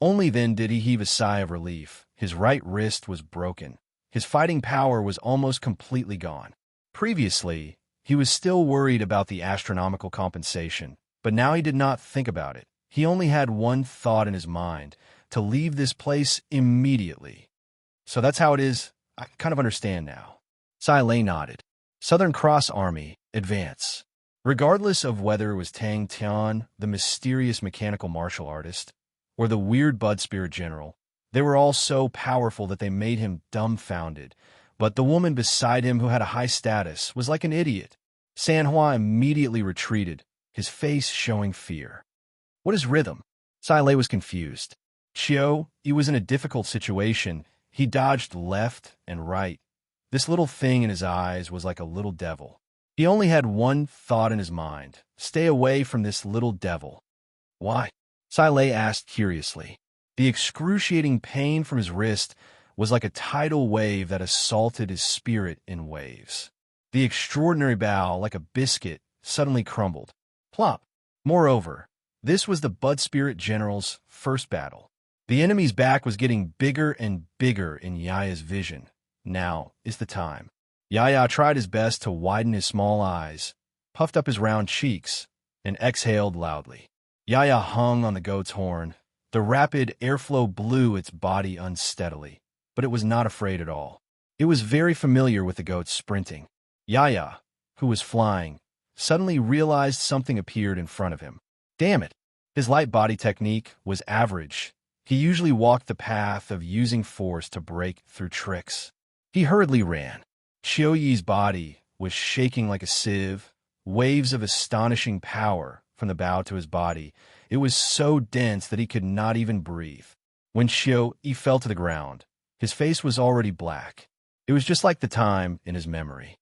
Only then did he heave a sigh of relief. His right wrist was broken. His fighting power was almost completely gone. Previously, he was still worried about the astronomical compensation, but now he did not think about it. He only had one thought in his mind: to leave this place immediately. So that's how it is. I kind of understand now. Sai Lei nodded. Southern Cross Army, advance. Regardless of whether it was Tang Tian, the mysterious mechanical martial artist, or the weird Bud Spirit General, they were all so powerful that they made him dumbfounded. But the woman beside him, who had a high status, was like an idiot. Sanhua immediately retreated, his face showing fear. What is rhythm? Sai Lei was confused. Chiu, he was in a difficult situation. He dodged left and right. This little thing in his eyes was like a little devil. He only had one thought in his mind: stay away from this little devil. Why? Sai Lei asked curiously. The excruciating pain from his wrist was like a tidal wave that assaulted his spirit in waves. The extraordinary bow, like a biscuit, suddenly crumbled. Plop. Moreover, this was the Bud Spirit General's first battle. The enemy's back was getting bigger and bigger in Yaya's vision. Now is the time. Yaya tried his best to widen his small eyes, puffed up his round cheeks, and exhaled loudly. Yaya hung on the goat's horn. The rapid airflow blew its body unsteadily, but it was not afraid at all. It was very familiar with the goat's sprinting. Yaya, who was flying, suddenly realized something appeared in front of him. Damn it! His light body technique was average. He usually walked the path of using force to break through tricks. He hurriedly ran. Qiuyi's body was shaking like a sieve, waves of astonishing power from the bow to his body. It was so dense that he could not even breathe. When Qiuyi fell to the ground, his face was already black. It was just like the time in his memory.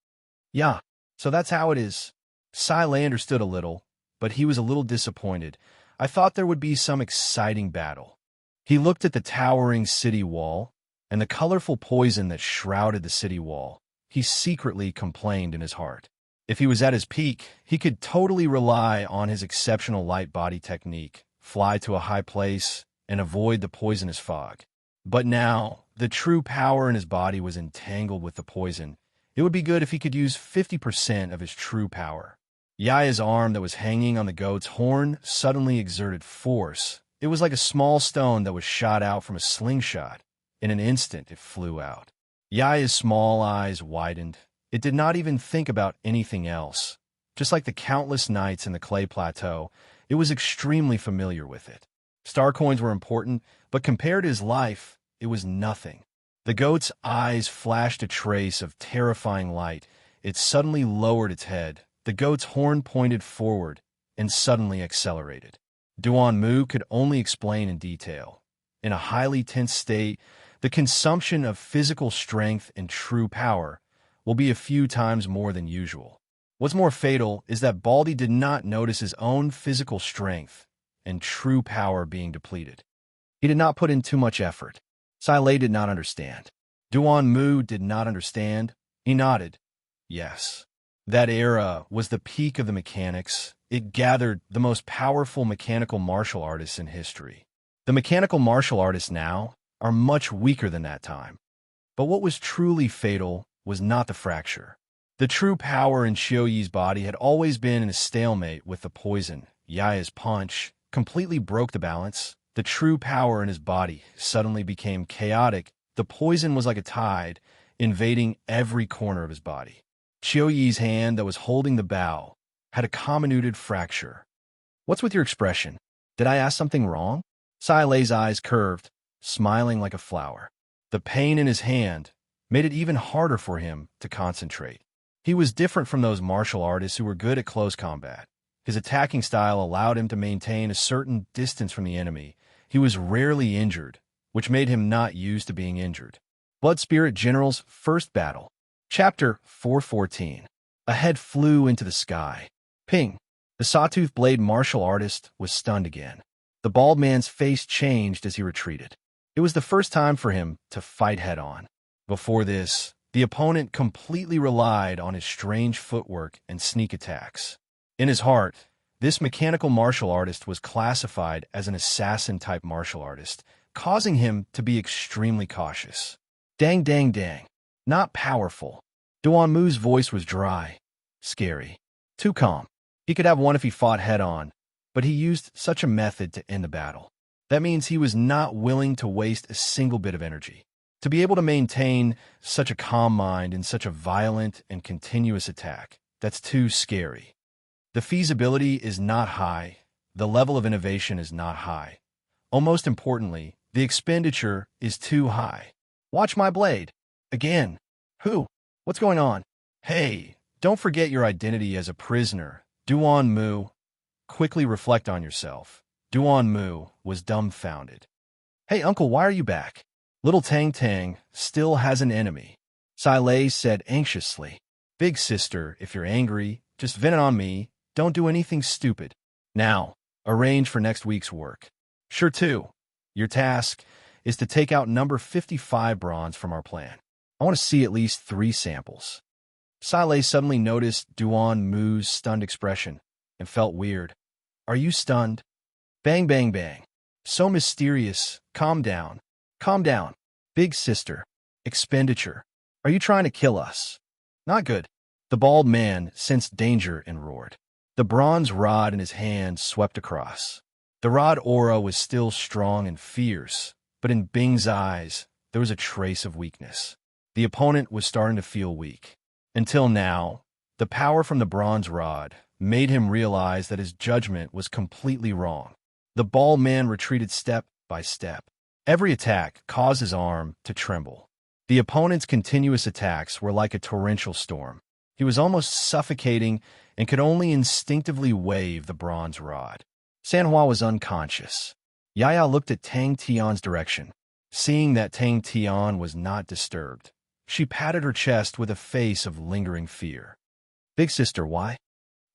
Yeah, so that's how it is. Sai Lei understood a little, but he was a little disappointed. I thought there would be some exciting battle. He looked at the towering city wall and the colorful poison that shrouded the city wall. He secretly complained in his heart. If he was at his peak, he could totally rely on his exceptional light body technique, fly to a high place, and avoid the poisonous fog. But now, the true power in his body was entangled with the poison. It would be good if he could use 50% of his true power. Yaya's arm that was hanging on the goat's horn suddenly exerted force. It was like a small stone that was shot out from a slingshot. In an instant, it flew out. Yaya's small eyes widened. It did not even think about anything else. Just like the countless nights in the clay plateau, it was extremely familiar with it. Star coins were important, but compared to his life, it was nothing. The goat's eyes flashed a trace of terrifying light. It suddenly lowered its head. The goat's horn pointed forward and suddenly accelerated. Duan Mu could only explain in detail. In a highly tense state, the consumption of physical strength and true power will be a few times more than usual. What's more fatal is that Baldy did not notice his own physical strength and true power being depleted. He did not put in too much effort. Sai Lei did not understand. Duan Mu did not understand. He nodded. Yes. That era was the peak of the mechanics. It gathered the most powerful mechanical martial artists in history. The mechanical martial artists now are much weaker than that time. But what was truly fatal was not the fracture. The true power in Qiuyi's body had always been in a stalemate with the poison. Yaya's punch completely broke the balance. The true power in his body suddenly became chaotic. The poison was like a tide, invading every corner of his body. Qiuyi's hand that was holding the bow had a comminuted fracture. What's with your expression? Did I ask something wrong? Sai Lei's eyes curved, smiling like a flower. The pain in his hand made it even harder for him to concentrate. He was different from those martial artists who were good at close combat. His attacking style allowed him to maintain a certain distance from the enemy. He was rarely injured, which made him not used to being injured. Blood Spirit General's first battle. Chapter 414. A head flew into the sky. Ping! The sawtooth blade martial artist was stunned again. The bald man's face changed as he retreated. It was the first time for him to fight head-on. Before this, the opponent completely relied on his strange footwork and sneak attacks. In his heart, This mechanical martial artist was classified as an assassin-type martial artist, causing him to be extremely cautious. Dang, dang, dang. Not powerful. Duan Mu's voice was dry, scary, too calm. He could have won if he fought head-on, but he used such a method to end the battle. That means he was not willing to waste a single bit of energy. To be able to maintain such a calm mind in such a violent and continuous attack, that's too scary. The feasibility is not high. The level of innovation is not high. Almost importantly, the expenditure is too high. Watch my blade. Again. Who? What's going on? Hey, don't forget your identity as a prisoner. Duan Mu. Quickly reflect on yourself. Duan Mu was dumbfounded. Hey, uncle, why are you back? Little Tang Tang still has an enemy. Sai Lei said anxiously. Big sister, if you're angry, just vent it on me. Don't do anything stupid. Now, arrange for next week's work. Sure too. Your task is to take out number 55 bronze from our plan. I want to see at least 3 samples. Sai Lei suddenly noticed Duan Mu's stunned expression and felt weird. Are you stunned? Bang, bang, bang. So mysterious. Calm down. Calm down. Big sister. Expenditure. Are you trying to kill us? Not good. The bald man sensed danger and roared. The bronze rod in his hand swept across. The rod aura was still strong and fierce, but in Bing's eyes, there was a trace of weakness. The opponent was starting to feel weak. Until now, the power from the bronze rod made him realize that his judgment was completely wrong. The bald man retreated step by step. Every attack caused his arm to tremble. The opponent's continuous attacks were like a torrential storm. He was almost suffocating and could only instinctively wave the bronze rod. Sanhua was unconscious. Yaya looked at Tang Tian's direction. Seeing that Tang Tian was not disturbed, she patted her chest with a face of lingering fear. Big sister, why?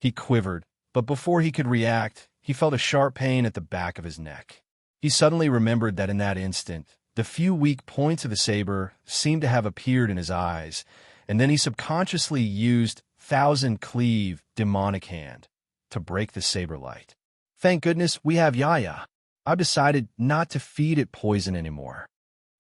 He quivered, but before he could react, he felt a sharp pain at the back of his neck. He suddenly remembered that in that instant, the few weak points of the saber seemed to have appeared in his eyes, and then he subconsciously used Thousand Cleave Demonic Hand to break the saber light. Thank goodness we have Yaya. I've decided not to feed it poison anymore.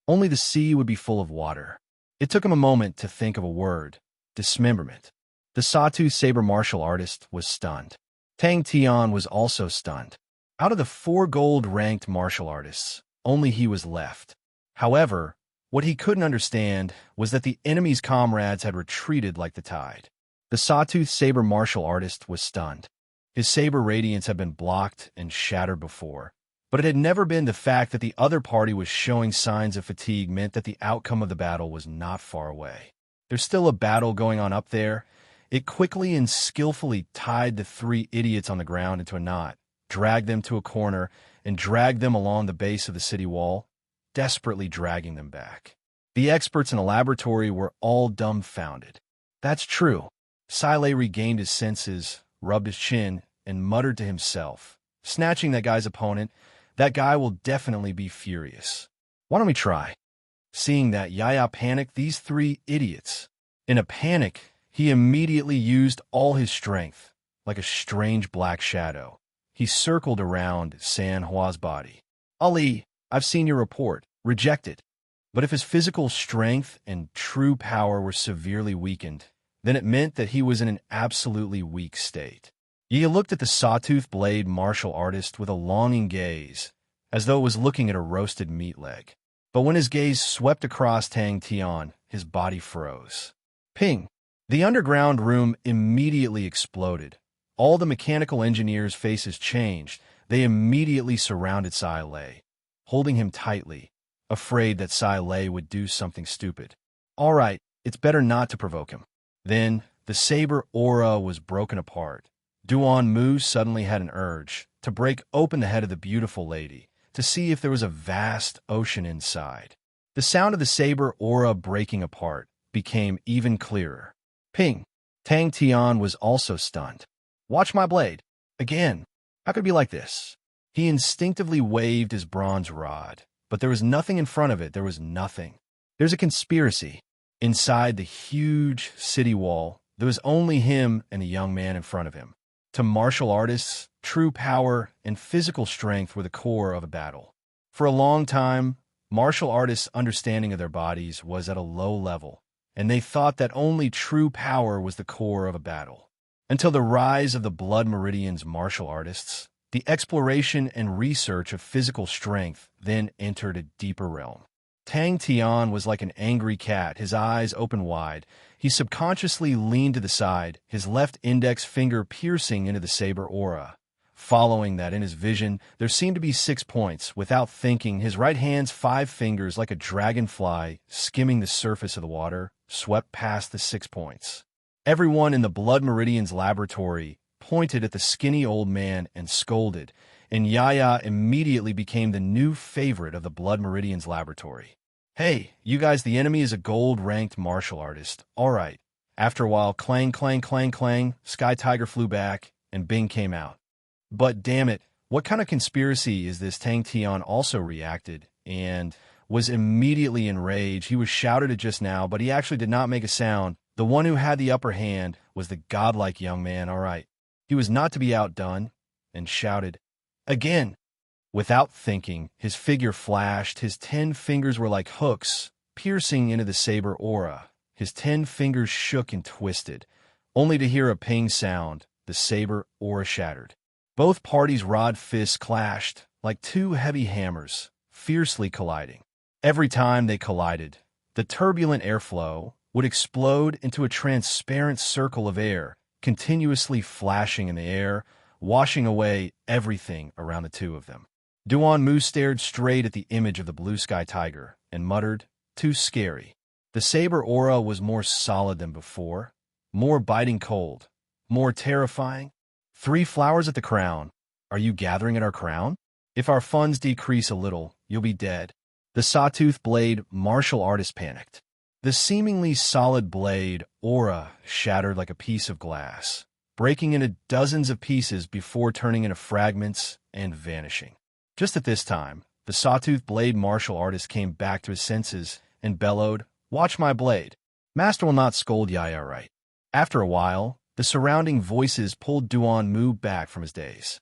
Only the sea would be full of water. It took him a moment to think of a word: dismemberment. The Sawtooth saber martial artist was stunned. Tang Tian was also stunned. Out of the 4 gold-ranked martial artists, only he was left. However, what he couldn't understand was that the enemy's comrades had retreated like the tide. The Sawtooth saber martial artist was stunned. His saber radiance had been blocked and shattered before, but it had never been the fact that the other party was showing signs of fatigue meant that the outcome of the battle was not far away. There's still a battle going on up there. It quickly and skillfully tied the 3 idiots on the ground into a knot, dragged them to a corner, and dragged them along the base of the city wall, desperately dragging them back. The experts in the laboratory were all dumbfounded. That's true. Sai Lei regained his senses, rubbed his chin, and muttered to himself, snatching that guy's opponent. That guy will definitely be furious. Why don't we try? Seeing that, Yaya panicked these 3 idiots. In a panic, he immediately used all his strength, like a strange black shadow. He circled around Sanhua's body. Ali, I've seen your report. Rejected. But if his physical strength and true power were severely weakened, then it meant that he was in an absolutely weak state. Yi looked at the sawtooth blade martial artist with a longing gaze, as though it was looking at a roasted meat leg. But when his gaze swept across Tang Tian, his body froze. Ping! The underground room immediately exploded. All the mechanical engineers' faces changed. They immediately surrounded Sai Lei, holding him tightly, afraid that Sai Lei would do something stupid. All right, it's better not to provoke him. Then, the saber aura was broken apart. Duan Mu suddenly had an urge to break open the head of the beautiful lady, to see if there was a vast ocean inside. The sound of the saber aura breaking apart became even clearer. Ping! Tang Tian was also stunned. Watch my blade. Again. How could it be like this? He instinctively waved his bronze rod, but there was nothing in front of it. There was nothing. There's a conspiracy. Inside the huge city wall, there was only him and a young man in front of him. To martial artists, true power, and physical strength were the core of a battle. For a long time, martial artists' understanding of their bodies was at a low level, and they thought that only true power was the core of a battle. Until the rise of the Blood Meridian's martial artists, the exploration and research of physical strength then entered a deeper realm. Tang Tian was like an angry cat, his eyes open wide. He subconsciously leaned to the side, his left index finger piercing into the saber aura. Following that in his vision, there seemed to be 6 points. Without thinking, his right hand's 5 fingers, like a dragonfly skimming the surface of the water, swept past the 6 points. Everyone in the Blood Meridian's laboratory pointed at the skinny old man and scolded, and Yaya immediately became the new favorite of the Blood Meridian's laboratory. "Hey, you guys, the enemy is a gold-ranked martial artist. All right." After a while, clang, clang, clang, clang, Sky Tiger flew back, and Bing came out. "But damn it, what kind of conspiracy is this?" Tang Tian also reacted, and was immediately enraged. He was shouted at just now, but he actually did not make a sound. The one who had the upper hand was the godlike young man, all right. He was not to be outdone, and shouted, "Again!" Without thinking, his figure flashed. His 10 fingers were like hooks, piercing into the saber aura. His 10 fingers shook and twisted, only to hear a ping sound. The saber aura shattered. Both parties' rod fists clashed, like 2 heavy hammers, fiercely colliding. Every time they collided, the turbulent airflow would explode into a transparent circle of air, continuously flashing in the air, washing away everything around the two of them. Duan Mu stared straight at the image of the blue sky tiger and muttered, "Too scary." The saber aura was more solid than before, more biting cold, more terrifying. 3 flowers at the crown. Are you gathering at our crown? If our funds decrease a little, you'll be dead. The sawtooth blade martial artist panicked. The seemingly solid blade aura shattered like a piece of glass, breaking into dozens of pieces before turning into fragments and vanishing. Just at this time, the sawtooth blade martial artist came back to his senses and bellowed, "Watch my blade." Master will not scold Yaya, right? After a while, the surrounding voices pulled Duan Mu back from his daze.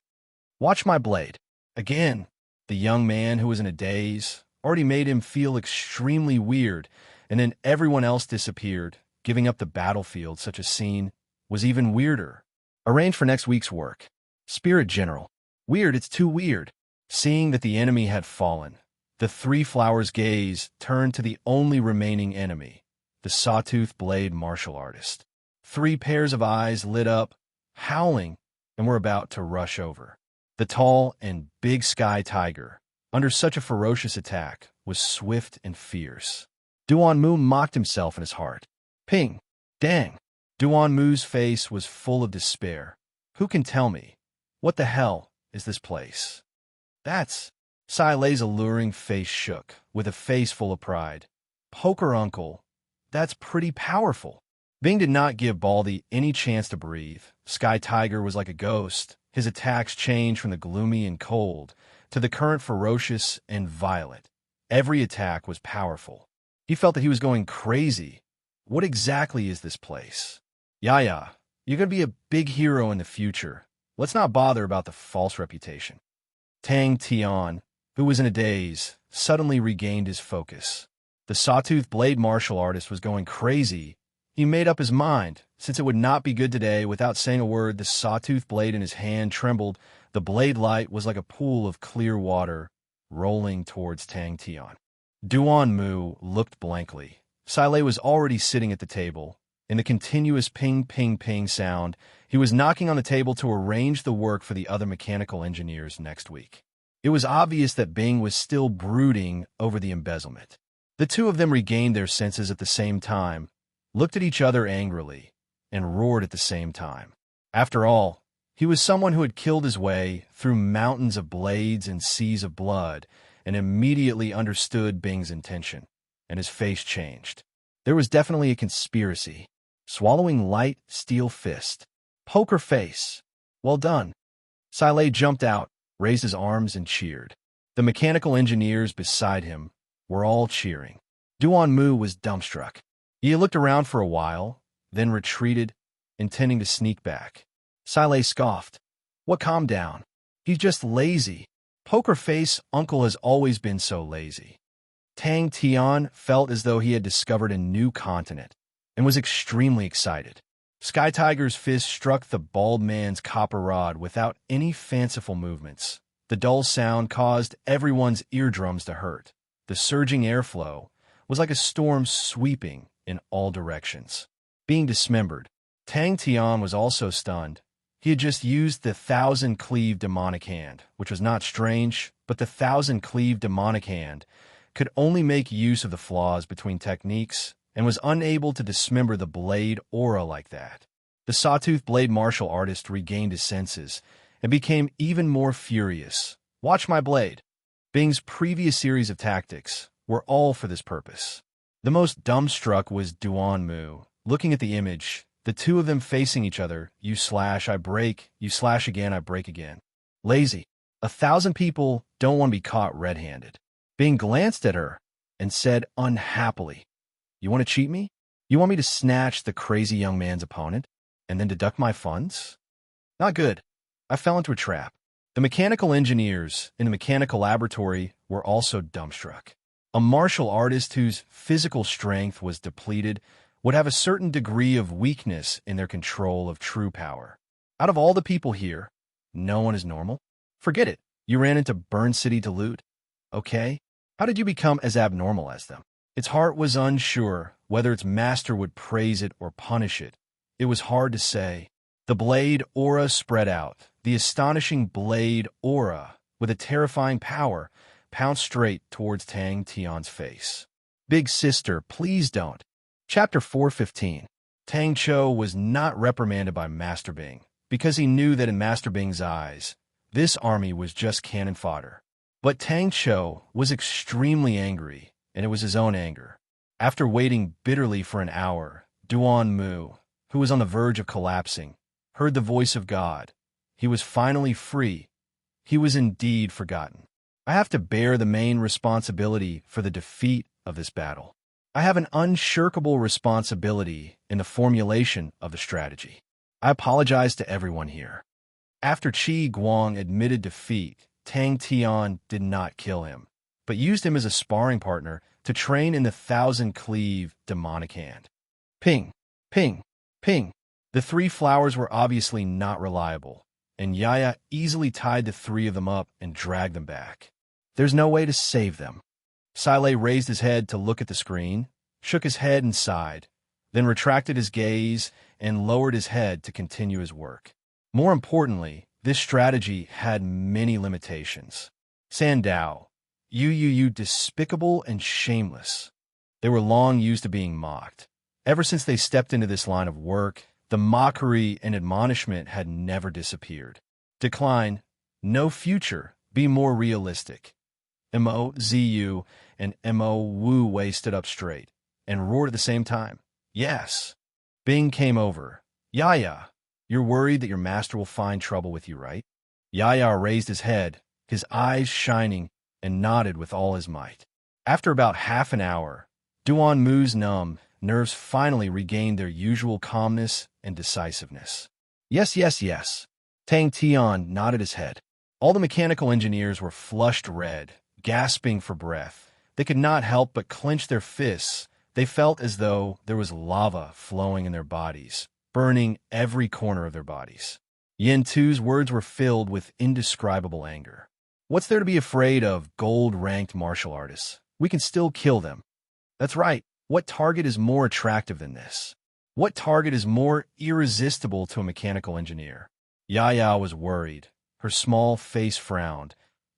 "Watch my blade." Again, the young man, who was in a daze, already made him feel extremely weird, and then everyone else disappeared, giving up the battlefield. Such a scene was even weirder. Arrange for next week's work. Spirit General. Weird, it's too weird. Seeing that the enemy had fallen, the 3 flowers' gaze turned to the only remaining enemy, the sawtooth blade martial artist. 3 pairs of eyes lit up, howling, and were about to rush over. The tall and big sky tiger, under such a ferocious attack, was swift and fierce. Duan Mu mocked himself in his heart. Ping! Dang! Duan Mu's face was full of despair. Who can tell me? What the hell is this place? That's... Sai Lei's alluring face shook, with a face full of pride. Poker uncle, that's pretty powerful. Bing did not give Baldy any chance to breathe. Sky Tiger was like a ghost. His attacks changed from the gloomy and cold to the current ferocious and violent. Every attack was powerful. He felt that he was going crazy. What exactly is this place? Yaya, you're going to be a big hero in the future. Let's not bother about the false reputation. Tang Tian, who was in a daze, suddenly regained his focus. The sawtooth blade martial artist was going crazy. He made up his mind. Since it would not be good today, without saying a word, the sawtooth blade in his hand trembled. The blade light was like a pool of clear water rolling towards Tang Tian. Duan Mu looked blankly. Sai Lei was already sitting at the table. In the continuous ping, ping, ping sound, he was knocking on the table to arrange the work for the other mechanical engineers next week. It was obvious that Bing was still brooding over the embezzlement. The two of them regained their senses at the same time, looked at each other angrily, and roared at the same time. After all, he was someone who had killed his way through mountains of blades and seas of blood, and immediately understood Bing's intention, and his face changed. There was definitely a conspiracy. Swallowing light, steel fist. Poker face. Well done. Sai Lei jumped out, raised his arms, and cheered. The mechanical engineers beside him were all cheering. Duan Mu was dumbstruck. He looked around for a while, then retreated, intending to sneak back. Sai Lei scoffed. What calm down? He's just lazy. Poker face uncle has always been so lazy. Tang Tian felt as though he had discovered a new continent and was extremely excited. Sky Tiger's fist struck the bald man's copper rod without any fanciful movements. The dull sound caused everyone's eardrums to hurt. The surging airflow was like a storm sweeping in all directions. Being dismembered, Tang Tian was also stunned. He had just used the thousand-cleave demonic hand, which was not strange, but the thousand-cleave demonic hand could only make use of the flaws between techniques and was unable to dismember the blade aura like that. The sawtooth blade martial artist regained his senses and became even more furious. Watch my blade. Bing's previous series of tactics were all for this purpose. The most dumbstruck was Duan-Mu. Looking at the image, the two of them facing each other, you slash, I break, you slash again, I break again. Lazy. 1,000 people don't want to be caught red-handed. Bing glanced at her and said unhappily, "You want to cheat me? You want me to snatch the crazy young man's opponent and then deduct my funds? Not good." I fell into a trap. The mechanical engineers in the mechanical laboratory were also dumbstruck. A martial artist whose physical strength was depleted would have a certain degree of weakness in their control of true power. Out of all the people here, no one is normal. Forget it. You ran into Burn City to loot. Okay. How did you become as abnormal as them? Its heart was unsure whether its master would praise it or punish it. It was hard to say. The blade aura spread out. The astonishing blade aura, with a terrifying power, pounced straight towards Tang Tian's face. Big sister, please don't. Chapter 415. Tang Cho was not reprimanded by Master Bing, because he knew that in Master Bing's eyes, this army was just cannon fodder. But Tang Cho was extremely angry, and it was his own anger. After waiting bitterly for an hour, Duan-Mu, who was on the verge of collapsing, heard the voice of God. He was finally free. He was indeed forgotten. I have to bear the main responsibility for the defeat of this battle. I have an unshirkable responsibility in the formulation of the strategy. I apologize to everyone here. After Qi Guang admitted defeat, Tang Tian did not kill him, but used him as a sparring partner to train in the thousand-cleave demonic hand. Ping, ping, ping. The three flowers were obviously not reliable, and Yaya easily tied the three of them up and dragged them back. There's no way to save them. Silei raised his head to look at the screen, shook his head and sighed, then retracted his gaze and lowered his head to continue his work. More importantly, this strategy had many limitations. Sandao, you despicable and shameless. They were long used to being mocked. Ever since they stepped into this line of work, the mockery and admonishment had never disappeared. Decline, no future, be more realistic. Mo-Zu and Mo-Wu stood up straight and roared at the same time. Yes. Bing came over. Yaya, you're worried that your master will find trouble with you, right? Yaya raised his head, his eyes shining, and nodded with all his might. After about half an hour, Duan-Mu's numb nerves finally regained their usual calmness and decisiveness. Yes. Tang Tian nodded his head. All the mechanical engineers were flushed red, gasping for breath. They could not help but clench their fists. They felt as though there was lava flowing in their bodies, burning every corner of their bodies. Yin Tu's words were filled with indescribable anger. What's there to be afraid of, gold-ranked martial artists? We can still kill them. That's right. What target is more attractive than this? What target is more irresistible to a mechanical engineer? Yaya was worried. Her small face frowned,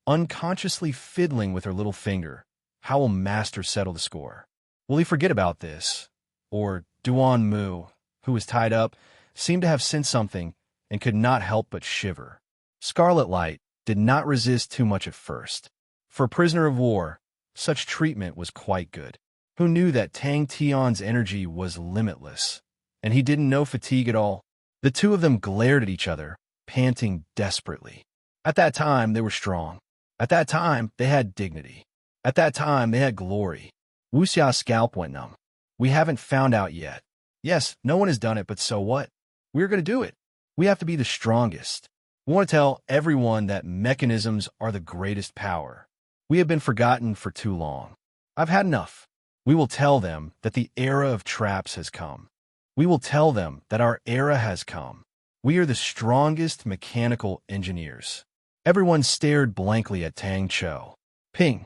unconsciously fiddling with her little finger. How will Master settle the score? Will he forget about this? Or Duan-Mu, who was tied up, seemed to have sensed something and could not help but shiver. Scarlet Light did not resist too much at first. For a prisoner of war, such treatment was quite good. Who knew that Tang Tian's energy was limitless, and he didn't know fatigue at all? The two of them glared at each other, panting desperately. At that time, they were strong. At that time, they had dignity. At that time, they had glory. Wuxia's scalp went numb. We haven't found out yet. Yes, no one has done it, but so what? We're going to do it. We have to be the strongest. We want to tell everyone that mechanisms are the greatest power. We have been forgotten for too long. I've had enough. We will tell them that the era of traps has come. We will tell them that our era has come. We are the strongest mechanical engineers. Everyone stared blankly at Tang Cho. Ping.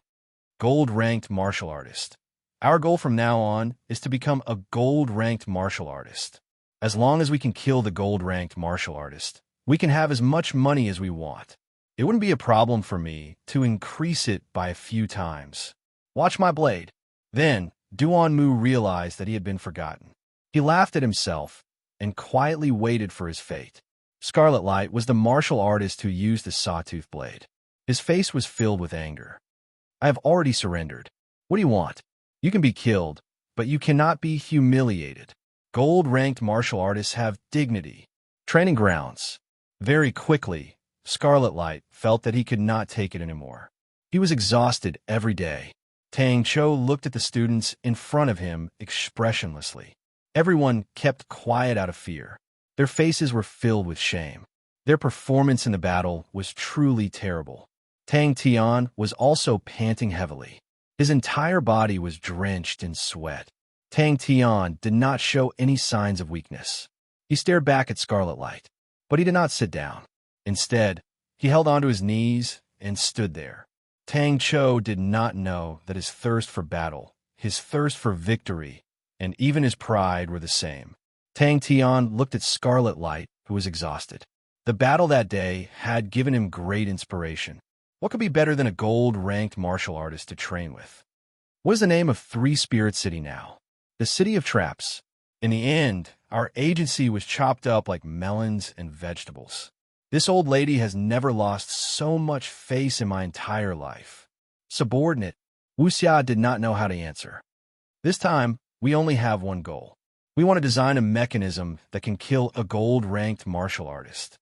Gold-ranked martial artist. Our goal from now on is to become a gold-ranked martial artist. As long as we can kill the gold-ranked martial artist, we can have as much money as we want. It wouldn't be a problem for me to increase it by a few times. Watch my blade. Then, Duan Mu realized that he had been forgotten. He laughed at himself and quietly waited for his fate. Scarlet Light was the martial artist who used the sawtooth blade. His face was filled with anger. I have already surrendered. What do you want? You can be killed, but you cannot be humiliated. Gold-ranked martial artists have dignity. Training grounds. Very quickly, Scarlet Light felt that he could not take it anymore. He was exhausted every day. Tang Cho looked at the students in front of him expressionlessly. Everyone kept quiet out of fear. Their faces were filled with shame. Their performance in the battle was truly terrible. Tang Tian was also panting heavily. His entire body was drenched in sweat. Tang Tian did not show any signs of weakness. He stared back at Scarlet Light, but he did not sit down. Instead, he held onto his knees and stood there. Tang Cho did not know that his thirst for battle, his thirst for victory, and even his pride were the same. Tang Tian looked at Scarlet Light, who was exhausted. The battle that day had given him great inspiration. What could be better than a gold-ranked martial artist to train with? What is the name of Three Spirit City now? The City of Traps. In the end, our agency was chopped up like melons and vegetables. This old lady has never lost so much face in my entire life. Subordinate, Wu Xia did not know how to answer. This time, we only have one goal. We want to design a mechanism that can kill a gold-ranked martial artist.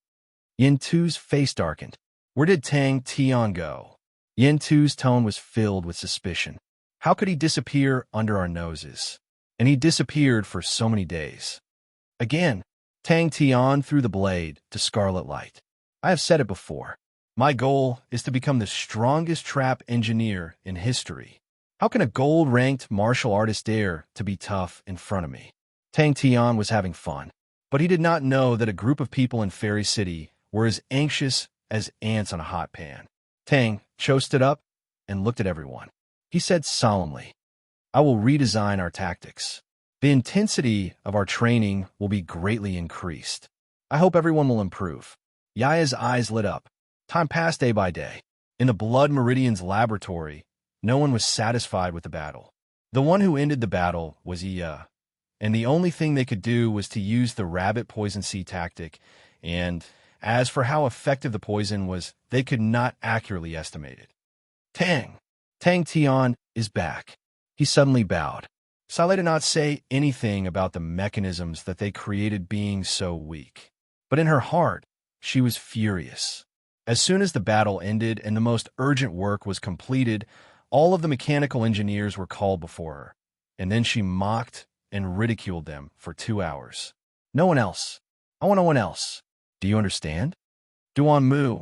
Yin Tu's face darkened. Where did Tang Tian go? Yin Tu's tone was filled with suspicion. How could he disappear under our noses? And he disappeared for so many days. Again, Tang Tian threw the blade to Scarlet Light. I have said it before. My goal is to become the strongest trap engineer in history. How can a gold-ranked martial artist dare to be tough in front of me? Tang Tian was having fun, but he did not know that a group of people in Fairy City were as anxious as ants on a hot pan. Tang Cho stood up and looked at everyone. He said solemnly, I will redesign our tactics. The intensity of our training will be greatly increased. I hope everyone will improve. Yaya's eyes lit up. Time passed day by day. In the Blood Meridian's laboratory, no one was satisfied with the battle. The one who ended the battle was Iya, and the only thing they could do was to use the rabbit poison seed tactic, and as for how effective the poison was, they could not accurately estimate it. Tang Tian is back. He suddenly bowed. Saleh did not say anything about the mechanisms that they created being so weak. But in her heart, she was furious. As soon as the battle ended and the most urgent work was completed, all of the mechanical engineers were called before her, and then she mocked and ridiculed them for 2 hours. No one else. I want no one else. Do you understand? Duan Mu,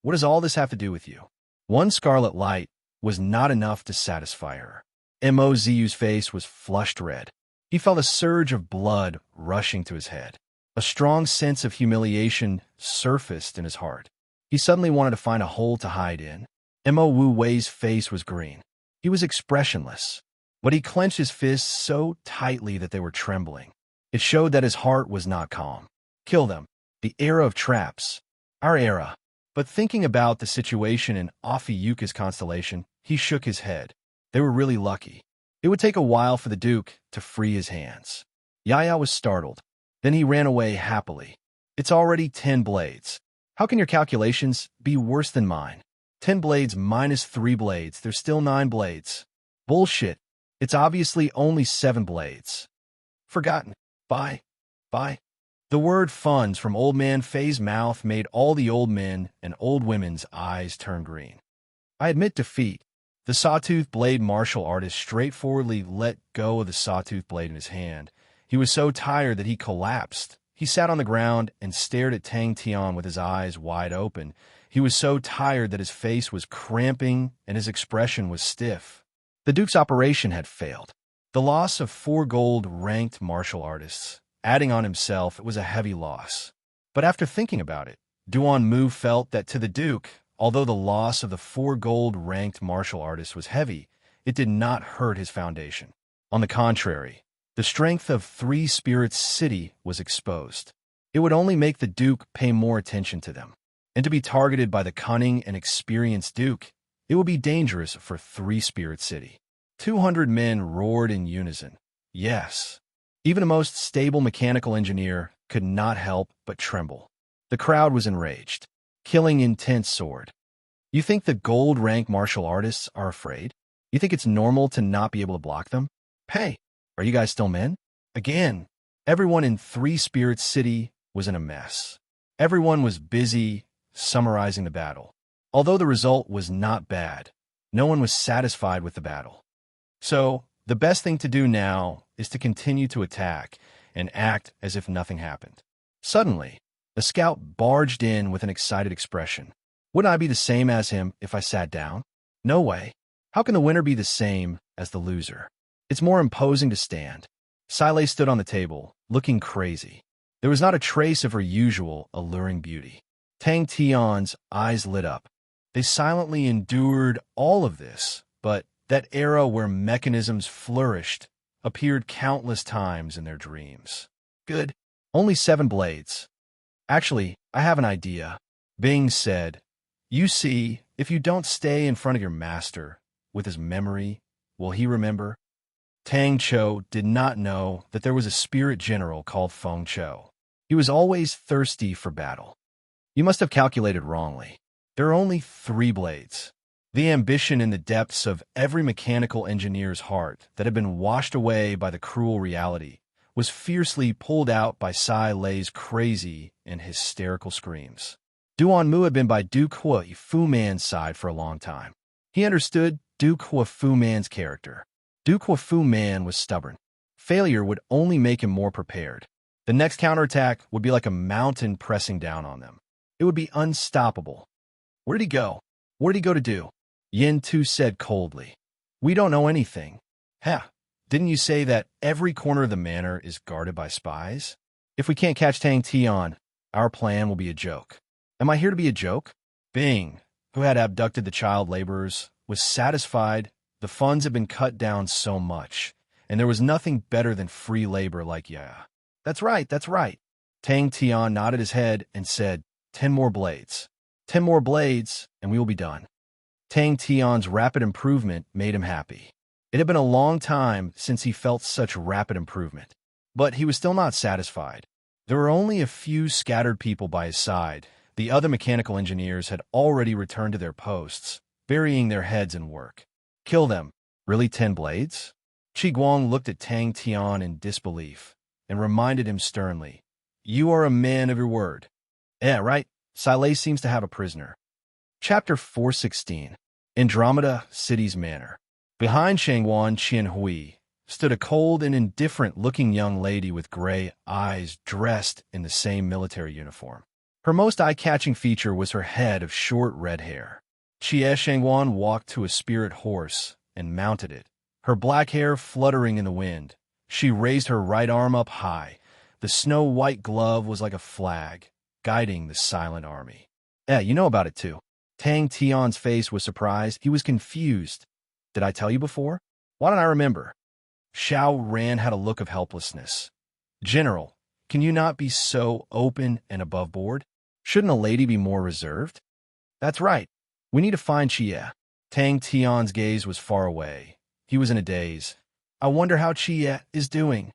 what does all this have to do with you? One scarlet light was not enough to satisfy her. Mozu's face was flushed red. He felt a surge of blood rushing to his head. A strong sense of humiliation surfaced in his heart. He suddenly wanted to find a hole to hide in. Mo Wu Wei's face was green. He was expressionless, but he clenched his fists so tightly that they were trembling. It showed that his heart was not calm. Kill them. The era of traps. Our era. But thinking about the situation in Ophiuchus constellation, he shook his head. They were really lucky. It would take a while for the Duke to free his hands. Yaya was startled. Then he ran away happily. It's already 10 blades. How can your calculations be worse than mine? 10 blades minus 3 blades. There's still 9 blades. Bullshit. It's obviously only 7 blades. Forgotten. Bye. The word funds from Old Man Fei's mouth made all the old men and old women's eyes turn green. I admit defeat. The sawtooth blade martial artist straightforwardly let go of the sawtooth blade in his hand. He was so tired that he collapsed He sat on the ground and stared at Tang Tian with his eyes wide open. He was so tired that his face was cramping and his expression was stiff. The Duke's operation had failed. The loss of 4 gold-ranked martial artists. Adding on himself, it was a heavy loss. But after thinking about it, Duan Mu felt that to the Duke, although the loss of the 4 gold-ranked martial artists was heavy, it did not hurt his foundation. On the contrary, the strength of 3 Spirits City was exposed. It would only make the Duke pay more attention to them. And to be targeted by the cunning and experienced Duke, it would be dangerous for 3 Spirit City. 200 men roared in unison. Yes. Even the most stable mechanical engineer could not help but tremble. The crowd was enraged. Killing intense sword. You think the gold-rank martial artists are afraid? You think it's normal to not be able to block them? Hey, are you guys still men? Again, everyone in 3 Spirits City was in a mess. Everyone was busy summarizing the battle. Although the result was not bad, no one was satisfied with the battle. So, the best thing to do now is to continue to attack and act as if nothing happened. Suddenly, a scout barged in with an excited expression. Wouldn't I be the same as him if I sat down? No way. How can the winner be the same as the loser? It's more imposing to stand. Silei stood on the table, looking crazy. There was not a trace of her usual alluring beauty. Tang Tian's eyes lit up. They silently endured all of this, but that era where mechanisms flourished appeared countless times in their dreams. Good. Only 7 blades. Actually, I have an idea. Bing said, you see, if you don't stay in front of your master, with his memory, will he remember? Tang Cho did not know that there was a spirit general called Feng Cho. He was always thirsty for battle. You must have calculated wrongly. There are only 3 blades. The ambition in the depths of every mechanical engineer's heart that had been washed away by the cruel reality was fiercely pulled out by Sai Lei's crazy and hysterical screams. Duan Mu had been by Duke Hua Fu Man's side for a long time. He understood Duke Hua Fu Man's character. Duke Hua Fu Man was stubborn. Failure would only make him more prepared. The next counterattack would be like a mountain pressing down on them. It would be unstoppable. Where did he go? What did he go to do? Yin Tu said coldly. We don't know anything. Ha! Didn't you say that every corner of the manor is guarded by spies? If we can't catch Tang Tian, our plan will be a joke. Am I here to be a joke? Bing, who had abducted the child laborers, was satisfied. The funds had been cut down so much, and there was nothing better than free labor like yeah. That's right, that's right. Tang Tian nodded his head and said, 10 more blades. 10 more blades, and we will be done. Tang Tian's rapid improvement made him happy. It had been a long time since he felt such rapid improvement. But he was still not satisfied. There were only a few scattered people by his side. The other mechanical engineers had already returned to their posts, burying their heads in work. Kill them. Really 10 blades? Qi Guang looked at Tang Tian in disbelief and reminded him sternly, you are a man of your word. Yeah, right. Silei seems to have a prisoner. Chapter 416. Andromeda City's Manor. Behind Shangwan Qianhui stood a cold and indifferent-looking young lady with gray eyes dressed in the same military uniform. Her most eye-catching feature was her head of short red hair. Xie Shangwan walked to a spirit horse and mounted it, her black hair fluttering in the wind. She raised her right arm up high. The snow-white glove was like a flag, guiding the silent army. Yeah, you know about it too. Tang Tian's face was surprised. He was confused. Did I tell you before? Why don't I remember? Xiao Ran had a look of helplessness. General, can you not be so open and above board? Shouldn't a lady be more reserved? That's right. We need to find Xie. Tang Tian's gaze was far away. He was in a daze. I wonder how Xie is doing.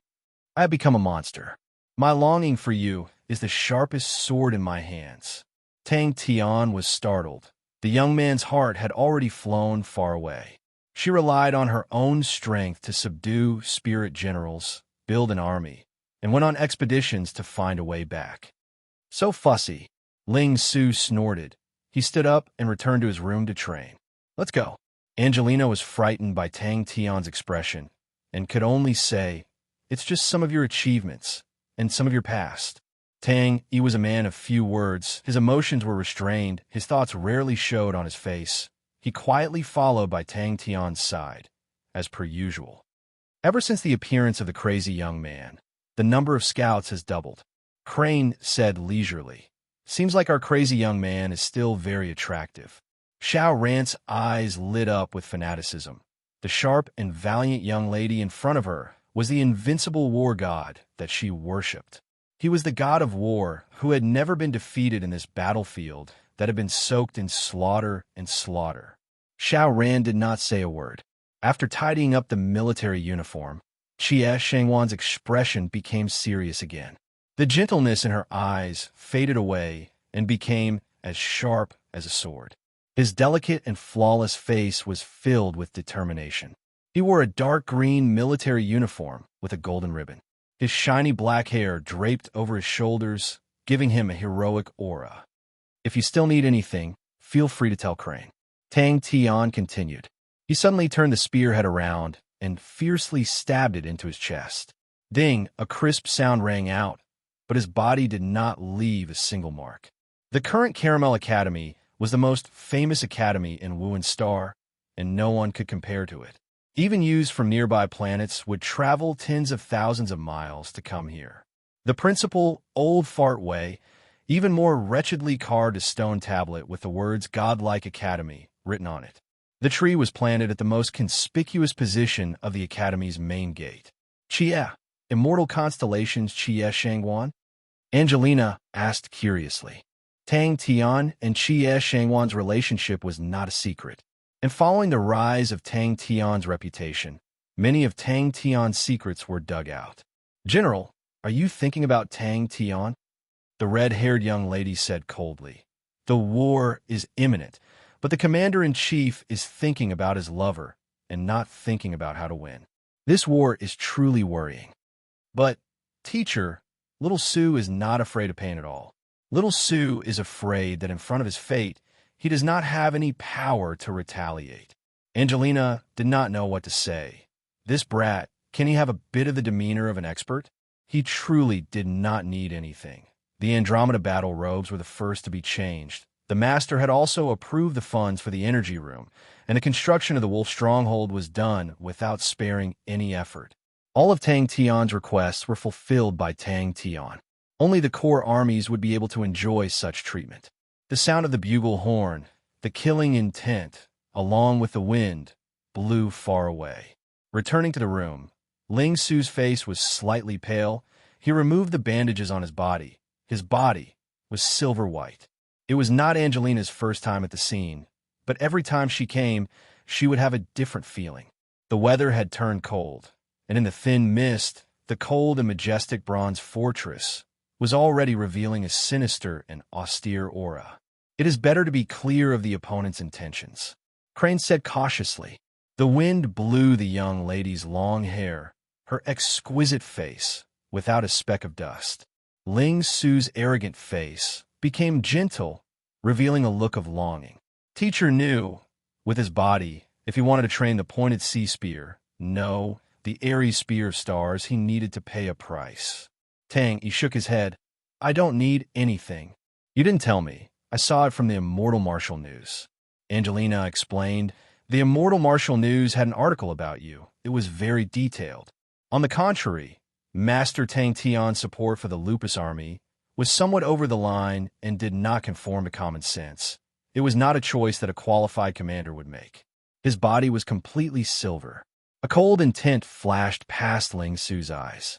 I have become a monster. My longing for you is the sharpest sword in my hands. Tang Tian was startled. The young man's heart had already flown far away. She relied on her own strength to subdue spirit generals, build an army, and went on expeditions to find a way back. So fussy, Ling Su snorted. He stood up and returned to his room to train. Let's go. Angelina was frightened by Tang Tian's expression and could only say, it's just some of your achievements and some of your past. Tang Yi was a man of few words. His emotions were restrained. His thoughts rarely showed on his face. He quietly followed by Tang Tian's side, as per usual. Ever since the appearance of the crazy young man, the number of scouts has doubled. Crane said leisurely, "Seems like our crazy young man is still very attractive." Xiao Rant's eyes lit up with fanaticism. The sharp and valiant young lady in front of her was the invincible war god that she worshipped. He was the god of war who had never been defeated in this battlefield that had been soaked in slaughter and slaughter. Xiao Ran did not say a word. After tidying up the military uniform, Xie Shangwan's expression became serious again. The gentleness in her eyes faded away and became as sharp as a sword. His delicate and flawless face was filled with determination. He wore a dark green military uniform with a golden ribbon. His shiny black hair draped over his shoulders, giving him a heroic aura. "If you still need anything, feel free to tell Crane." Tang Tian continued. He suddenly turned the spearhead around and fiercely stabbed it into his chest. Ding! A crisp sound rang out, but his body did not leave a single mark. The current Caramel Academy was the most famous academy in Wuan Star, and no one could compare to it. Even youths from nearby planets would travel tens of thousands of miles to come here. The principal, Old Fart Way, even more wretchedly carved a stone tablet with the words Godlike Academy written on it. The tree was planted at the most conspicuous position of the academy's main gate. "Chia, Immortal Constellations Chia Shangwan?" Angelina asked curiously. Tang Tian and Xie Shangwan's relationship was not a secret, and following the rise of Tang Tian's reputation, many of Tang Tian's secrets were dug out. "General, are you thinking about Tang Tian?" The red-haired young lady said coldly. "The war is imminent, but the commander-in-chief is thinking about his lover and not thinking about how to win. This war is truly worrying." "But, teacher, little Sue is not afraid of pain at all. Little Sue is afraid that in front of his fate, he does not have any power to retaliate." Angelina did not know what to say. This brat, can he have a bit of the demeanor of an expert? He truly did not need anything. The Andromeda battle robes were the first to be changed. The master had also approved the funds for the energy room, and the construction of the Wolf Stronghold was done without sparing any effort. All of Tang Tian's requests were fulfilled by Tang Tian. Only the core armies would be able to enjoy such treatment. The sound of the bugle horn, the killing intent, along with the wind, blew far away. Returning to the room, Ling Su's face was slightly pale. He removed the bandages on his body. His body was silver white. It was not Angelina's first time at the scene, but every time she came, she would have a different feeling. The weather had turned cold, and in the thin mist, the cold and majestic bronze fortress was already revealing a sinister and austere aura. "It is better to be clear of the opponent's intentions," Crane said cautiously. The wind blew the young lady's long hair, her exquisite face, without a speck of dust. Ling Su's arrogant face became gentle, revealing a look of longing. Teacher knew, with his body, if he wanted to train the pointed sea spear, no, the airy spear of stars, he needed to pay a price. Tang, he shook his head. "I don't need anything." "You didn't tell me. I saw it from the Immortal Martial News." Angelina explained. "The Immortal Martial News had an article about you. It was very detailed. On the contrary, Master Tang Tian's support for the Lupus Army was somewhat over the line and did not conform to common sense. It was not a choice that a qualified commander would make." His body was completely silver. A cold intent flashed past Ling Su's eyes.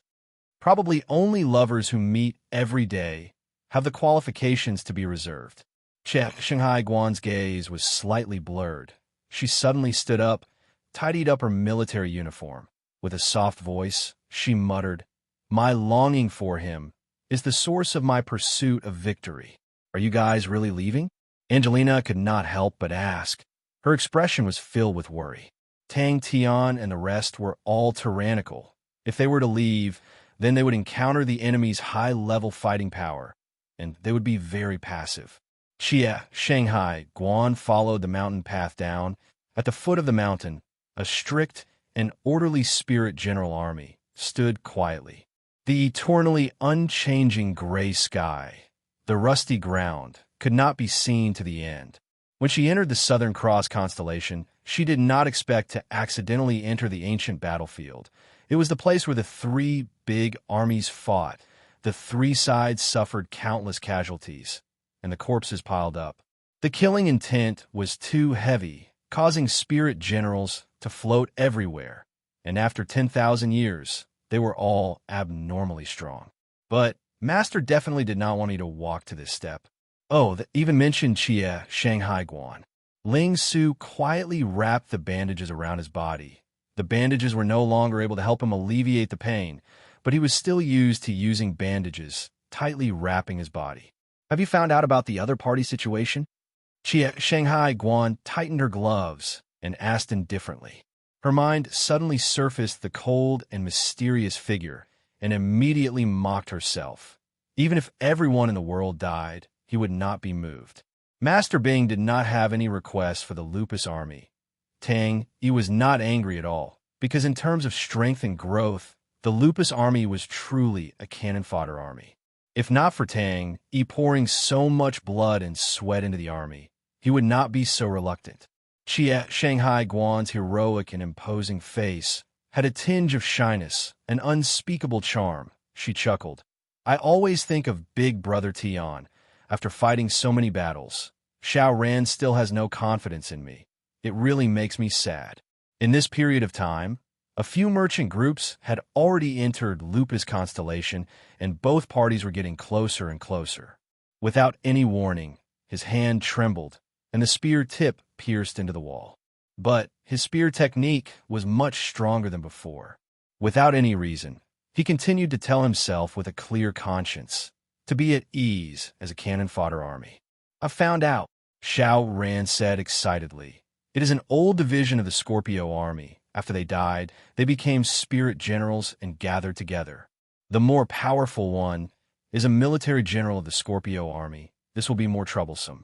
Probably only lovers who meet every day have the qualifications to be reserved. Shanghai Guan's gaze was slightly blurred. She suddenly stood up, tidied up her military uniform. With a soft voice, she muttered, "My longing for him is the source of my pursuit of victory. Are you guys really leaving?" Angelina could not help but ask. Her expression was filled with worry. Tang Tian and the rest were all tyrannical. If they were to leave, then they would encounter the enemy's high-level fighting power, and they would be very passive. Xie, Shanghai, Guan followed the mountain path down. At the foot of the mountain, a strict and orderly spirit general army stood quietly. The eternally unchanging gray sky, the rusty ground, could not be seen to the end. When she entered the Southern Cross constellation, she did not expect to accidentally enter the ancient battlefield. It was the place where the three big armies fought. The three sides suffered countless casualties, and the corpses piled up. The killing intent was too heavy, causing spirit generals to float everywhere, and after 10,000 years, they were all abnormally strong. But Master definitely did not want me to walk to this step. Oh, that even mentioned Chia Shanghai Guan. Ling Su quietly wrapped the bandages around his body. The bandages were no longer able to help him alleviate the pain, but he was still used to using bandages, tightly wrapping his body. Have you found out about the other party situation? Chia Shanghai Guan tightened her gloves and asked indifferently. Her mind suddenly surfaced the cold and mysterious figure and immediately mocked herself. Even if everyone in the world died, he would not be moved. Master Bing did not have any requests for the Lupus army. Tang, he was not angry at all, because in terms of strength and growth, the Lupus army was truly a cannon fodder army. If not for Tang, he pouring so much blood and sweat into the army, he would not be so reluctant. Chia Shanghai Guan's heroic and imposing face had a tinge of shyness, an unspeakable charm. She chuckled. I always think of Big Brother Tian. After fighting so many battles, Xiao Ran still has no confidence in me. It really makes me sad. In this period of time, a few merchant groups had already entered Lupus constellation, and both parties were getting closer and closer. Without any warning, his hand trembled, and the spear tip pierced into the wall. But his spear technique was much stronger than before. Without any reason, he continued to tell himself with a clear conscience to be at ease as a cannon fodder army. I found out, Xiao Ran said excitedly. It is an old division of the Scorpio army. After they died, they became spirit generals and gathered together. The more powerful one is a military general of the Scorpio army. This will be more troublesome.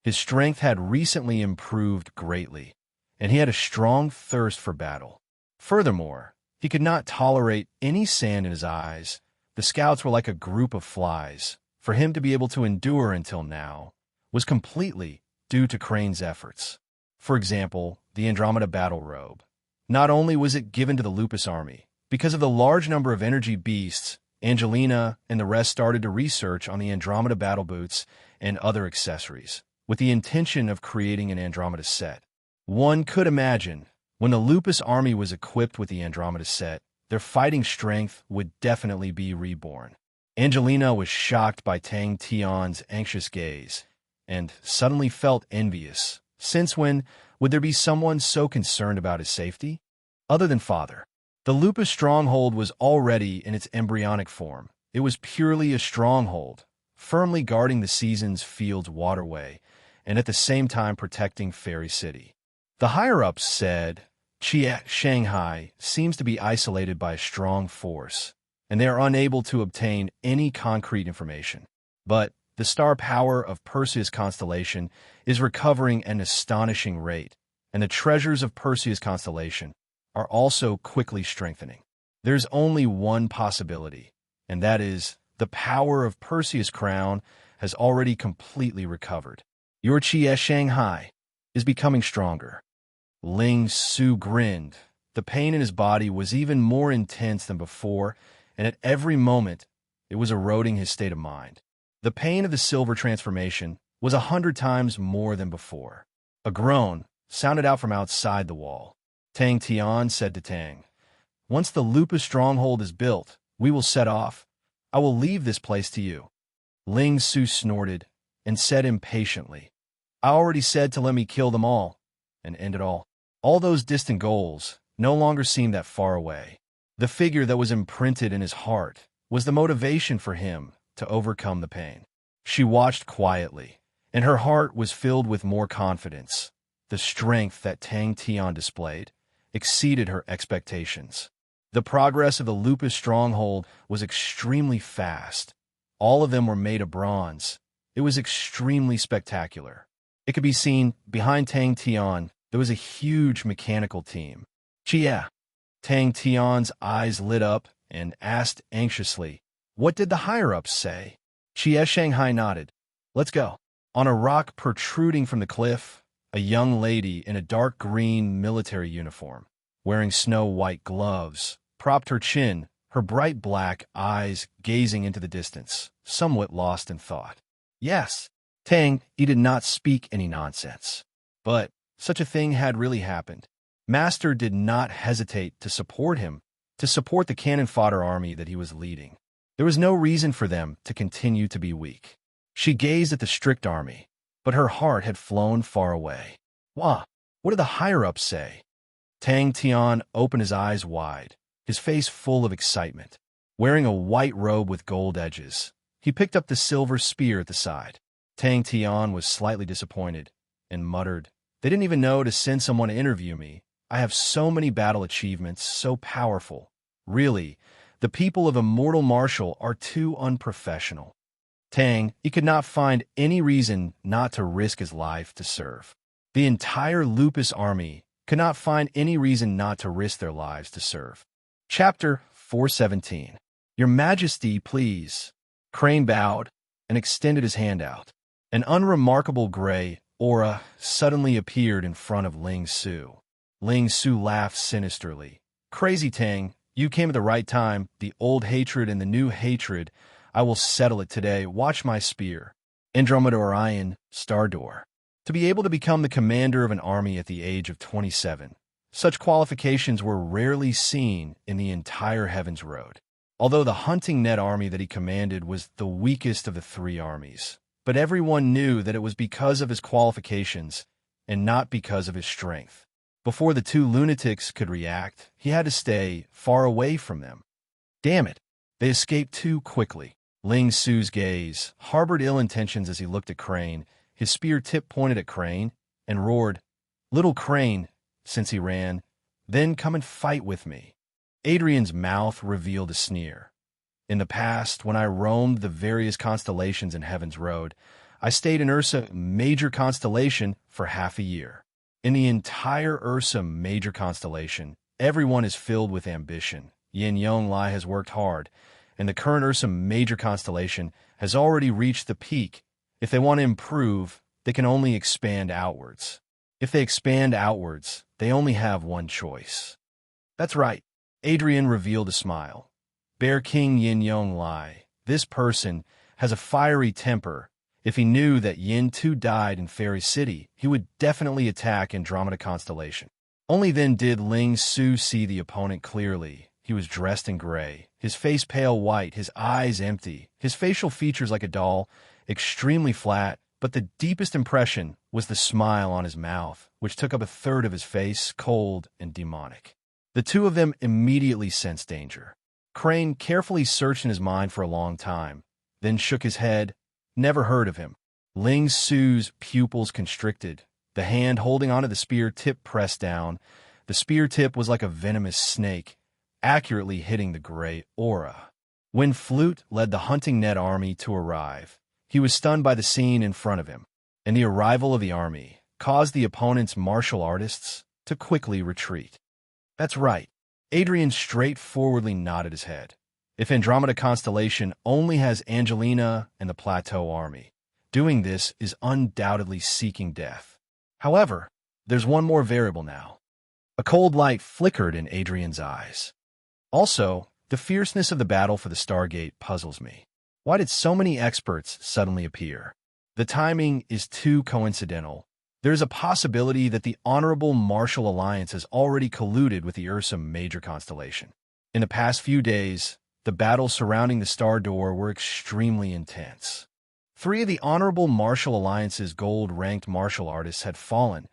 His strength had recently improved greatly, and he had a strong thirst for battle. Furthermore, he could not tolerate any sand in his eyes. The scouts were like a group of flies. For him to be able to endure until now was completely due to Crane's efforts. For example, the Andromeda battle robe. Not only was it given to the Lupus army, because of the large number of energy beasts, Angelina and the rest started to research on the Andromeda battle boots and other accessories, with the intention of creating an Andromeda set. One could imagine, when the Lupus army was equipped with the Andromeda set, their fighting strength would definitely be reborn. Angelina was shocked by Tang Tian's anxious gaze, and suddenly felt envious. Since when would there be someone so concerned about his safety? Other than father. The Lupus stronghold was already in its embryonic form. It was purely a stronghold, firmly guarding the season's field's waterway, and at the same time protecting Fairy City. The higher-ups said, Chia Shanghai seems to be isolated by a strong force, and they are unable to obtain any concrete information. But the star power of Perseus constellation is recovering at an astonishing rate, and the treasures of Perseus constellation are also quickly strengthening. There's only one possibility, and that is the power of Perseus crown has already completely recovered. Your Chia Shanghai is becoming stronger. Ling Su grinned. The pain in his body was even more intense than before, and at every moment it was eroding his state of mind. The pain of the silver transformation was 100 times more than before. A groan sounded out from outside the wall. Tang Tian said to Tang, Once the Lupus stronghold is built, we will set off. I will leave this place to you. Ling Su snorted and said impatiently, I already said to let me kill them all and end it all. All those distant goals no longer seemed that far away. The figure that was imprinted in his heart was the motivation for him to overcome the pain. She watched quietly, and her heart was filled with more confidence. The strength that Tang Tian displayed exceeded her expectations. The progress of the Lupus stronghold was extremely fast. All of them were made of bronze. It was extremely spectacular. It could be seen behind Tang Tian. There was a huge mechanical team. Chia. Tang Tian's eyes lit up, and asked anxiously, "What did the higher-ups say?" Chie Shanghai nodded. "Let's go." On a rock protruding from the cliff, a young lady in a dark green military uniform, wearing snow-white gloves, propped her chin, her bright black eyes gazing into the distance, somewhat lost in thought. Yes, Tang, he did not speak any nonsense. But such a thing had really happened. Master did not hesitate to support him, to support the cannon fodder army that he was leading. There was no reason for them to continue to be weak. She gazed at the strict army, but her heart had flown far away. Wah, what did the higher-ups say? Tang Tian opened his eyes wide, his face full of excitement. Wearing a white robe with gold edges, he picked up the silver spear at the side. Tang Tian was slightly disappointed and muttered, "They didn't even know to send someone to interview me. I have so many battle achievements, so powerful. Really, the people of Immortal Martial are too unprofessional." Tang, he could not find any reason not to risk his life to serve. The entire Lupus army could not find any reason not to risk their lives to serve. Chapter 417. Your Majesty, please. Crane bowed and extended his hand out. An unremarkable gray aura suddenly appeared in front of Ling Su. Ling Su laughed sinisterly. "Crazy Tang, you came at the right time. The old hatred and the new hatred. I will settle it today. Watch my spear." Andromeda Orion, Star Door. To be able to become the commander of an army at the age of 27, such qualifications were rarely seen in the entire Heaven's Road. Although the hunting net army that he commanded was the weakest of the three armies, but everyone knew that it was because of his qualifications and not because of his strength. Before the two lunatics could react, he had to stay far away from them. Damn it, they escaped too quickly. Ling Su's gaze harbored ill intentions as he looked at Crane, his spear tip pointed at Crane, and roared, "Little Crane," since he ran, "then come and fight with me." Adrian's mouth revealed a sneer. "In the past, when I roamed the various constellations in Heaven's Road, I stayed in Ursa Major Constellation for half a year. In the entire Ursa Major Constellation, everyone is filled with ambition. Yin Yong Lai has worked hard, and the current Ursa Major Constellation has already reached the peak. If they want to improve, they can only expand outwards. If they expand outwards, they only have one choice." "That's right," Adrian revealed a smile. "Bear King Yin Yong Lai, this person, has a fiery temper. If he knew that Yin Tu died in Fairy City, he would definitely attack Andromeda Constellation." Only then did Ling Su see the opponent clearly. He was dressed in gray, his face pale white, his eyes empty, his facial features like a doll, extremely flat, but the deepest impression was the smile on his mouth, which took up a third of his face, cold and demonic. The two of them immediately sensed danger. Crane carefully searched in his mind for a long time, then shook his head. Never heard of him. Ling Su's pupils constricted. The hand holding onto the spear tip pressed down. The spear tip was like a venomous snake, accurately hitting the gray aura. When Flute led the hunting net army to arrive, he was stunned by the scene in front of him, and the arrival of the army caused the opponent's martial artists to quickly retreat. "That's right." Adrian straightforwardly nodded his head. "If Andromeda Constellation only has Angelina and the Plateau Army, doing this is undoubtedly seeking death. However, there's one more variable now." A cold light flickered in Adrian's eyes. "Also, the fierceness of the battle for the Stargate puzzles me. Why did so many experts suddenly appear? The timing is too coincidental. There is a possibility that the Honorable Martial Alliance has already colluded with the Ursa Major Constellation. In the past few days, the battles surrounding the Star Door were extremely intense. 3 of the Honorable Martial Alliance's gold-ranked martial artists had fallen,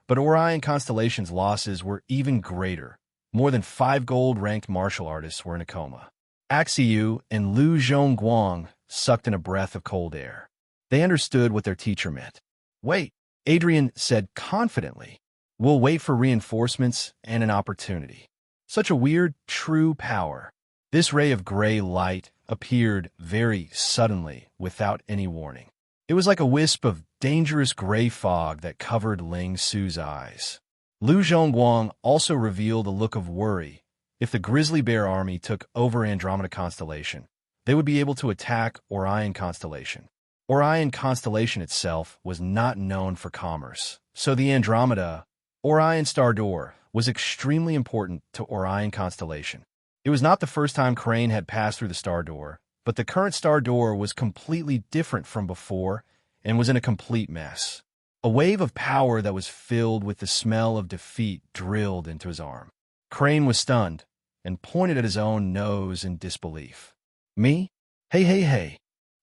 but Orion Constellation's losses were even greater. More than 5 gold-ranked martial artists were in a coma." Axiu and Lu Zhongguang sucked in a breath of cold air. They understood what their teacher meant. "Wait," Adrian said confidently. "We'll wait for reinforcements and an opportunity." Such a weird, true power. This ray of gray light appeared very suddenly, without any warning. It was like a wisp of dangerous gray fog that covered Ling Su's eyes. Lu Zhongguang also revealed a look of worry, If the grizzly bear army took over Andromeda constellation, they would be able to attack Orion constellation. Orion constellation itself was not known for commerce, so the Andromeda, Orion star door, was extremely important to Orion constellation. It was not the first time Crane had passed through the star door, but the current star door was completely different from before and was in a complete mess. A wave of power that was filled with the smell of defeat drilled into his arm. Crane was stunned and pointed at his own nose in disbelief. Me? Hey.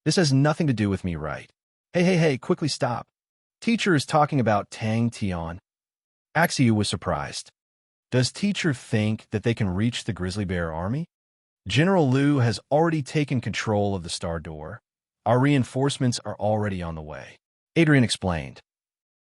This has nothing to do with me, right? Hey, quickly stop. Teacher is talking about Tang Tian. Axiu was surprised. Does teacher think that they can reach the grizzly bear army? General Liu has already taken control of the star door. Our reinforcements are already on the way. Adrian explained.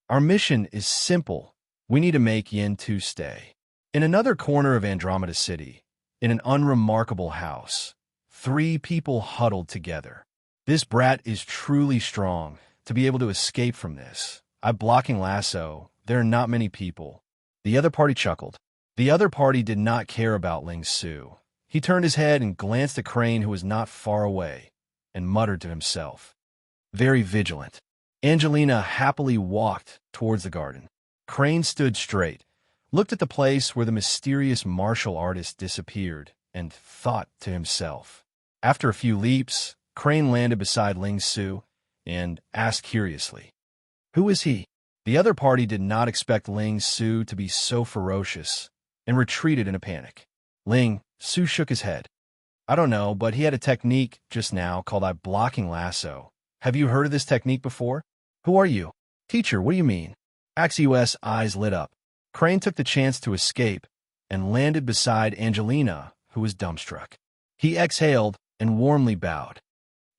Our mission is simple. We need to make Yin 2 stay. In another corner of Andromeda City, in an unremarkable house, 3 people huddled together. This brat is truly strong to be able to escape from this. I'm blocking lasso. There are not many people. The other party chuckled. The other party did not care about Ling Su. He turned his head and glanced at Crane, who was not far away, and muttered to himself. Very vigilant. Angelina happily walked towards the garden. Crane stood straight, looked at the place where the mysterious martial artist disappeared, and thought to himself. After a few leaps, Crane landed beside Ling Su and asked curiously, "Who is he?" The other party did not expect Ling Su to be so ferocious and retreated in a panic. Ling Su shook his head. "I don't know, but he had a technique just now called I blocking lasso. Have you heard of this technique before?" "Who are you?" "Teacher, what do you mean?" Axiu's eyes lit up. Crane took the chance to escape and landed beside Angelina, who was dumbstruck. He exhaled and warmly bowed.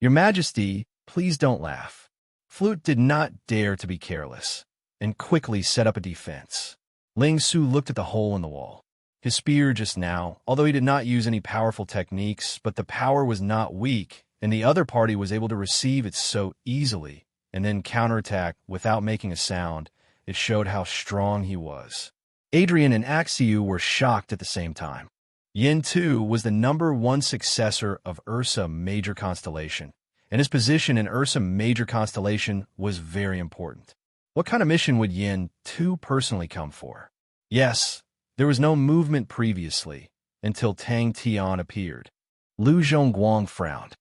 "Your Majesty, please don't laugh." Flute did not dare to be careless and quickly set up a defense. Ling Su looked at the hole in the wall. His spear just now, although he did not use any powerful techniques, but the power was not weak, and the other party was able to receive it so easily and then counterattack without making a sound. It showed how strong he was. Adrian and Axiu were shocked at the same time. Yin 2 was the #1 successor of Ursa Major Constellation, and his position in Ursa Major Constellation was very important. What kind of mission would Yin 2 personally come for? Yes, there was no movement previously, until Tang Tian appeared. Lu Zhongguang frowned.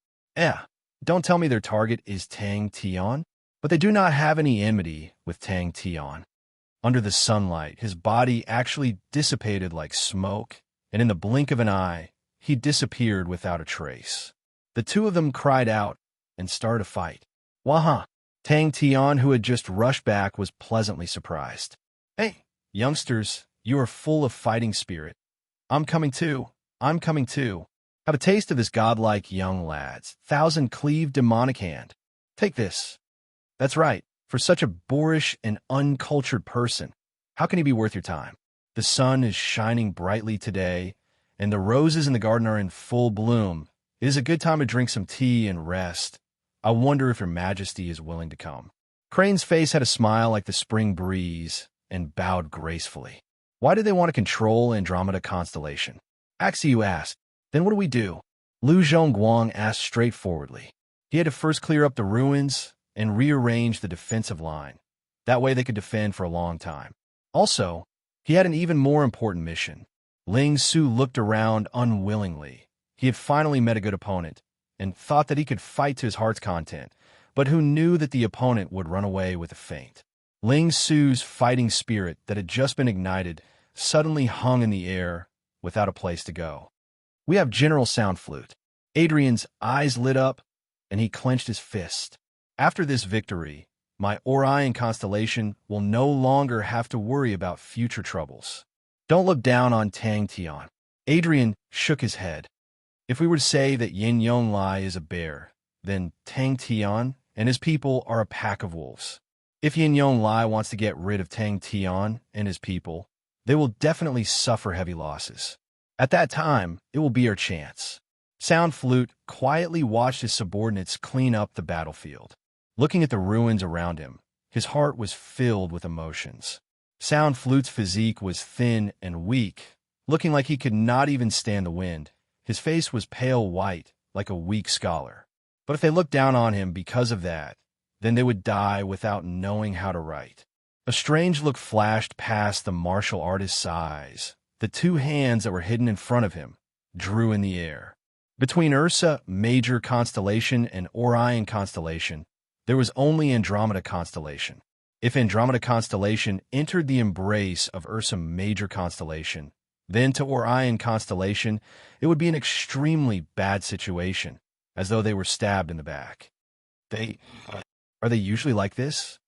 Don't tell me their target is Tang Tian? But they do not have any enmity with Tang Tian. Under the sunlight, his body actually dissipated like smoke, and in the blink of an eye, he disappeared without a trace. The two of them cried out and started a fight. Waha! Tang Tian, who had just rushed back, was pleasantly surprised. "Hey, youngsters, you are full of fighting spirit. I'm coming too. Have a taste of this godlike young lad's 1,000-cleaved demonic hand. Take this." That's right. For such a boorish and uncultured person, how can he be worth your time? The sun is shining brightly today, and the roses in the garden are in full bloom. It is a good time to drink some tea and rest. I wonder if your Majesty is willing to come. Crane's face had a smile like the spring breeze and bowed gracefully. Why do they want to control Andromeda constellation? Axiu asked. Then what do we do? Lu Zhongguang asked straightforwardly. He had to first clear up the ruins and rearrange the defensive line. That way they could defend for a long time. Also, he had an even more important mission. Ling Su looked around unwillingly. He had finally met a good opponent and thought that he could fight to his heart's content, but who knew that the opponent would run away with a feint. Ling Su's fighting spirit that had just been ignited suddenly hung in the air without a place to go. We have General Sound Flute. Adrian's eyes lit up, and he clenched his fist. After this victory, my Orion constellation will no longer have to worry about future troubles. Don't look down on Tang Tian. Adrian shook his head. If we were to say that Yin Yong Lai is a bear, then Tang Tian and his people are a pack of wolves. If Yin Yong Lai wants to get rid of Tang Tian and his people, they will definitely suffer heavy losses. At that time, it will be our chance. Sound Flute quietly watched his subordinates clean up the battlefield. Looking at the ruins around him, his heart was filled with emotions. Sound Flute's physique was thin and weak, looking like he could not even stand the wind. His face was pale white, like a weak scholar. But if they looked down on him because of that, then they would die without knowing how to write. A strange look flashed past the martial artist's eyes. The two hands that were hidden in front of him drew in the air. Between Ursa Major constellation and Orion constellation, there was only Andromeda constellation. If Andromeda constellation entered the embrace of Ursa Major constellation, then to Orion constellation, it would be an extremely bad situation, as though they were stabbed in the back. Are they usually like this?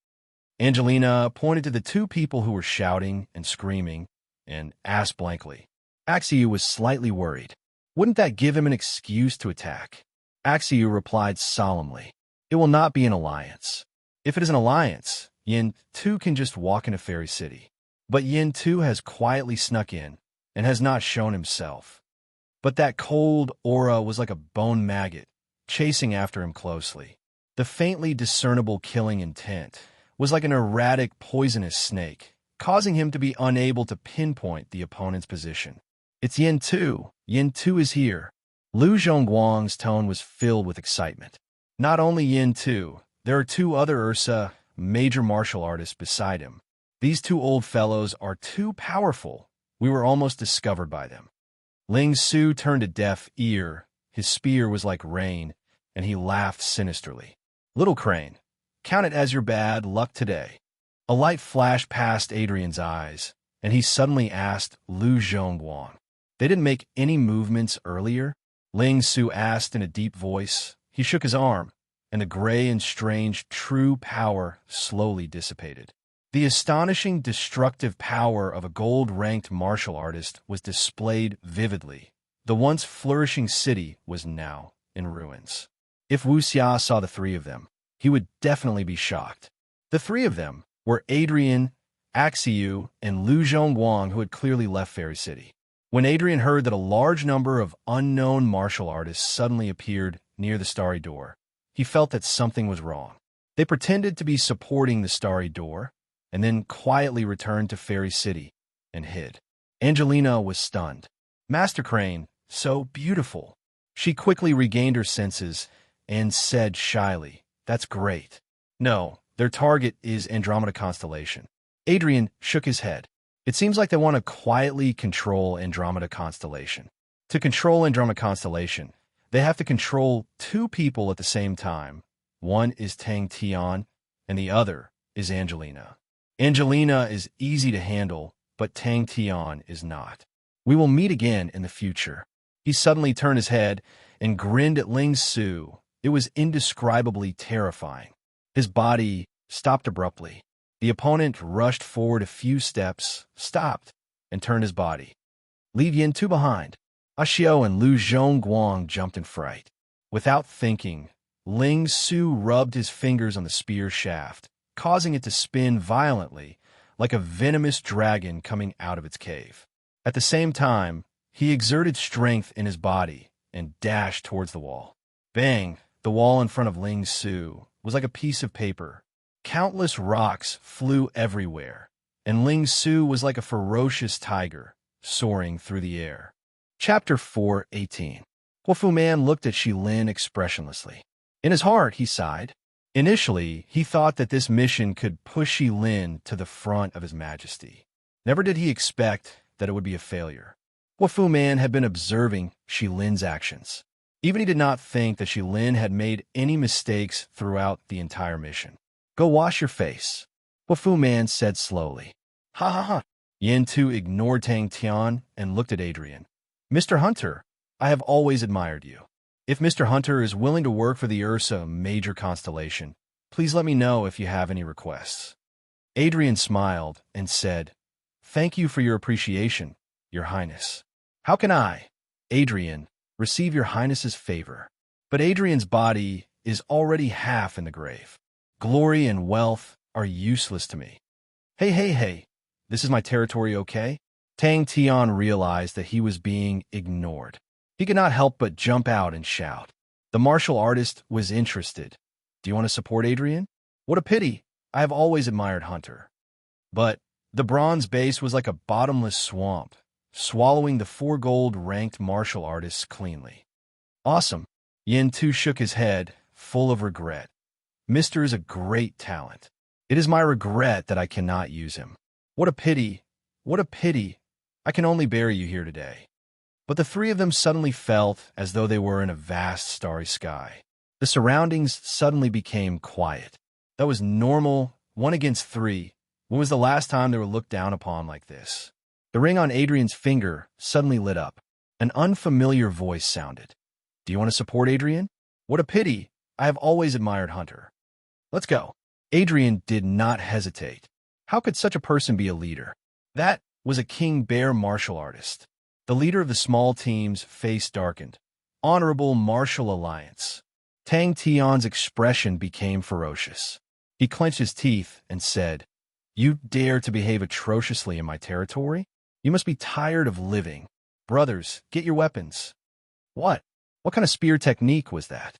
Angelina pointed to the two people who were shouting and screaming and asked blankly. Axiu was slightly worried. Wouldn't that give him an excuse to attack? Axiu replied solemnly, "It will not be an alliance. If it is an alliance, Yin Tu can just walk into Fairy City. But Yin Tu has quietly snuck in and has not shown himself. But that cold aura was like a bone maggot, chasing after him closely. The faintly discernible killing intent was like an erratic, poisonous snake, causing him to be unable to pinpoint the opponent's position. It's Yin Tu. Yin Tu is here." Lu Zhongguang's tone was filled with excitement. Not only Yin Tu, there are two other Ursa Major martial artists beside him. These two old fellows are too powerful. We were almost discovered by them. Ling Su turned a deaf ear. His spear was like rain, and he laughed sinisterly. "Little Crane, count it as your bad luck today." A light flashed past Adrian's eyes, and he suddenly asked Lu Zhongguang, "They didn't make any movements earlier?" Ling Su asked in a deep voice. He shook his arm, and the gray and strange true power slowly dissipated. The astonishing destructive power of a gold-ranked martial artist was displayed vividly. The once flourishing city was now in ruins. If Wu Xia saw the three of them, he would definitely be shocked. The three of them were Adrian, Axiu, and Lu Zhongguang, who had clearly left Fairy City. When Adrian heard that a large number of unknown martial artists suddenly appeared near the Starry Door, he felt that something was wrong. They pretended to be supporting the Starry Door, and then quietly returned to Fairy City and hid. Angelina was stunned. Master Crane, so beautiful. She quickly regained her senses and said shyly, "That's great." "No, their target is Andromeda constellation." Adrian shook his head. "It seems like they want to quietly control Andromeda constellation. To control Andromeda constellation, they have to control two people at the same time. One is Tang Tian, and the other is Angelina. Angelina is easy to handle, but Tang Tian is not. We will meet again in the future." He suddenly turned his head and grinned at Ling Su. It was indescribably terrifying. His body stopped abruptly. The opponent rushed forward a few steps, stopped, and turned his body. "Leave Yin Tu behind." Ashio and Lu Zhongguang jumped in fright. Without thinking, Ling Su rubbed his fingers on the spear shaft, causing it to spin violently like a venomous dragon coming out of its cave. At the same time, he exerted strength in his body and dashed towards the wall. Bang! The wall in front of Ling Su was like a piece of paper. Countless rocks flew everywhere, and Ling Su was like a ferocious tiger, soaring through the air. Chapter 4:18. Huofu Man looked at Shi Lin expressionlessly. In his heart, he sighed. Initially, he thought that this mission could push Shi Lin to the front of his majesty. Never did he expect that it would be a failure. Huofu Man had been observing Shi Lin's actions. Even he did not think that Shi Lin had made any mistakes throughout the entire mission. "Go wash your face," Huofu Man said slowly. "Ha ha ha." Yin Tu ignored Tang Tian and looked at Adrian. "Mr. Hunter, I have always admired you. If Mr. Hunter is willing to work for the Ursa Major constellation, please let me know if you have any requests." Adrian smiled and said, "Thank you for your appreciation, Your Highness. How can I, Adrian, receive Your Highness's favor?" But Adrian's body is already half in the grave. Glory and wealth are useless to me. Hey, this is my territory, okay? Tang Tian realized that he was being ignored. He could not help but jump out and shout. The martial artist was interested. "Do you want to support Adrian?" "What a pity. I have always admired Hunter." But the bronze base was like a bottomless swamp. swallowing the 4 gold-ranked martial artists cleanly. Awesome. Yin Tu shook his head, full of regret. Mister is a great talent. It is my regret that I cannot use him. What a pity. What a pity. I can only bury you here today. But the three of them suddenly felt as though they were in a vast starry sky. The surroundings suddenly became quiet. That was normal, 1 against 3. When was the last time they were looked down upon like this? The ring on Adrian's finger suddenly lit up. An unfamiliar voice sounded. Do you want to support Adrian? What a pity. I have always admired Hunter. Let's go. Adrian did not hesitate. How could such a person be a leader? That was a king bear martial artist. The leader of the small team's face darkened. Honorable martial alliance. Tang Tian's expression became ferocious. He clenched his teeth and said, You dare to behave atrociously in my territory? You must be tired of living. Brothers, get your weapons. What? What kind of spear technique was that?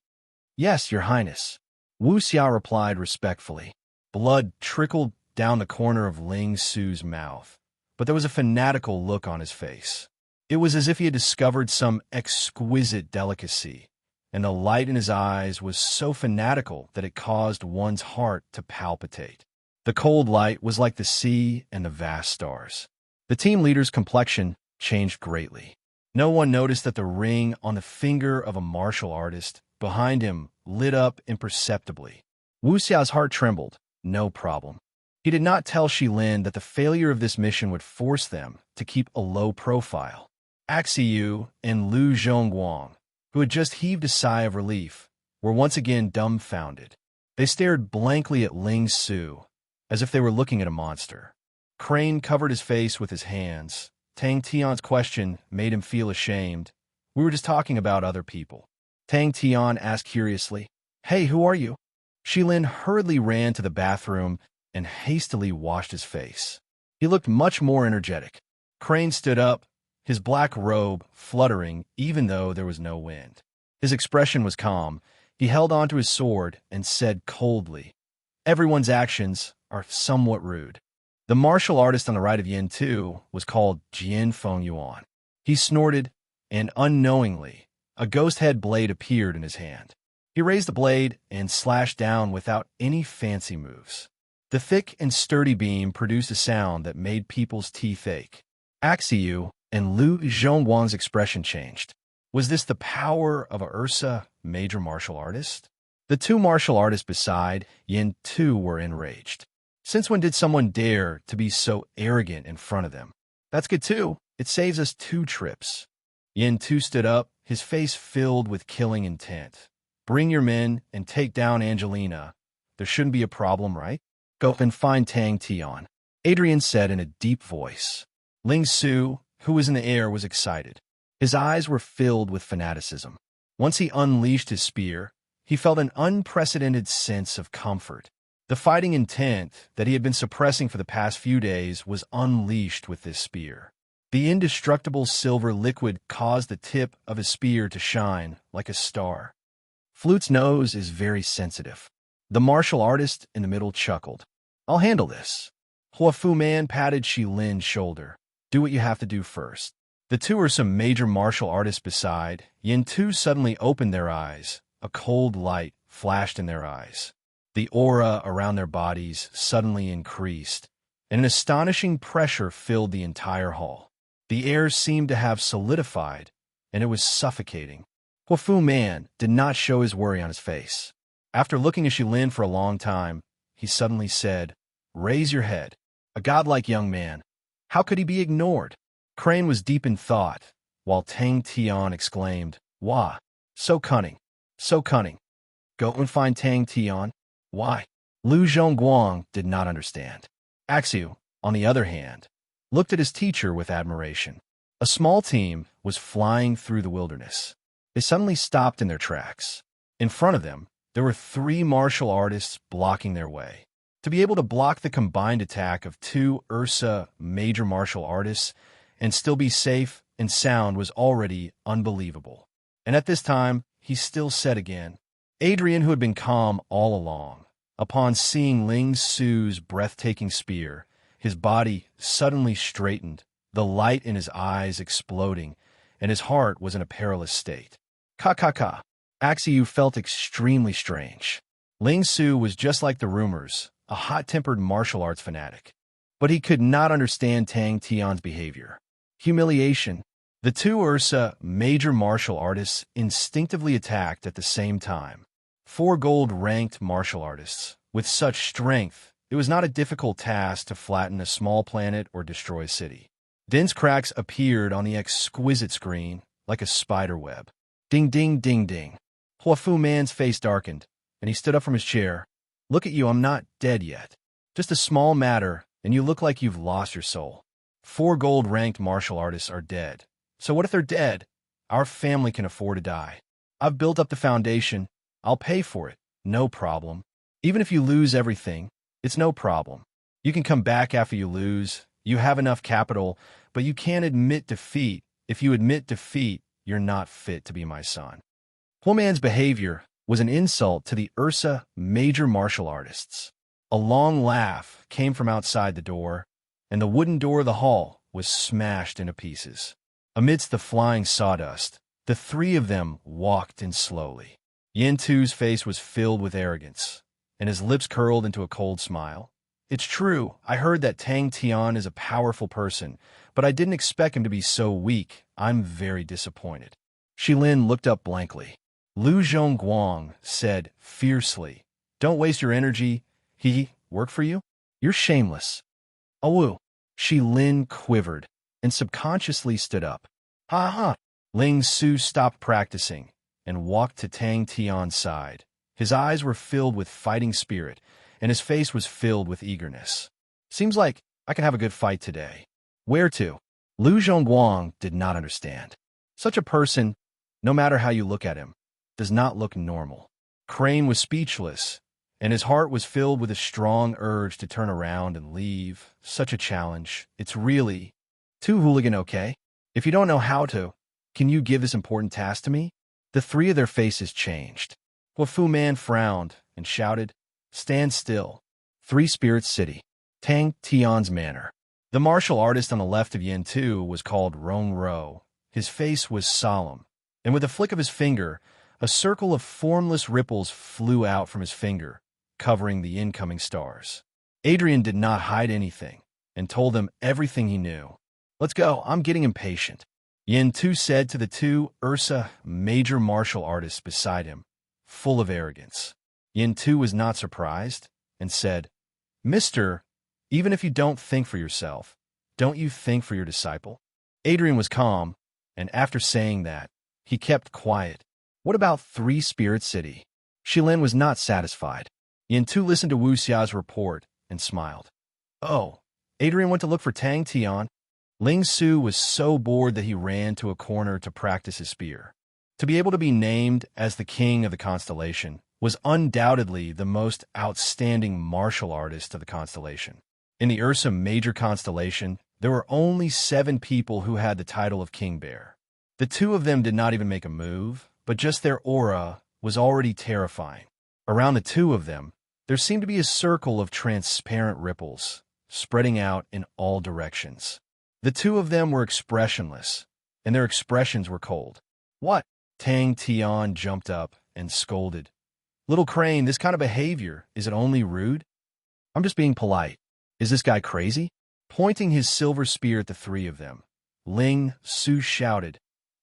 Yes, your highness. Wu Xiao replied respectfully. Blood trickled down the corner of Ling Su's mouth, but there was a fanatical look on his face. It was as if he had discovered some exquisite delicacy, and the light in his eyes was so fanatical that it caused one's heart to palpitate. The cold light was like the sea and the vast stars. The team leader's complexion changed greatly. No one noticed that the ring on the finger of a martial artist behind him lit up imperceptibly. Wu Xiao's heart trembled. No problem. He did not tell Shilin that the failure of this mission would force them to keep a low profile. Axiu and Lu Zhongguang, who had just heaved a sigh of relief, were once again dumbfounded. They stared blankly at Ling Su, as if they were looking at a monster. Crane covered his face with his hands. Tang Tian's question made him feel ashamed. We were just talking about other people. Tang Tian asked curiously, Hey, who are you? Shilin hurriedly ran to the bathroom and hastily washed his face. He looked much more energetic. Crane stood up, his black robe fluttering even though there was no wind. His expression was calm. He held onto his sword and said coldly, Everyone's actions are somewhat rude. The martial artist on the right of Yin Tu was called Jian Fengyuan. He snorted, and unknowingly, a ghost-head blade appeared in his hand. He raised the blade and slashed down without any fancy moves. The thick and sturdy beam produced a sound that made people's teeth ache. Axiu and Lu Zhongguang's expression changed. Was this the power of a Ursa major martial artist? The two martial artists beside Yin Tu were enraged. Since when did someone dare to be so arrogant in front of them? That's good too. It saves us 2 trips. Yin Tu stood up, his face filled with killing intent. Bring your men and take down Angelina. There shouldn't be a problem, right? Go and find Tang Tian, Adrian said in a deep voice. Ling Su, who was in the air, was excited. His eyes were filled with fanaticism. Once he unleashed his spear, he felt an unprecedented sense of comfort. The fighting intent that he had been suppressing for the past few days was unleashed with this spear. The indestructible silver liquid caused the tip of his spear to shine like a star. Flute's nose is very sensitive. The martial artist in the middle chuckled. I'll handle this. Huafu Man patted Shilin's shoulder. Do what you have to do first. The two are some major martial artists beside. Yin Tu suddenly opened their eyes. A cold light flashed in their eyes. The aura around their bodies suddenly increased, and an astonishing pressure filled the entire hall. The air seemed to have solidified, and it was suffocating. Huafu Man did not show his worry on his face. After looking at Shilin for a long time, he suddenly said, Raise your head. A godlike young man. How could he be ignored? Crane was deep in thought, while Tang Tian exclaimed, Wah! So cunning. So cunning. Go and find Tang Tian. Why? Lu Zhongguang did not understand. Axiu, on the other hand, looked at his teacher with admiration. A small team was flying through the wilderness. They suddenly stopped in their tracks. In front of them, there were 3 martial artists blocking their way. To be able to block the combined attack of 2 Ursa major martial artists and still be safe and sound was already unbelievable. And at this time, he still said again, Adrian, who had been calm all along, upon seeing Ling Su's breathtaking spear, his body suddenly straightened the light in his eyes exploding, and his heart was in a perilous state. Ka. Axiu felt extremely strange. Ling Su was just like the rumors, a hot-tempered martial arts fanatic. But he could not understand Tang Tian's behavior. Humiliation. The two Ursa, major martial artists, instinctively attacked at the same time. 4 gold-ranked martial artists. With such strength, it was not a difficult task to flatten a small planet or destroy a city. Dense cracks appeared on the exquisite screen, like a spider web. Ding ding ding ding. Hua Fu Man's face darkened, and he stood up from his chair. Look at you, I'm not dead yet. Just a small matter, and you look like you've lost your soul. 4 gold-ranked martial artists are dead. So what if they're dead? Our family can afford to die. I've built up the foundation. I'll pay for it. No problem. Even if you lose everything, it's no problem. You can come back after you lose. You have enough capital, but you can't admit defeat. If you admit defeat, you're not fit to be my son. Hua Man's behavior was an insult to the Ursa major martial artists. A long laugh came from outside the door, and the wooden door of the hall was smashed into pieces. Amidst the flying sawdust, the 3 of them walked in slowly. Yin Tu's face was filled with arrogance, and his lips curled into a cold smile. It's true, I heard that Tang Tian is a powerful person, but I didn't expect him to be so weak. I'm very disappointed. Shilin looked up blankly. Lu Zhongguang said fiercely, Don't waste your energy. He work for you? You're shameless. Awu. Shilin quivered and subconsciously stood up. Ha ha. Ling Su stopped practicing and walked to Tang Tian's side. His eyes were filled with fighting spirit, and his face was filled with eagerness. Seems like I can have a good fight today. Where to? Lu Zhongguang did not understand. Such a person, no matter how you look at him, does not look normal. Crane was speechless, and his heart was filled with a strong urge to turn around and leave. Such a challenge. It's really too hooligan, okay? If you don't know how to, can you give this important task to me? The 3 of their faces changed. Hua Fu Man frowned and shouted, Stand still. 3 Spirits City. Tang Tian's Manor. The martial artist on the left of Yin Tu was called Rong Ro. His face was solemn, and with a flick of his finger, a circle of formless ripples flew out from his finger, covering the incoming stars. Adrian did not hide anything, and told them everything he knew. Let's go, I'm getting impatient. Yin Tu said to the 2 Ursa major martial artists beside him, full of arrogance. Yin Tu was not surprised, and said, Mister, even if you don't think for yourself, don't you think for your disciple? Adrian was calm, and after saying that, he kept quiet. What about 3 Spirit City? Shilin was not satisfied. Yin Tu listened to Wu Xia's report and smiled. Oh, Adrian went to look for Tang Tian. Ling Su was so bored that he ran to a corner to practice his spear. To be able to be named as the king of the constellation was undoubtedly the most outstanding martial artist of the constellation. In the Ursa major constellation, there were only 7 people who had the title of King Bear. The 2 of them did not even make a move, but just their aura was already terrifying. Around the 2 of them, there seemed to be a circle of transparent ripples, spreading out in all directions. The 2 of them were expressionless, and their expressions were cold. What? Tang Tian jumped up and scolded. Little Crane, this kind of behavior, is it only rude? I'm just being polite. Is this guy crazy? Pointing his silver spear at the 3 of them, Ling Su shouted.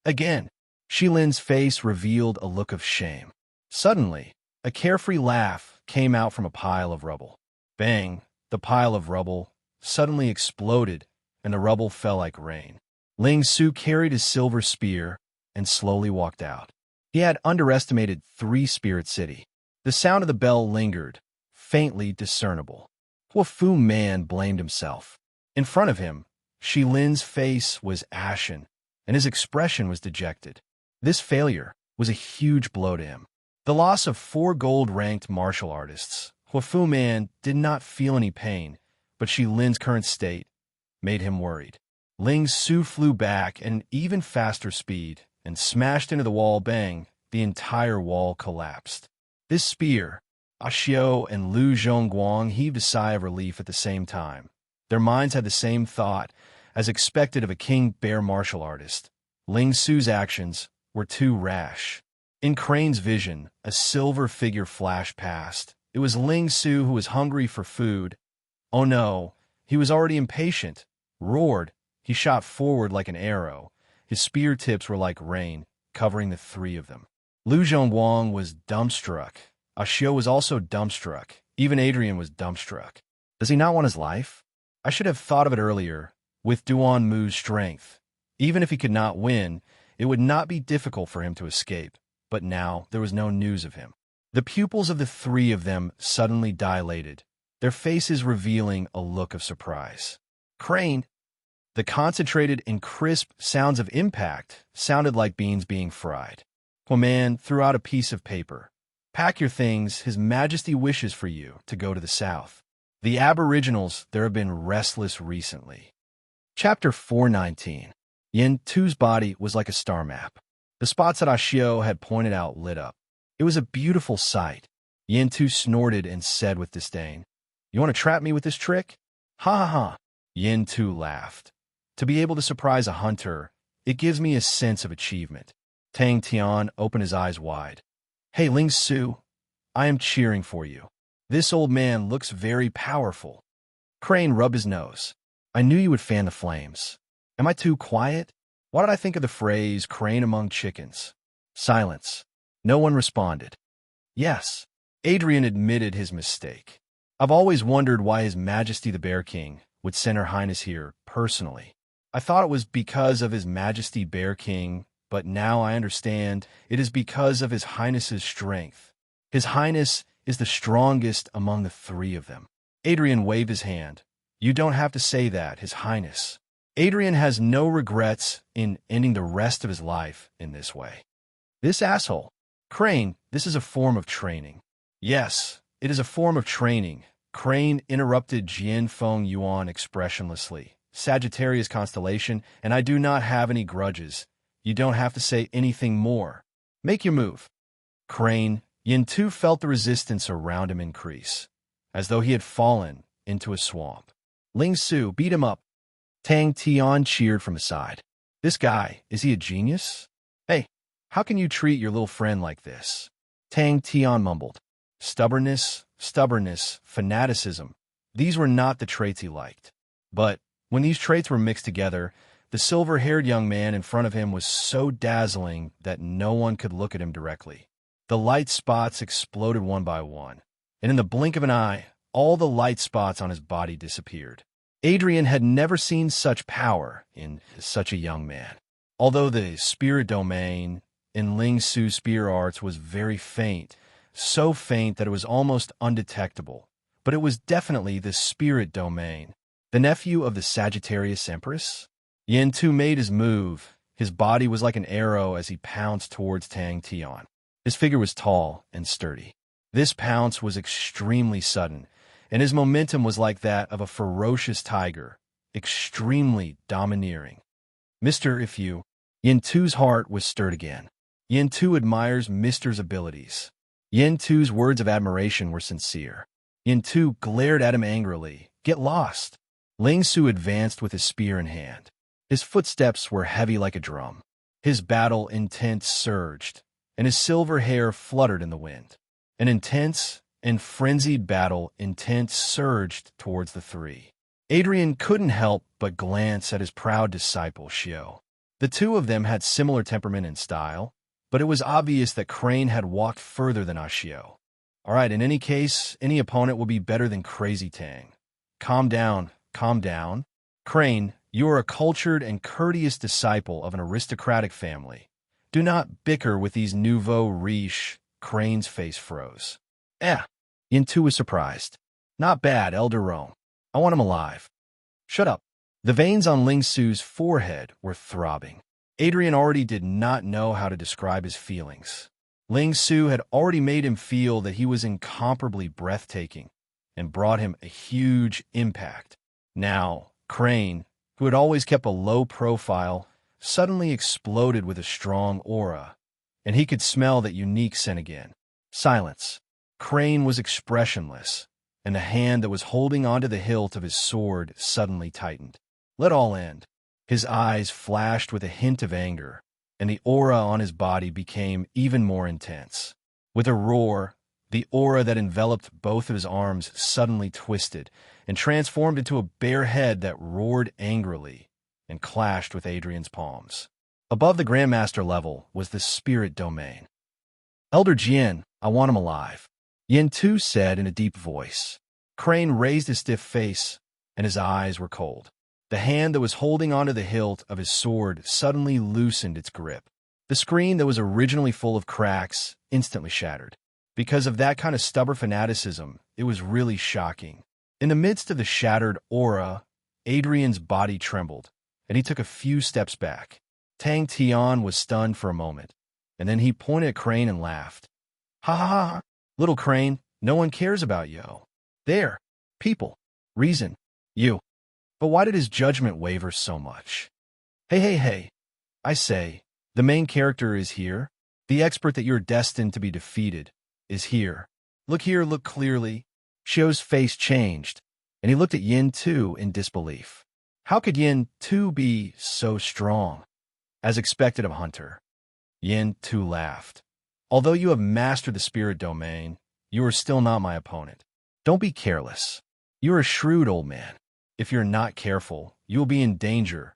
Again, Shilin's face revealed a look of shame. Suddenly, a carefree laugh came out from a pile of rubble. Bang! The pile of rubble suddenly exploded, and the rubble fell like rain. Ling Su carried his silver spear and slowly walked out. He had underestimated 3 Spirit City. The sound of the bell lingered, faintly discernible. Hua Fu Man blamed himself. In front of him, Shilin's face was ashen, and his expression was dejected. This failure was a huge blow to him. The loss of 4 gold-ranked martial artists, Hua Fu Man did not feel any pain, but Shilin's current state made him worried. Ling Su flew back at an even faster speed and smashed into the wall. Bang! The entire wall collapsed. This spear, Xiao and Lu Zhongguang heaved a sigh of relief at the same time. Their minds had the same thought As expected of a king bear martial artist, Ling Su's actions were too rash. In Crane's vision, a silver figure flashed past. It was Ling Su, who was hungry for food. Oh no, he was already impatient. Roared, he shot forward like an arrow. His spear tips were like rain, covering the three of them. Lu Zhongguang was dumbstruck. Ashio was also dumbstruck. Even Adrian was dumbstruck. Does he not want his life? I should have thought of it earlier. With Duan Mu's strength, even if he could not win, it would not be difficult for him to escape. But now there was no news of him. The pupils of the three of them suddenly dilated, their faces revealing a look of surprise. Crane! The concentrated and crisp sounds of impact sounded like beans being fried. Quaman threw out a piece of paper. Pack your things, His Majesty wishes for you to go to the south. The Aboriginals there have been restless recently. Chapter 419. Yin Tu's body was like a star map. The spots that Ashio had pointed out lit up. It was a beautiful sight. Yin Tu snorted and said with disdain, "You want to trap me with this trick?" "Ha ha ha." Yin Tu laughed. "To be able to surprise a hunter, it gives me a sense of achievement." Tang Tian opened his eyes wide. "Hey, Ling Su, I am cheering for you. This old man looks very powerful." Crane rubbed his nose. "I knew you would fan the flames. Am I too quiet? Why did I think of the phrase crane among chickens?" Silence. No one responded. "Yes." Adrian admitted his mistake. "I've always wondered why His Majesty the Bear King would send Her Highness here personally. I thought it was because of His Majesty Bear King, but now I understand it is because of His Highness's strength. His Highness is the strongest among the three of them." Adrian waved his hand. "You don't have to say that, His Highness." Adrian has no regrets in ending the rest of his life in this way. This asshole. Crane, this is a form of training. Yes, it is a form of training. Crane interrupted Jian Feng Yuan expressionlessly. Sagittarius constellation, and I do not have any grudges. You don't have to say anything more. Make your move. Crane, Yin Tu felt the resistance around him increase, as though he had fallen into a swamp. Ling Su, beat him up. Tang Tian cheered from his side. "This guy, is he a genius? Hey, how can you treat your little friend like this?" Tang Tian mumbled. Stubbornness, fanaticism. These were not the traits he liked. But when these traits were mixed together, the silver-haired young man in front of him was so dazzling that no one could look at him directly. The light spots exploded one by one, and in the blink of an eye, all the light spots on his body disappeared. Adrian had never seen such power in such a young man. Although the spirit domain in Ling Su's spear arts was very faint, so faint that it was almost undetectable, but it was definitely the spirit domain. The nephew of the Sagittarius Empress? Yin Tu made his move. His body was like an arrow as he pounced towards Tang Tian. His figure was tall and sturdy. This pounce was extremely sudden, and his momentum was like that of a ferocious tiger, extremely domineering. "Mister, if you..." Yin Tu's heart was stirred again. Yin Tu admires Mister's abilities. Yin Tu's words of admiration were sincere. Yin Tu glared at him angrily. "Get lost." Ling Su advanced with his spear in hand. His footsteps were heavy like a drum. His battle intent surged, and his silver hair fluttered in the wind. An intense and frenzied battle intent surged towards the three. Adrian couldn't help but glance at his proud disciple, Xiao. The two of them had similar temperament and style, but it was obvious that Crane had walked further than Ashio. "All right, in any case, any opponent will be better than Crazy Tang. Calm down, calm down. Crane, you are a cultured and courteous disciple of an aristocratic family. Do not bicker with these nouveau riche." Crane's face froze. Yin Tu was surprised. "Not bad, Elder Rome. I want him alive." "Shut up." The veins on Ling Su's forehead were throbbing. Adrian already did not know how to describe his feelings. Ling Su had already made him feel that he was incomparably breathtaking and brought him a huge impact. Now, Crane, who had always kept a low profile, suddenly exploded with a strong aura, and he could smell that unique scent again. Silence. Crane was expressionless, and the hand that was holding onto the hilt of his sword suddenly tightened. Let all end. His eyes flashed with a hint of anger, and the aura on his body became even more intense. With a roar, the aura that enveloped both of his arms suddenly twisted and transformed into a bare head that roared angrily and clashed with Adrian's palms. Above the Grandmaster level was the spirit domain. Elder Jian, I want him alive, Yin Tu said in a deep voice. Crane raised his stiff face, and his eyes were cold. The hand that was holding onto the hilt of his sword suddenly loosened its grip. The screen that was originally full of cracks instantly shattered. Because of that kind of stubborn fanaticism, it was really shocking. In the midst of the shattered aura, Adrian's body trembled, and he took a few steps back. Tang Tian was stunned for a moment, and then he pointed at Crane and laughed. Ha ha ha! Little Crane, no one cares about you. There, people, reason, you. But why did his judgment waver so much? Hey, I say, the main character is here. The expert that you're destined to be defeated is here. Look here, look clearly. Xiu's face changed, and he looked at Yin Tu in disbelief. How could Yin Tu be so strong? As expected of Hunter. Yin Tu laughed. Although you have mastered the spirit domain, you are still not my opponent. Don't be careless. You're a shrewd old man. If you're not careful, you will be in danger.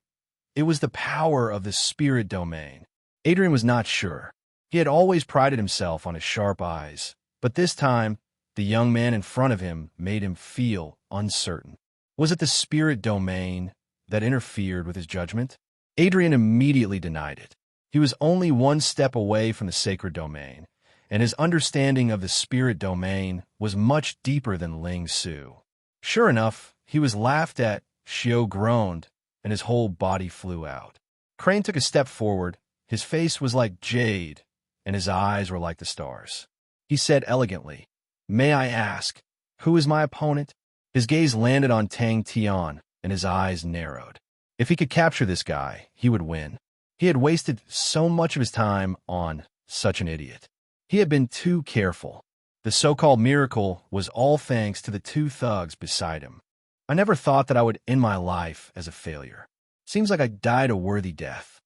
It was the power of the spirit domain. Adrian was not sure. He had always prided himself on his sharp eyes, but this time, the young man in front of him made him feel uncertain. Was it the spirit domain that interfered with his judgment? Adrian immediately denied it. He was only one step away from the sacred domain, and his understanding of the spirit domain was much deeper than Ling Su. Sure enough, he was laughed at. Xiu groaned, and his whole body flew out. Crane took a step forward. His face was like jade, and his eyes were like the stars. He said elegantly, "May I ask, who is my opponent?" His gaze landed on Tang Tian, and his eyes narrowed. If he could capture this guy, he would win. He had wasted so much of his time on such an idiot. He had been too careful. The so-called miracle was all thanks to the two thugs beside him. I never thought that I would end my life as a failure. Seems like I died a worthy death.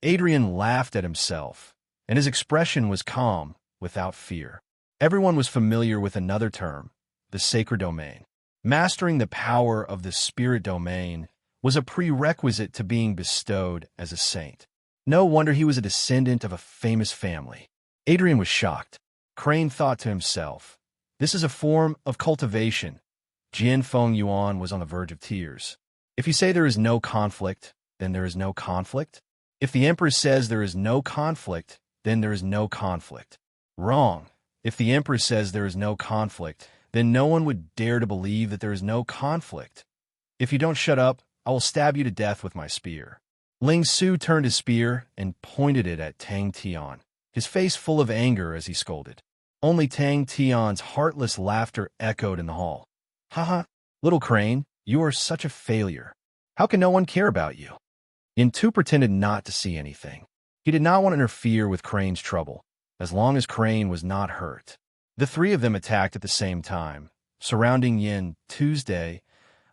Adrian laughed at himself, and his expression was calm, without fear. Everyone was familiar with another term, the sacred domain. Mastering the power of the spirit domain was a prerequisite to being bestowed as a saint. No wonder he was a descendant of a famous family. Adrian was shocked. Crane thought to himself, this is a form of cultivation. Jian Feng Yuan was on the verge of tears. If you say there is no conflict, then there is no conflict. If the Empress says there is no conflict, then there is no conflict. Wrong. If the Empress says there is no conflict, then no one would dare to believe that there is no conflict. If you don't shut up, I will stab you to death with my spear. Ling Su turned his spear and pointed it at Tang Tian, his face full of anger as he scolded. Only Tang Tian's heartless laughter echoed in the hall. Haha, little Crane, you are such a failure. How can no one care about you? Yin Tu pretended not to see anything. He did not want to interfere with Crane's trouble, as long as Crane was not hurt. The three of them attacked at the same time, surrounding Yin Tuesday.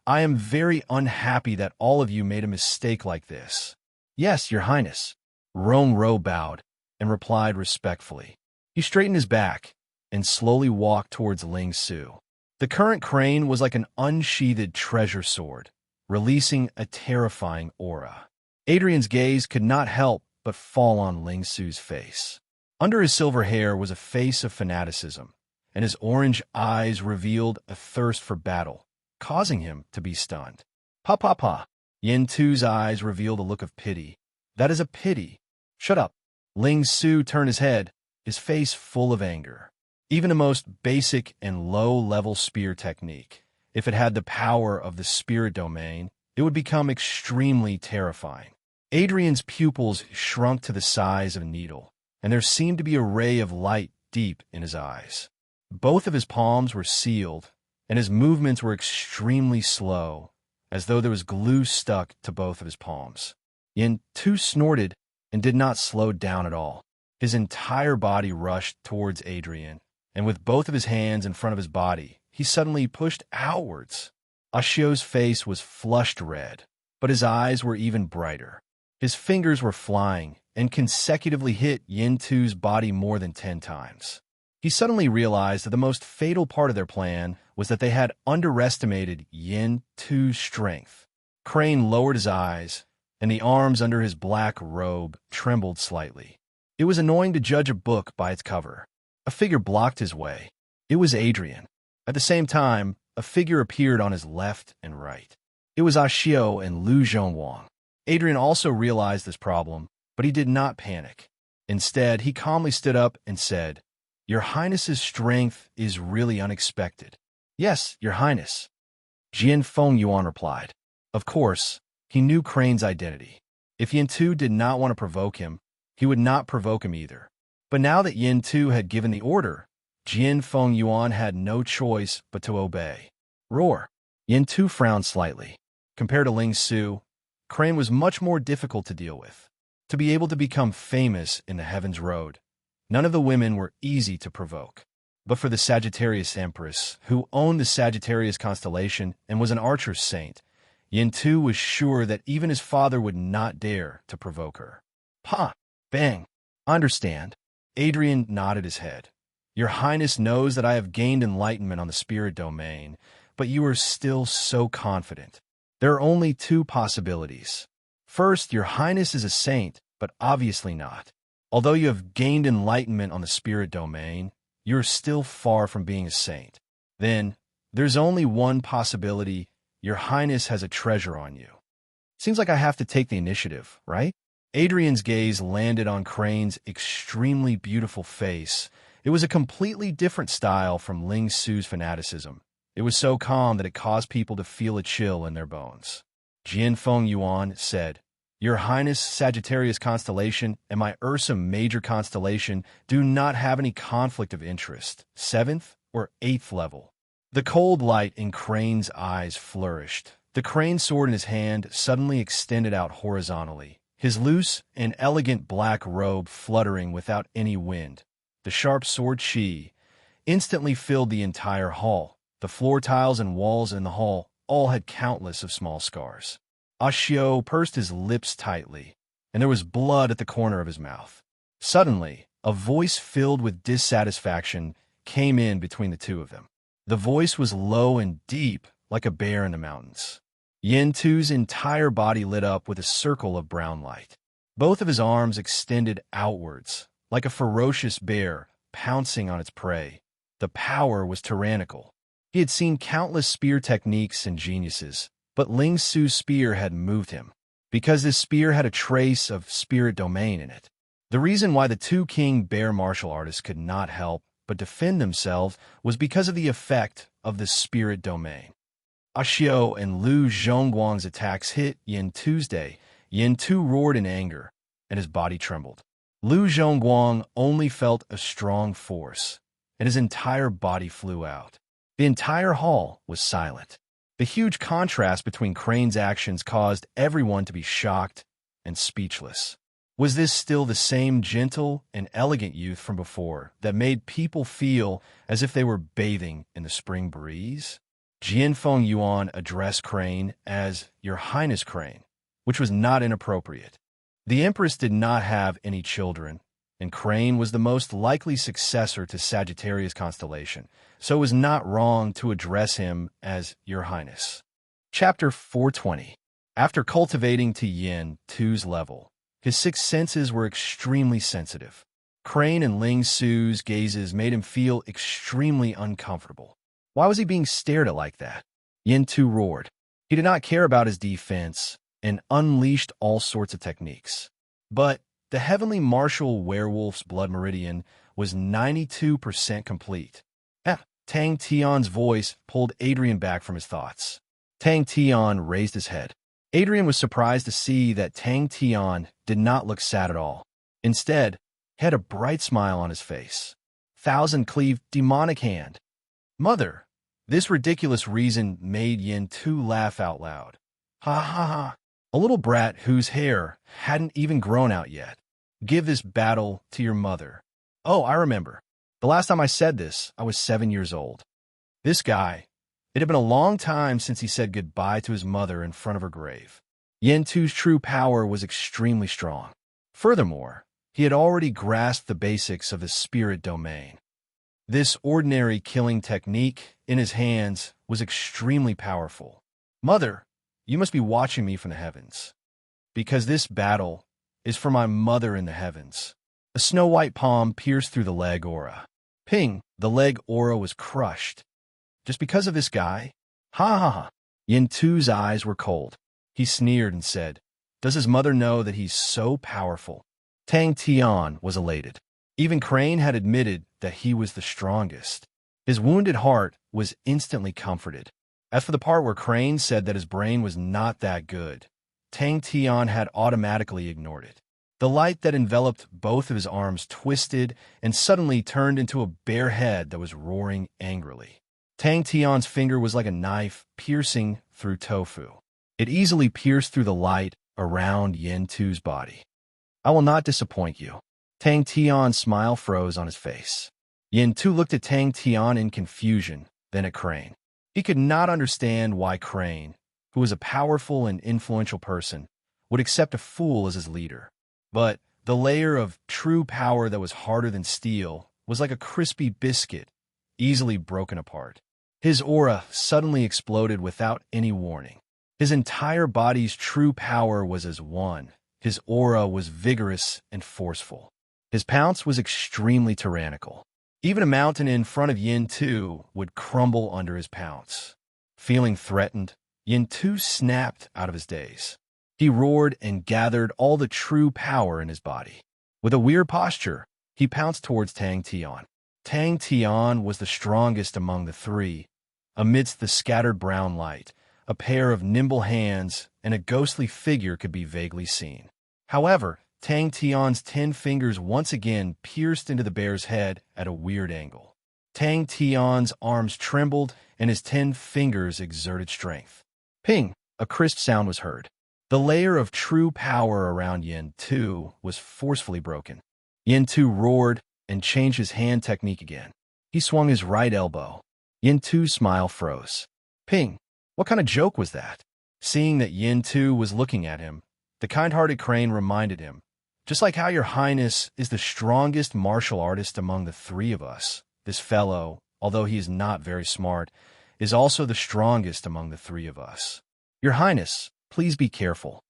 I am very unhappy that all of you made a mistake like this. Yes, Your Highness. Rong Ro bowed and replied respectfully. He straightened his back and slowly walked towards Ling Su. The current Crane was like an unsheathed treasure sword, releasing a terrifying aura. Adrian's gaze could not help but fall on Ling Su's face. Under his silver hair was a face of fanaticism, and his orange eyes revealed a thirst for battle, causing him to be stunned. Pa. Yin Tu's eyes revealed a look of pity. That is a pity. Shut up. Ling Su turned his head, his face full of anger. Even the most basic and low-level spear technique, if it had the power of the spirit domain, it would become extremely terrifying. Adrian's pupils shrunk to the size of a needle, and there seemed to be a ray of light deep in his eyes. Both of his palms were sealed, and his movements were extremely slow, as though there was glue stuck to both of his palms. Yin Tu snorted and did not slow down at all. His entire body rushed towards Adrian, and with both of his hands in front of his body, he suddenly pushed outwards. Ashio's face was flushed red. but his eyes were even brighter. His fingers were flying and consecutively hit Yin Tu's body more than 10 times. He suddenly realized that the most fatal part of their plan was that they had underestimated Yin Tu's strength. Crane lowered his eyes, and the arms under his black robe trembled slightly. It was annoying to judge a book by its cover. A figure blocked his way. It was Adrian. At the same time, a figure appeared on his left and right. It was Ashio and Lu Zhongguang. Adrian also realized this problem, but he did not panic. Instead, he calmly stood up and said, "Your Highness's strength is really unexpected." "Yes, Your Highness," Jian Fengyuan replied. Of course, he knew Crane's identity. If Yin Tu did not want to provoke him, he would not provoke him either. But now that Yin Tu had given the order, Jian Fengyuan had no choice but to obey. Roar! Yin Tu frowned slightly. Compared to Ling Su, Crane was much more difficult to deal with. To be able to become famous in the Heaven's Road, none of the women were easy to provoke. But for the Sagittarius Empress, who owned the Sagittarius constellation and was an archer saint, Yin Tu was sure that even his father would not dare to provoke her. "Ha! Bang! Understand." Adrian nodded his head. "Your Highness knows that I have gained enlightenment on the spirit domain, but you are still so confident. There are only two possibilities. First, Your Highness is a saint, but obviously not. Although you have gained enlightenment on the spirit domain, you are still far from being a saint. Then, there's only one possibility. Your Highness has a treasure on you. Seems like I have to take the initiative, right?" Adrian's gaze landed on Crane's extremely beautiful face. It was a completely different style from Ling Su's fanaticism. It was so calm that it caused people to feel a chill in their bones. Jian Fengyuan said, "Your Highness' Sagittarius constellation and my Ursa major constellation do not have any conflict of interest, 7th or 8th level." The cold light in Crane's eyes flourished. The crane sword in his hand suddenly extended out horizontally, his loose and elegant black robe fluttering without any wind. The sharp sword Shi instantly filled the entire hall. The floor tiles and walls in the hall all had countless of small scars. Ashio pursed his lips tightly, and there was blood at the corner of his mouth. Suddenly, a voice filled with dissatisfaction came in between the two of them. The voice was low and deep, like a bear in the mountains. Yin Tu's entire body lit up with a circle of brown light. Both of his arms extended outwards, like a ferocious bear pouncing on its prey. The power was tyrannical. He had seen countless spear techniques and geniuses, but Ling Su's spear had moved him, because this spear had a trace of spirit domain in it. The reason why the two king bear martial artists could not help but defend themselves was because of the effect of the spirit domain. Ashio and Lu Zhongguang's attacks hit Yin Tuesday. Yin Tu roared in anger, and his body trembled. Lu Zhongguang only felt a strong force, and his entire body flew out. The entire hall was silent. The huge contrast between Crane's actions caused everyone to be shocked and speechless. Was this still the same gentle and elegant youth from before that made people feel as if they were bathing in the spring breeze? Jian Fengyuan addressed Crane as Your Highness Crane, which was not inappropriate. The Empress did not have any children, and Crane was the most likely successor to Sagittarius constellation, so it was not wrong to address him as Your Highness. Chapter 420. After cultivating to Yin Tu's level, his sixth senses were extremely sensitive. Crane and Ling Su's gazes made him feel extremely uncomfortable. Why was he being stared at like that? Yin Tu roared. He did not care about his defense and unleashed all sorts of techniques. But the heavenly martial werewolf's blood meridian was 92% complete. Tang Tian's voice pulled Adrian back from his thoughts. Tang Tian raised his head. Adrian was surprised to see that Tang Tian did not look sad at all. Instead, he had a bright smile on his face. Thousand-cleaved demonic hand. Mother, this ridiculous reason made Yin Tu laugh out loud. Ha ha ha. A little brat whose hair hadn't even grown out yet. Give this battle to your mother. Oh, I remember. The last time I said this, I was 7 years old. This guy, it had been a long time since he said goodbye to his mother in front of her grave. Yin Tu's true power was extremely strong. Furthermore, he had already grasped the basics of the spirit domain. This ordinary killing technique in his hands was extremely powerful. Mother, you must be watching me from the heavens, because this battle is for my mother in the heavens. A snow-white palm pierced through the leg aura. Ping, the leg aura was crushed. Just because of this guy? Ha ha ha. Yin Tu's eyes were cold. He sneered and said, "Does his mother know that he's so powerful?" Tang Tian was elated. Even Crane had admitted that he was the strongest. His wounded heart was instantly comforted. As for the part where Crane said that his brain was not that good, Tang Tian had automatically ignored it. The light that enveloped both of his arms twisted and suddenly turned into a bare head that was roaring angrily. Tang Tian's finger was like a knife piercing through tofu. It easily pierced through the light around Yin Tu's body. "I will not disappoint you." Tang Tian's smile froze on his face. Yin Tu looked at Tang Tian in confusion, then at Crane. He could not understand why Crane, who was a powerful and influential person, would accept a fool as his leader. But the layer of true power that was harder than steel was like a crispy biscuit, easily broken apart. His aura suddenly exploded without any warning. His entire body's true power was as one. His aura was vigorous and forceful. His pounce was extremely tyrannical. Even a mountain in front of Yin Tu would crumble under his pounce. Feeling threatened, Yin Tu snapped out of his daze. He roared and gathered all the true power in his body. With a weird posture, he pounced towards Tang Tian. Tang Tian was the strongest among the three. Amidst the scattered brown light, a pair of nimble hands and a ghostly figure could be vaguely seen. However, Tang Tian's 10 fingers once again pierced into the bear's head at a weird angle. Tang Tian's arms trembled and his 10 fingers exerted strength. Ping! A crisp sound was heard. The layer of true power around Yin Tu was forcefully broken. Yin Tu roared and changed his hand technique again. He swung his right elbow. Yin Tu's smile froze. Ping! What kind of joke was that? Seeing that Yin Tu was looking at him, the kind-hearted Crane reminded him, "Just like how your highness is the strongest martial artist among the three of us, this fellow, although he is not very smart, is also the strongest among the three of us. Your highness, please be careful."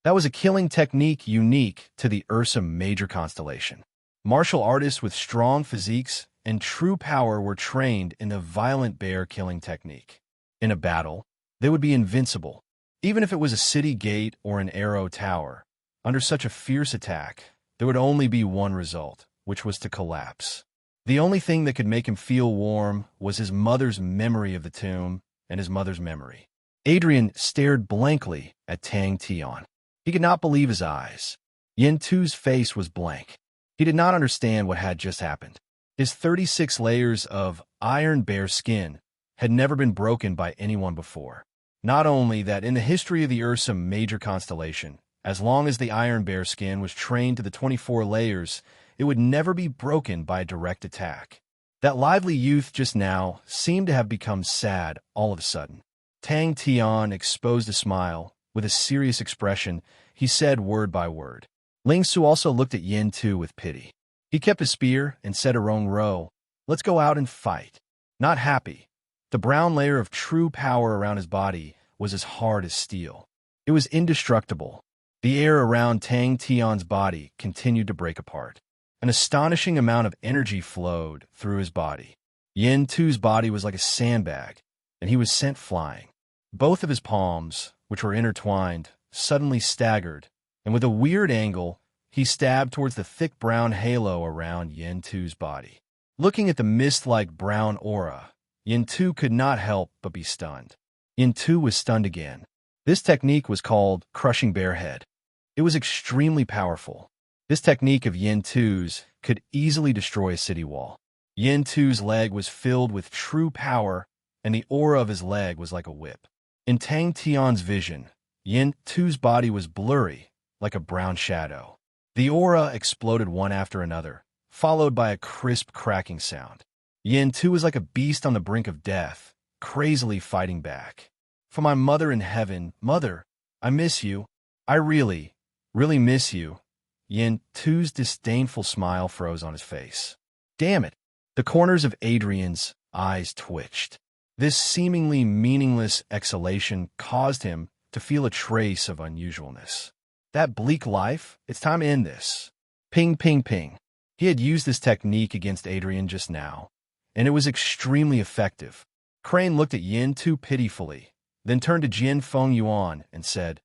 That was a killing technique unique to the Ursa Major constellation. Martial artists with strong physiques and true power were trained in the violent bear killing technique. In a battle, they would be invincible, even if it was a city gate or an arrow tower. Under such a fierce attack, there would only be one result, which was to collapse. The only thing that could make him feel warm was his mother's memory of the tomb and his mother's memory. Adrian stared blankly at Tang Tian. He could not believe his eyes. Yin Tu's face was blank. He did not understand what had just happened. His 36 layers of iron bear skin had never been broken by anyone before. Not only that, in the history of the Ursa Major constellation, as long as the iron bear skin was trained to the 24 layers, it would never be broken by a direct attack. That lively youth just now seemed to have become sad all of a sudden. Tang Tian exposed a smile. With a serious expression, he said word by word. Ling Su also looked at Yin Tu with pity. He kept his spear and said to Rong Ro, "Let's go out and fight." Not happy. The brown layer of true power around his body was as hard as steel. It was indestructible. The air around Tang Tian's body continued to break apart. An astonishing amount of energy flowed through his body. Yin Tu's body was like a sandbag, and he was sent flying. Both of his palms, which were intertwined, suddenly staggered, and with a weird angle, he stabbed towards the thick brown halo around Yin Tu's body. Looking at the mist-like brown aura, Yin Tu could not help but be stunned. Yin Tu was stunned again. This technique was called Crushing Bear Head. It was extremely powerful. This technique of Yin Tu's could easily destroy a city wall. Yin Tu's leg was filled with true power, and the aura of his leg was like a whip. In Tang Tian's vision, Yin Tu's body was blurry, like a brown shadow. The aura exploded one after another, followed by a crisp cracking sound. Yin Tu was like a beast on the brink of death, crazily fighting back. "For my mother in heaven, mother, I miss you." I really, really miss you. Yin Tu's disdainful smile froze on his face. Damn it. The corners of Adrian's eyes twitched. This seemingly meaningless exhalation caused him to feel a trace of unusualness. That bleak life, it's time to end this. Ping, ping, ping. He had used this technique against Adrian just now, and it was extremely effective. Crane looked at Yin Tu pitifully, then turned to Jin Feng Yuan and said,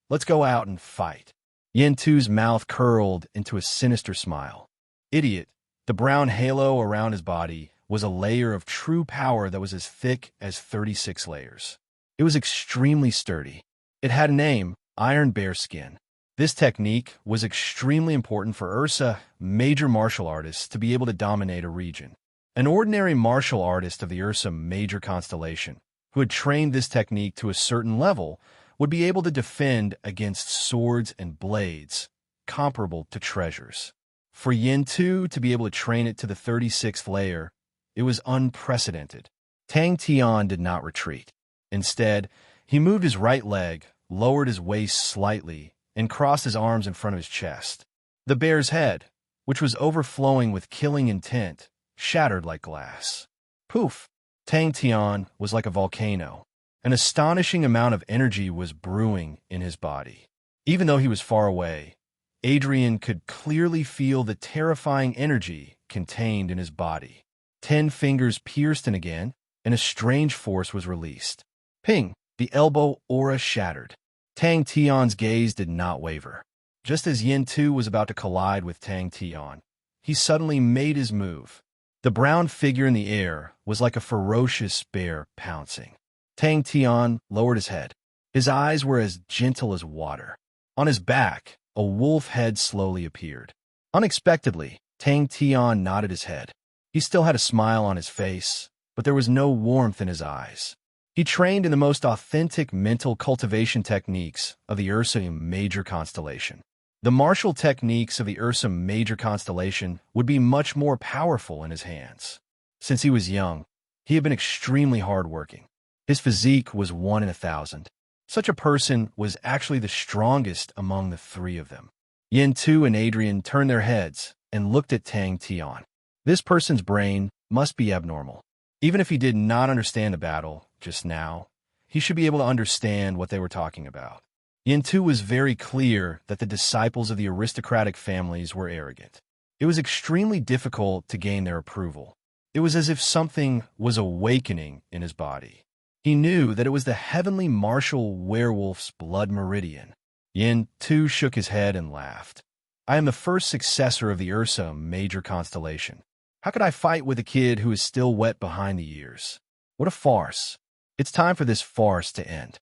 "Let's go out and fight." Yin Tu's mouth curled into a sinister smile. Idiot. The brown halo around his body was a layer of true power that was as thick as 36 layers. It was extremely sturdy. It had a name, Iron Bear Skin. This technique was extremely important for Ursa, major martial artists, to be able to dominate a region. An ordinary martial artist of the Ursa major constellation, who had trained this technique to a certain level, would be able to defend against swords and blades, comparable to treasures. For Yin Tu to be able to train it to the 36th layer, it was unprecedented. Tang Tian did not retreat. Instead, he moved his right leg, lowered his waist slightly, and crossed his arms in front of his chest. The bear's head, which was overflowing with killing intent, shattered like glass. Poof! Tang Tian was like a volcano. An astonishing amount of energy was brewing in his body. Even though he was far away, Adrian could clearly feel the terrifying energy contained in his body. 10 fingers pierced in again, and a strange force was released. Ping! The elbow aura shattered. Tang Tian's gaze did not waver. Just as Yin Tu was about to collide with Tang Tian, he suddenly made his move. The brown figure in the air was like a ferocious bear pouncing. Tang Tian lowered his head. His eyes were as gentle as water. On his back, a wolf head slowly appeared. Unexpectedly, Tang Tian nodded his head. He still had a smile on his face, but there was no warmth in his eyes. He trained in the most authentic mental cultivation techniques of the Ursa major constellation. The martial techniques of the Ursa major constellation would be much more powerful in his hands. Since he was young, he had been extremely hardworking. His physique was 1 in 1,000. Such a person was actually the strongest among the three of them. Yin Tu and Adrian turned their heads and looked at Tang Tian. This person's brain must be abnormal. Even if he did not understand the battle just now, he should be able to understand what they were talking about. Yin Tu was very clear that the disciples of the aristocratic families were arrogant. It was extremely difficult to gain their approval. It was as if something was awakening in his body. He knew that it was the heavenly martial werewolf's blood meridian. Yin Tu shook his head and laughed. I am the first successor of the Ursa major constellation. How could I fight with a kid who is still wet behind the ears? What a farce. It's time for this farce to end.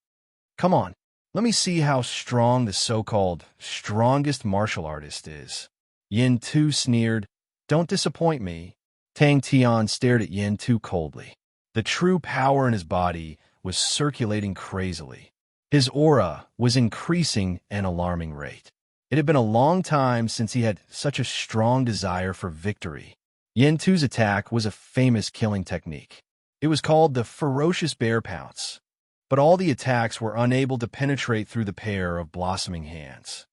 Come on, let me see how strong the so-called strongest martial artist is. Yin Tu sneered. Don't disappoint me. Tang Tian stared at Yin Tu coldly. The true power in his body was circulating crazily. His aura was increasing at an alarming rate. It had been a long time since he had such a strong desire for victory. Yin Tu's attack was a famous killing technique. It was called the ferocious bear pounce, but all the attacks were unable to penetrate through the pair of blossoming hands.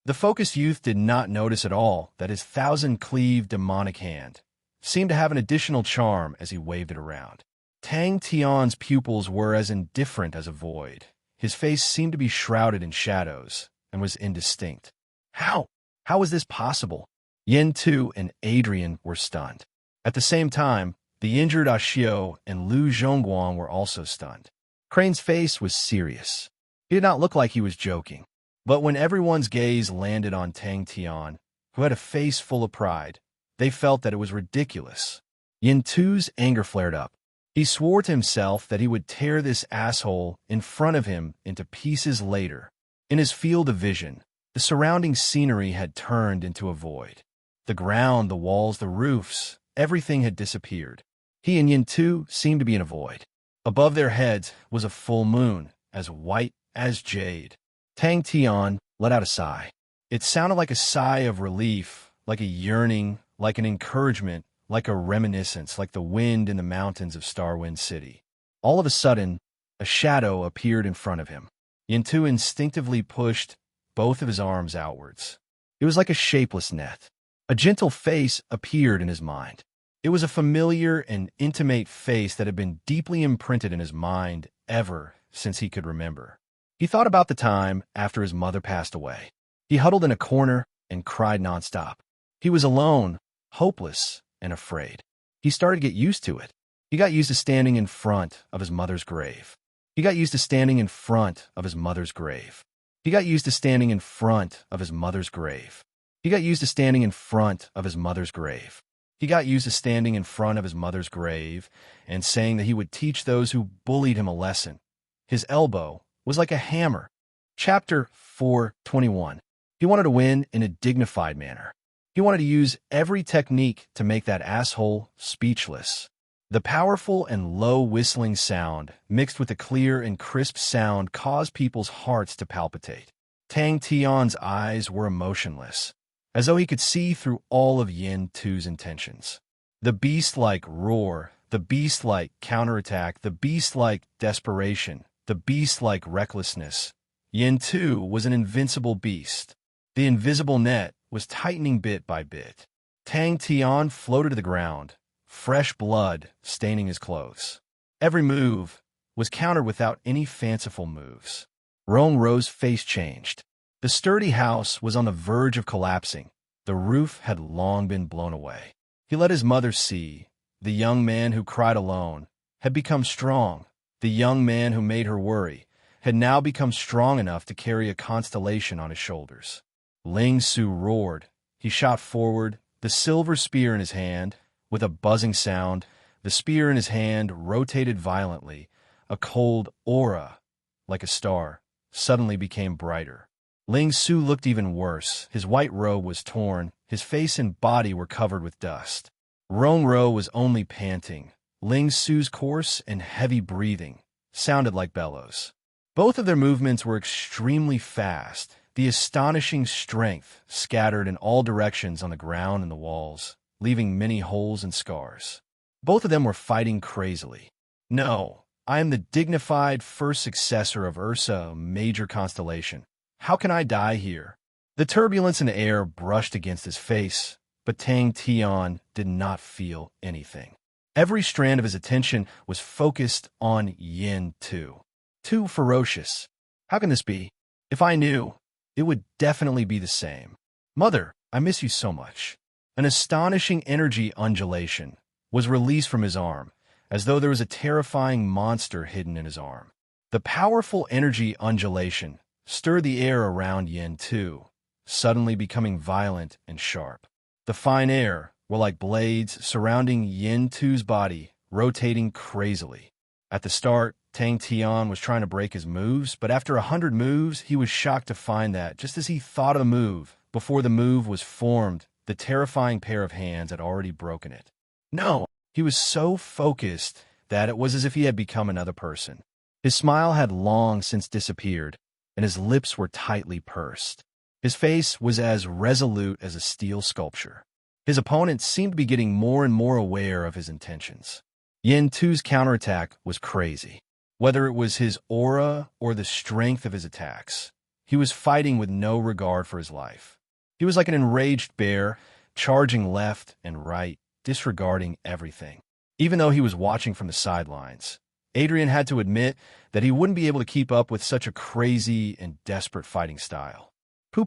The focused youth did not notice at all that his 1,000-cleave demonic hand seemed to have an additional charm as he waved it around. Tang Tian's pupils were as indifferent as a void. His face seemed to be shrouded in shadows and was indistinct. How? How was this possible? Yin Tu and Adrian were stunned. At the same time, the injured Ashio and Lu Zhongguang were also stunned. Crane's face was serious. He did not look like he was joking. But when everyone's gaze landed on Tang Tian, who had a face full of pride, they felt that it was ridiculous. Yin Tu's anger flared up. He swore to himself that he would tear this asshole in front of him into pieces later. In his field of vision, the surrounding scenery had turned into a void. The ground, the walls, the roofs, everything had disappeared. He and Yin Tu seemed to be in a void. Above their heads was a full moon, as white as jade. Tang Tian let out a sigh. It sounded like a sigh of relief, like a yearning, like an encouragement, like a reminiscence, like the wind in the mountains of Starwind City. All of a sudden, a shadow appeared in front of him. Yin Tu instinctively pushed both of his arms outwards. It was like a shapeless net. A gentle face appeared in his mind. It was a familiar and intimate face that had been deeply imprinted in his mind ever since he could remember. He thought about the time after his mother passed away. He huddled in a corner and cried nonstop. He was alone, hopeless, and afraid. He started to get used to it. He got used to standing in front of his mother's grave. He got used to standing in front of his mother's grave. He got used to standing in front of his mother's grave. He got used to standing in front of his mother's grave. He got used to standing in front of his mother's grave and saying that he would teach those who bullied him a lesson. His elbow was like a hammer. Chapter 4:21. He wanted to win in a dignified manner. He wanted to use every technique to make that asshole speechless. The powerful and low whistling sound, mixed with the clear and crisp sound, caused people's hearts to palpitate. Tang Tian's eyes were emotionless, as though he could see through all of Yin Tu's intentions. The beast-like roar, the beast-like counterattack, the beast-like desperation, the beast-like recklessness. Yin Tu was an invincible beast. The invisible net was tightening bit by bit. Tang Tian floated to the ground, fresh blood staining his clothes. Every move was countered without any fanciful moves. Rong Ro's face changed. The sturdy house was on the verge of collapsing. The roof had long been blown away. He let his mother see. The young man who cried alone had become strong. The young man who made her worry had now become strong enough to carry a constellation on his shoulders. Ling Su roared. He shot forward, the silver spear in his hand. With a buzzing sound, the spear in his hand rotated violently. A cold aura, like a star, suddenly became brighter. Ling Su looked even worse. His white robe was torn. His face and body were covered with dust. Rong Ro was only panting. Ling Su's coarse and heavy breathing sounded like bellows. Both of their movements were extremely fast. The astonishing strength scattered in all directions on the ground and the walls, leaving many holes and scars. Both of them were fighting crazily. No, I am the dignified first successor of Ursa, a major constellation. How can I die here? The turbulence in the air brushed against his face, but Tang Tian did not feel anything. Every strand of his attention was focused on Yin Tu. Too ferocious. How can this be? If I knew, it would definitely be the same. Mother, I miss you so much. An astonishing energy undulation was released from his arm, as though there was a terrifying monster hidden in his arm. The powerful energy undulation stirred the air around Yin Tu, suddenly becoming violent and sharp. The fine air were like blades surrounding Yin Tu's body, rotating crazily. At the start, Tang Tian was trying to break his moves, but after 100 moves, he was shocked to find that, just as he thought of the move, before the move was formed, the terrifying pair of hands had already broken it. No, he was so focused that it was as if he had become another person. His smile had long since disappeared, and his lips were tightly pursed. His face was as resolute as a steel sculpture. His opponent seemed to be getting more and more aware of his intentions. Yin Tu's counterattack was crazy. Whether it was his aura or the strength of his attacks, he was fighting with no regard for his life. He was like an enraged bear, charging left and right, disregarding everything. Even though he was watching from the sidelines, Adrian had to admit that he wouldn't be able to keep up with such a crazy and desperate fighting style. Pu.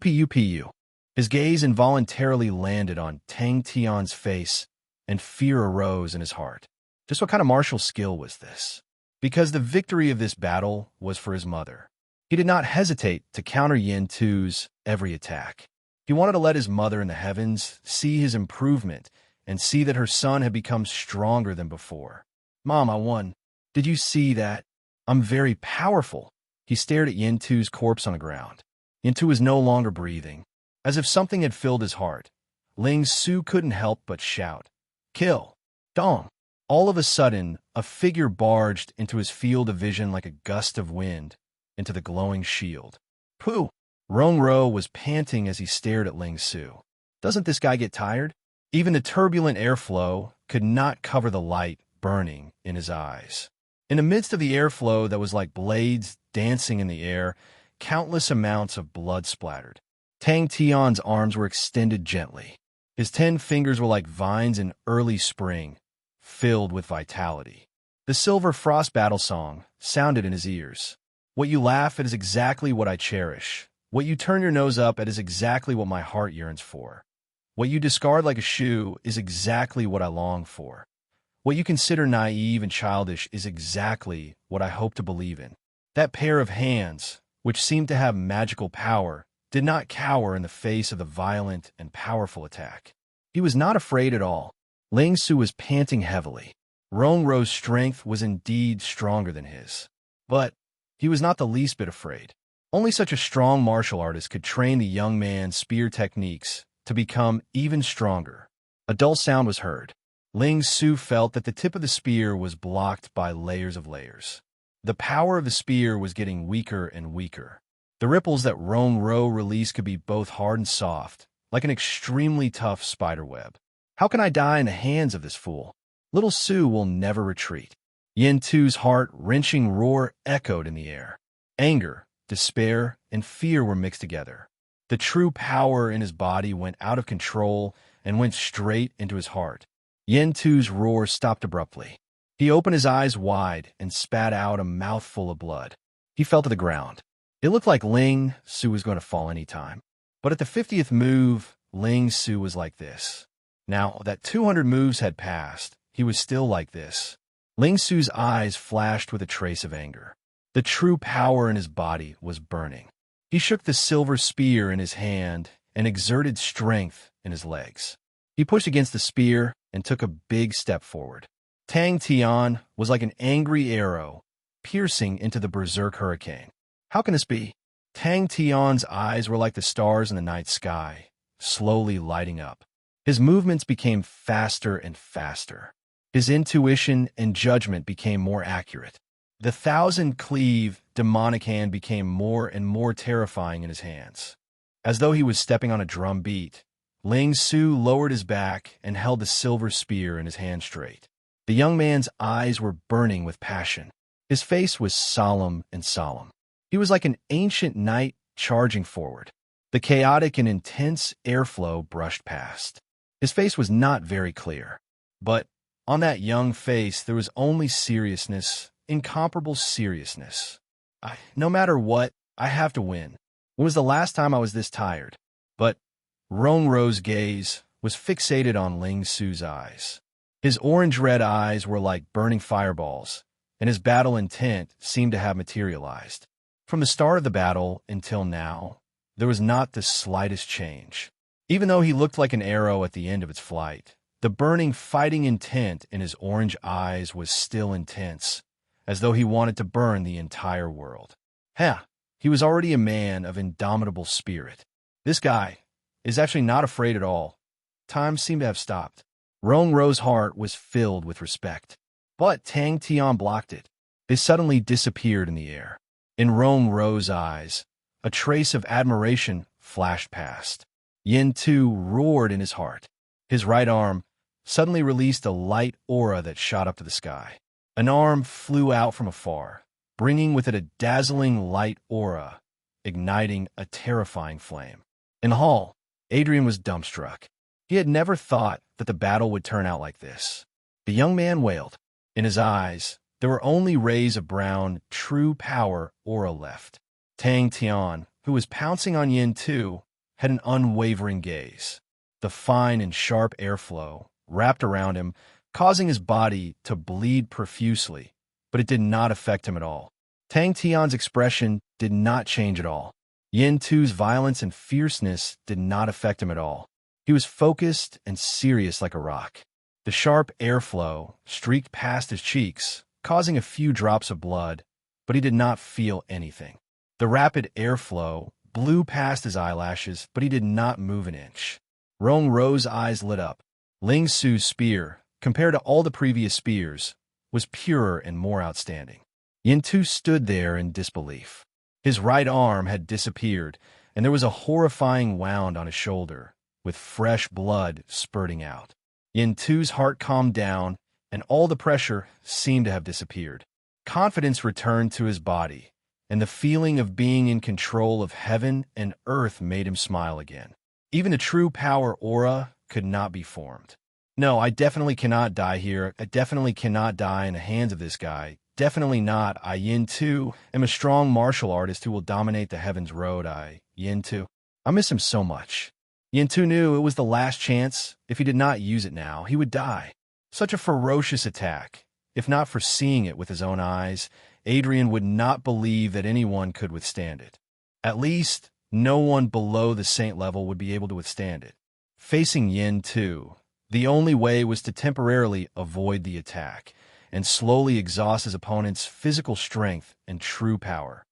His gaze involuntarily landed on Tang Tian's face, and fear arose in his heart. Just what kind of martial skill was this? Because the victory of this battle was for his mother. He did not hesitate to counter Yin Tu's every attack. He wanted to let his mother in the heavens see his improvement and see that her son had become stronger than before. Mom, I won. Did you see that? I'm very powerful. He stared at Yin Tu's corpse on the ground. Yin Tu was no longer breathing. As if something had filled his heart, Ling Su couldn't help but shout, "Kill!" Dong! All of a sudden, a figure barged into his field of vision like a gust of wind into the glowing shield. Pooh! Rong Ro was panting as he stared at Ling Su. Doesn't this guy get tired? Even the turbulent airflow could not cover the light burning in his eyes. In the midst of the airflow that was like blades dancing in the air countless amounts of blood splattered. Tang Tian's arms were extended gently. His 10 fingers were like vines in early spring, filled with vitality. The silver frost battle song sounded in his ears. What you laugh at is exactly what I cherish. What you turn your nose up at is exactly what my heart yearns for. What you discard like a shoe is exactly what I long for. What you consider naive and childish is exactly what I hope to believe in. That pair of hands, which seemed to have magical power, did not cower in the face of the violent and powerful attack. He was not afraid at all. Ling Su was panting heavily. Rongruo's strength was indeed stronger than his. But he was not the least bit afraid. Only such a strong martial artist could train the young man's spear techniques to become even stronger. A dull sound was heard. Ling Su felt that the tip of the spear was blocked by layers of layers. The power of the spear was getting weaker and weaker. The ripples that Rongruo released could be both hard and soft, like an extremely tough spider web. How can I die in the hands of this fool? Little Su will never retreat. Yin Tu's heart-wrenching roar echoed in the air. Anger, despair, and fear were mixed together. The true power in his body went out of control and went straight into his heart. Yin Tu's roar stopped abruptly. He opened his eyes wide and spat out a mouthful of blood. He fell to the ground. It looked like Ling Su was going to fall any time. But at the 50th move, Ling Su was like this. Now that 200 moves had passed, he was still like this. Ling Su's eyes flashed with a trace of anger. The true power in his body was burning. He shook the silver spear in his hand and exerted strength in his legs. He pushed against the spear and took a big step forward. Tang Tian was like an angry arrow, piercing into the berserk hurricane. How can this be? Tang Tian's eyes were like the stars in the night sky, slowly lighting up. His movements became faster and faster. His intuition and judgment became more accurate. The 1,000-cleave demonic hand became more and more terrifying in his hands. As though he was stepping on a drum beat, Ling Su lowered his back and held the silver spear in his hand straight. The young man's eyes were burning with passion. His face was solemn and solemn. He was like an ancient knight charging forward. The chaotic and intense airflow brushed past. His face was not very clear, but on that young face there was only seriousness, incomparable seriousness. No matter what, I have to win. When was the last time I was this tired? But Rongruo's gaze was fixated on Ling Su's eyes. His orange-red eyes were like burning fireballs, and his battle intent seemed to have materialized. From the start of the battle until now, there was not the slightest change. Even though he looked like an arrow at the end of its flight, the burning fighting intent in his orange eyes was still intense, as though he wanted to burn the entire world. He was already a man of indomitable spirit. This guy is actually not afraid at all. Time seemed to have stopped. Rongruo's heart was filled with respect. But Tang Tian blocked it. They suddenly disappeared in the air. In Rongruo's eyes, a trace of admiration flashed past. Yin Tu roared in his heart. His right arm suddenly released a light aura that shot up to the sky. An arm flew out from afar, bringing with it a dazzling light aura, igniting a terrifying flame. In the hall, Adrian was dumbstruck. He had never thought that the battle would turn out like this. The young man wailed. In his eyes, there were only rays of brown, true power aura left. Tang Tian, who was pouncing on Yin Tu, had an unwavering gaze. The fine and sharp airflow wrapped around him, causing his body to bleed profusely, but it did not affect him at all. Tang Tian's expression did not change at all. Yin Tu's violence and fierceness did not affect him at all. He was focused and serious like a rock. The sharp airflow streaked past his cheeks, causing a few drops of blood, but he did not feel anything. The rapid airflow blew past his eyelashes, but he did not move an inch. Rongruo's eyes lit up. Ling Su's spear, compared to all the previous spears, was purer and more outstanding. Yin Tu stood there in disbelief. His right arm had disappeared, and there was a horrifying wound on his shoulder, with fresh blood spurting out. Yin Tu's heart calmed down, and all the pressure seemed to have disappeared. Confidence returned to his body, and the feeling of being in control of heaven and earth made him smile again. Even a true power aura could not be formed. No, I definitely cannot die here. I definitely cannot die in the hands of this guy. Definitely not. I, Yin Tu, am a strong martial artist who will dominate the heavens road. I, Yin Tu. I miss him so much. Yin Tu knew it was the last chance. If he did not use it now, he would die. Such a ferocious attack. If not for seeing it with his own eyes, Adrian would not believe that anyone could withstand it. At least, no one below the saint level would be able to withstand it. Facing Yin Tu, the only way was to temporarily avoid the attack and slowly exhaust his opponent's physical strength and true power.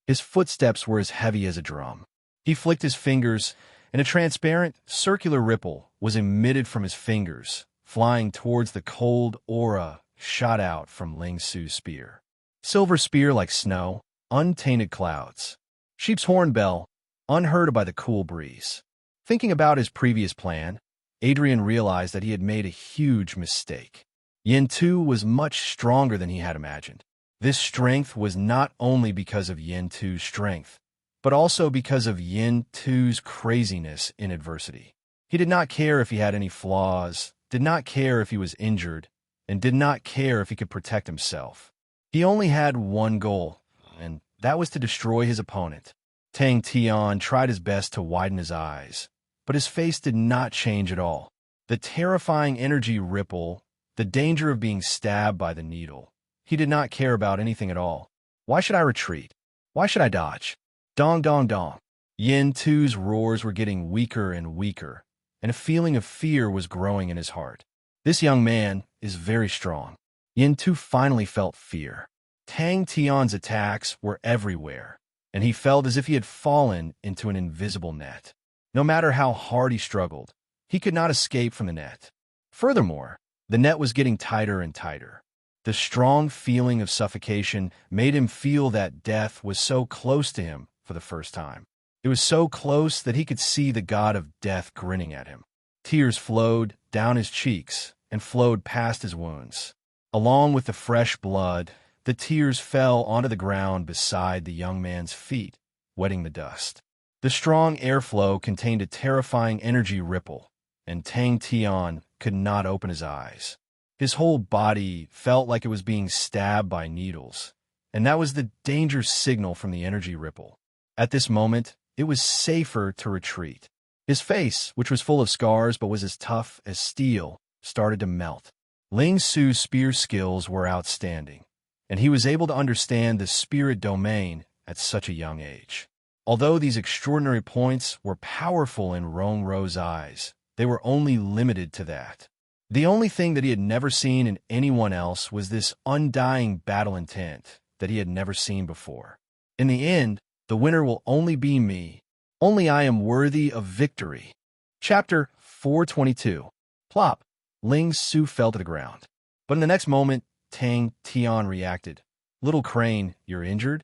His footsteps were as heavy as a drum. He flicked his fingers, and a transparent, circular ripple was emitted from his fingers, flying towards the cold aura shot out from Ling Su's spear. Silver spear like snow, untainted clouds. Sheep's horn bell, unheard by the cool breeze. Thinking about his previous plan, Adrian realized that he had made a huge mistake. Yin Tu was much stronger than he had imagined. This strength was not only because of Yin Tu's strength, but also because of Yin Tu's craziness in adversity. He did not care if he had any flaws, did not care if he was injured, and did not care if he could protect himself. He only had one goal, and that was to destroy his opponent. Tang Tian tried his best to widen his eyes, but his face did not change at all. The terrifying energy ripple, the danger of being stabbed by the needle. He did not care about anything at all. Why should I retreat? Why should I dodge? Dong dong dong. Yin Tu's roars were getting weaker and weaker, and a feeling of fear was growing in his heart. This young man is very strong. Yin Tu finally felt fear. Tang Tian's attacks were everywhere, and he felt as if he had fallen into an invisible net. No matter how hard he struggled, he could not escape from the net. Furthermore, the net was getting tighter and tighter. The strong feeling of suffocation made him feel that death was so close to him for the first time. It was so close that he could see the god of death grinning at him. Tears flowed down his cheeks and flowed past his wounds. Along with the fresh blood, the tears fell onto the ground beside the young man's feet, wetting the dust. The strong airflow contained a terrifying energy ripple, and Tang Tian could not open his eyes. His whole body felt like it was being stabbed by needles, and that was the danger signal from the energy ripple. At this moment, it was safer to retreat. His face, which was full of scars but was as tough as steel, started to melt. Ling Su's spear skills were outstanding, and he was able to understand the spirit domain at such a young age. Although these extraordinary points were powerful in Rong Ro's eyes, they were only limited to that. The only thing that he had never seen in anyone else was this undying battle intent that he had never seen before. In the end, the winner will only be me. Only I am worthy of victory. Chapter 422. Plop. Ling Su fell to the ground. But in the next moment, Tang Tian reacted. Little Crane, you're injured?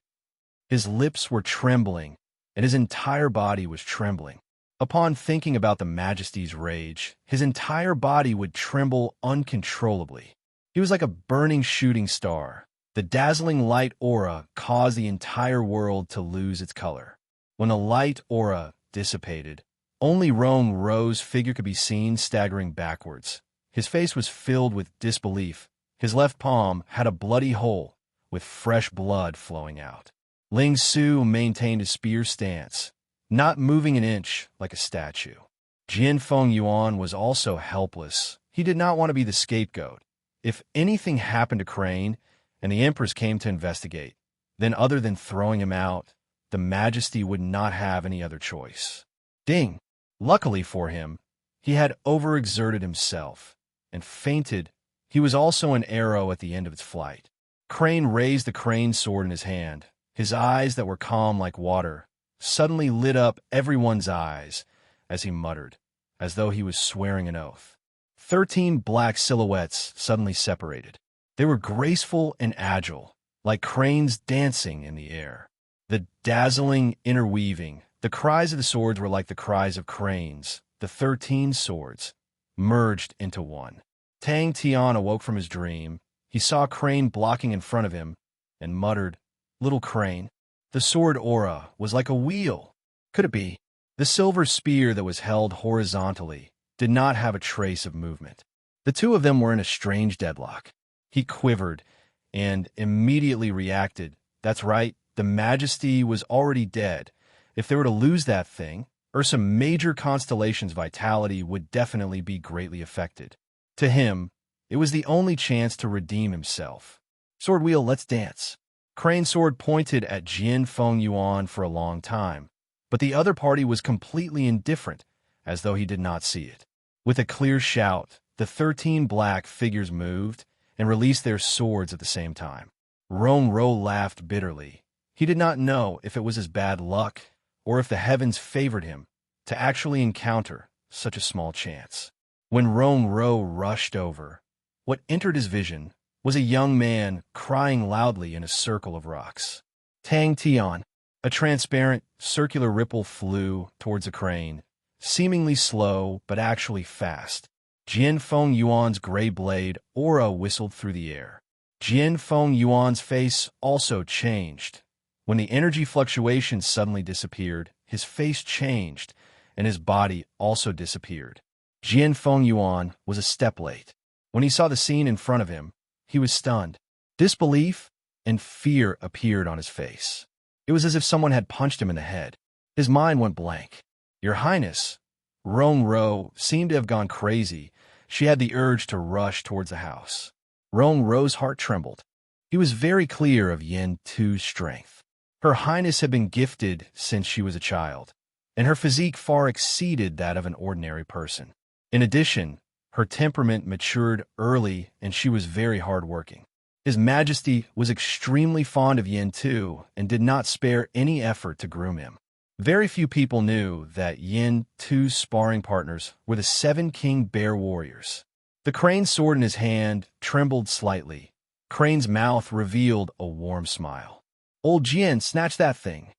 His lips were trembling, and his entire body was trembling. Upon thinking about the Majesty's rage, his entire body would tremble uncontrollably. He was like a burning shooting star. The dazzling light aura caused the entire world to lose its color. When the light aura dissipated, only Rong Ro's figure could be seen staggering backwards. His face was filled with disbelief. His left palm had a bloody hole, with fresh blood flowing out. Ling Su maintained his spear stance, not moving an inch like a statue. Jin Feng Yuan was also helpless. He did not want to be the scapegoat. If anything happened to Crane, and the Empress came to investigate, then other than throwing him out, the Majesty would not have any other choice. Ding! Luckily for him, he had overexerted himself, and fainted. He was also an arrow at the end of its flight. Crane raised the crane sword in his hand. His eyes that were calm like water suddenly lit up everyone's eyes as he muttered, as though he was swearing an oath. 13 black silhouettes suddenly separated. They were graceful and agile, like cranes dancing in the air. The dazzling interweaving, the cries of the swords were like the cries of cranes. The 13 swords merged into one. Tang Tian awoke from his dream. He saw Crane blocking in front of him and muttered, Little Crane, The sword aura was like a wheel. Could it be? The silver spear that was held horizontally did not have a trace of movement. The two of them were in a strange deadlock. He quivered and immediately reacted. That's right, the Majesty was already dead. If they were to lose that thing, Ursa Major Constellation's vitality would definitely be greatly affected. To him, it was the only chance to redeem himself. Sword wheel, let's dance. Crane Sword pointed at Jin Feng Yuan for a long time, but the other party was completely indifferent, as though he did not see it. With a clear shout, the 13 black figures moved and released their swords at the same time. Rong Ro laughed bitterly. He did not know if it was his bad luck or if the heavens favored him to actually encounter such a small chance. When Rong Ro rushed over, what entered his vision was a young man crying loudly in a circle of rocks. Tang Tian. A transparent, circular ripple flew towards a crane, seemingly slow but actually fast. Jin Feng Yuan's gray blade aura whistled through the air. Jin Feng Yuan's face also changed. When the energy fluctuations suddenly disappeared, his face changed, and his body also disappeared. Jin Feng Yuan was a step late. When he saw the scene in front of him, he was stunned. Disbelief and fear appeared on his face. It was as if someone had punched him in the head. His mind went blank. Your Highness, Rong Ro seemed to have gone crazy. She had the urge to rush towards the house. Rong Ro's heart trembled. He was very clear of Yin Tu's strength. Her Highness had been gifted since she was a child, and her physique far exceeded that of an ordinary person. In addition, her temperament matured early and she was very hardworking. His Majesty was extremely fond of Yin Tu and did not spare any effort to groom him. Very few people knew that Yin Tu's sparring partners were the 7 King Bear Warriors. The Crane's sword in his hand trembled slightly. Crane's mouth revealed a warm smile. Old Jin, snatch that thing.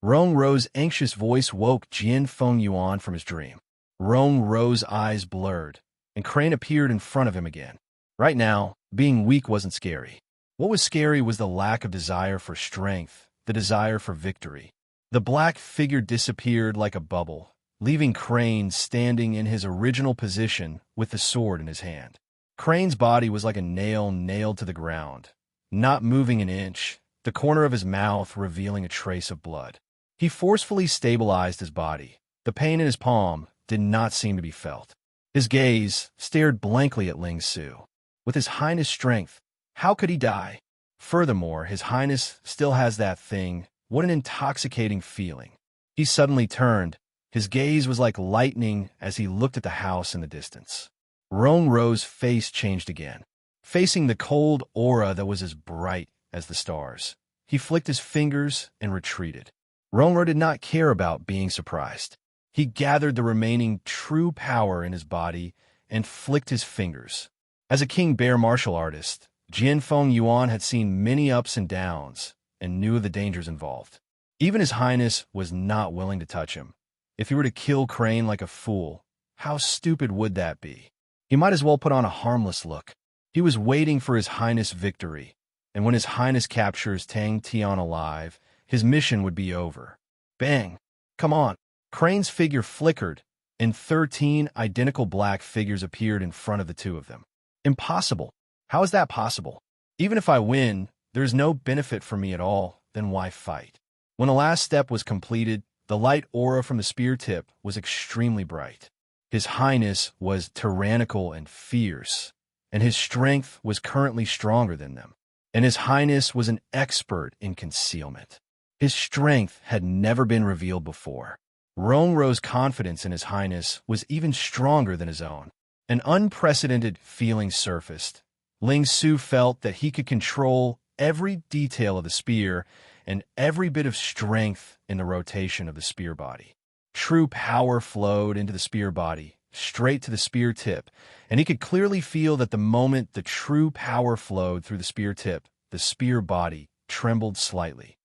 Rong Ro's anxious voice woke Jin Feng Yuan from his dream. Rong Ro's eyes blurred, and Crane appeared in front of him again. Right now, being weak wasn't scary. What was scary was the lack of desire for strength, the desire for victory. The black figure disappeared like a bubble, leaving Crane standing in his original position with the sword in his hand. Crane's body was like a nail nailed to the ground, not moving an inch, the corner of his mouth revealing a trace of blood. He forcefully stabilized his body. The pain in his palm did not seem to be felt. His gaze stared blankly at Ling Su. With his Highness' strength, how could he die? Furthermore, his Highness still has that thing. What an intoxicating feeling. He suddenly turned. His gaze was like lightning as he looked at the house in the distance. Rong Ro's face changed again. Facing the cold aura that was as bright as the stars, he flicked his fingers and retreated. Rong Ro did not care about being surprised. He gathered the remaining true power in his body and flicked his fingers. As a King Bear martial artist, Jin Feng Yuan had seen many ups and downs and knew of the dangers involved. Even his Highness was not willing to touch him. If he were to kill Crane like a fool, how stupid would that be? He might as well put on a harmless look. He was waiting for his Highness' victory, and when his Highness captures Tang Tian alive, his mission would be over. Bang! Come on! Crane's figure flickered, and 13 identical black figures appeared in front of the two of them. Impossible! How is that possible? Even if I win, there is no benefit for me at all, then why fight? When the last step was completed, the light aura from the spear tip was extremely bright. His Highness was tyrannical and fierce, and his strength was currently stronger than them. And his Highness was an expert in concealment. His strength had never been revealed before. Rong Ro's confidence in his Highness was even stronger than his own. An unprecedented feeling surfaced. Ling Su felt that he could control every detail of the spear and every bit of strength in the rotation of the spear body. True power flowed into the spear body, straight to the spear tip, and he could clearly feel that the moment the true power flowed through the spear tip, the spear body trembled slightly.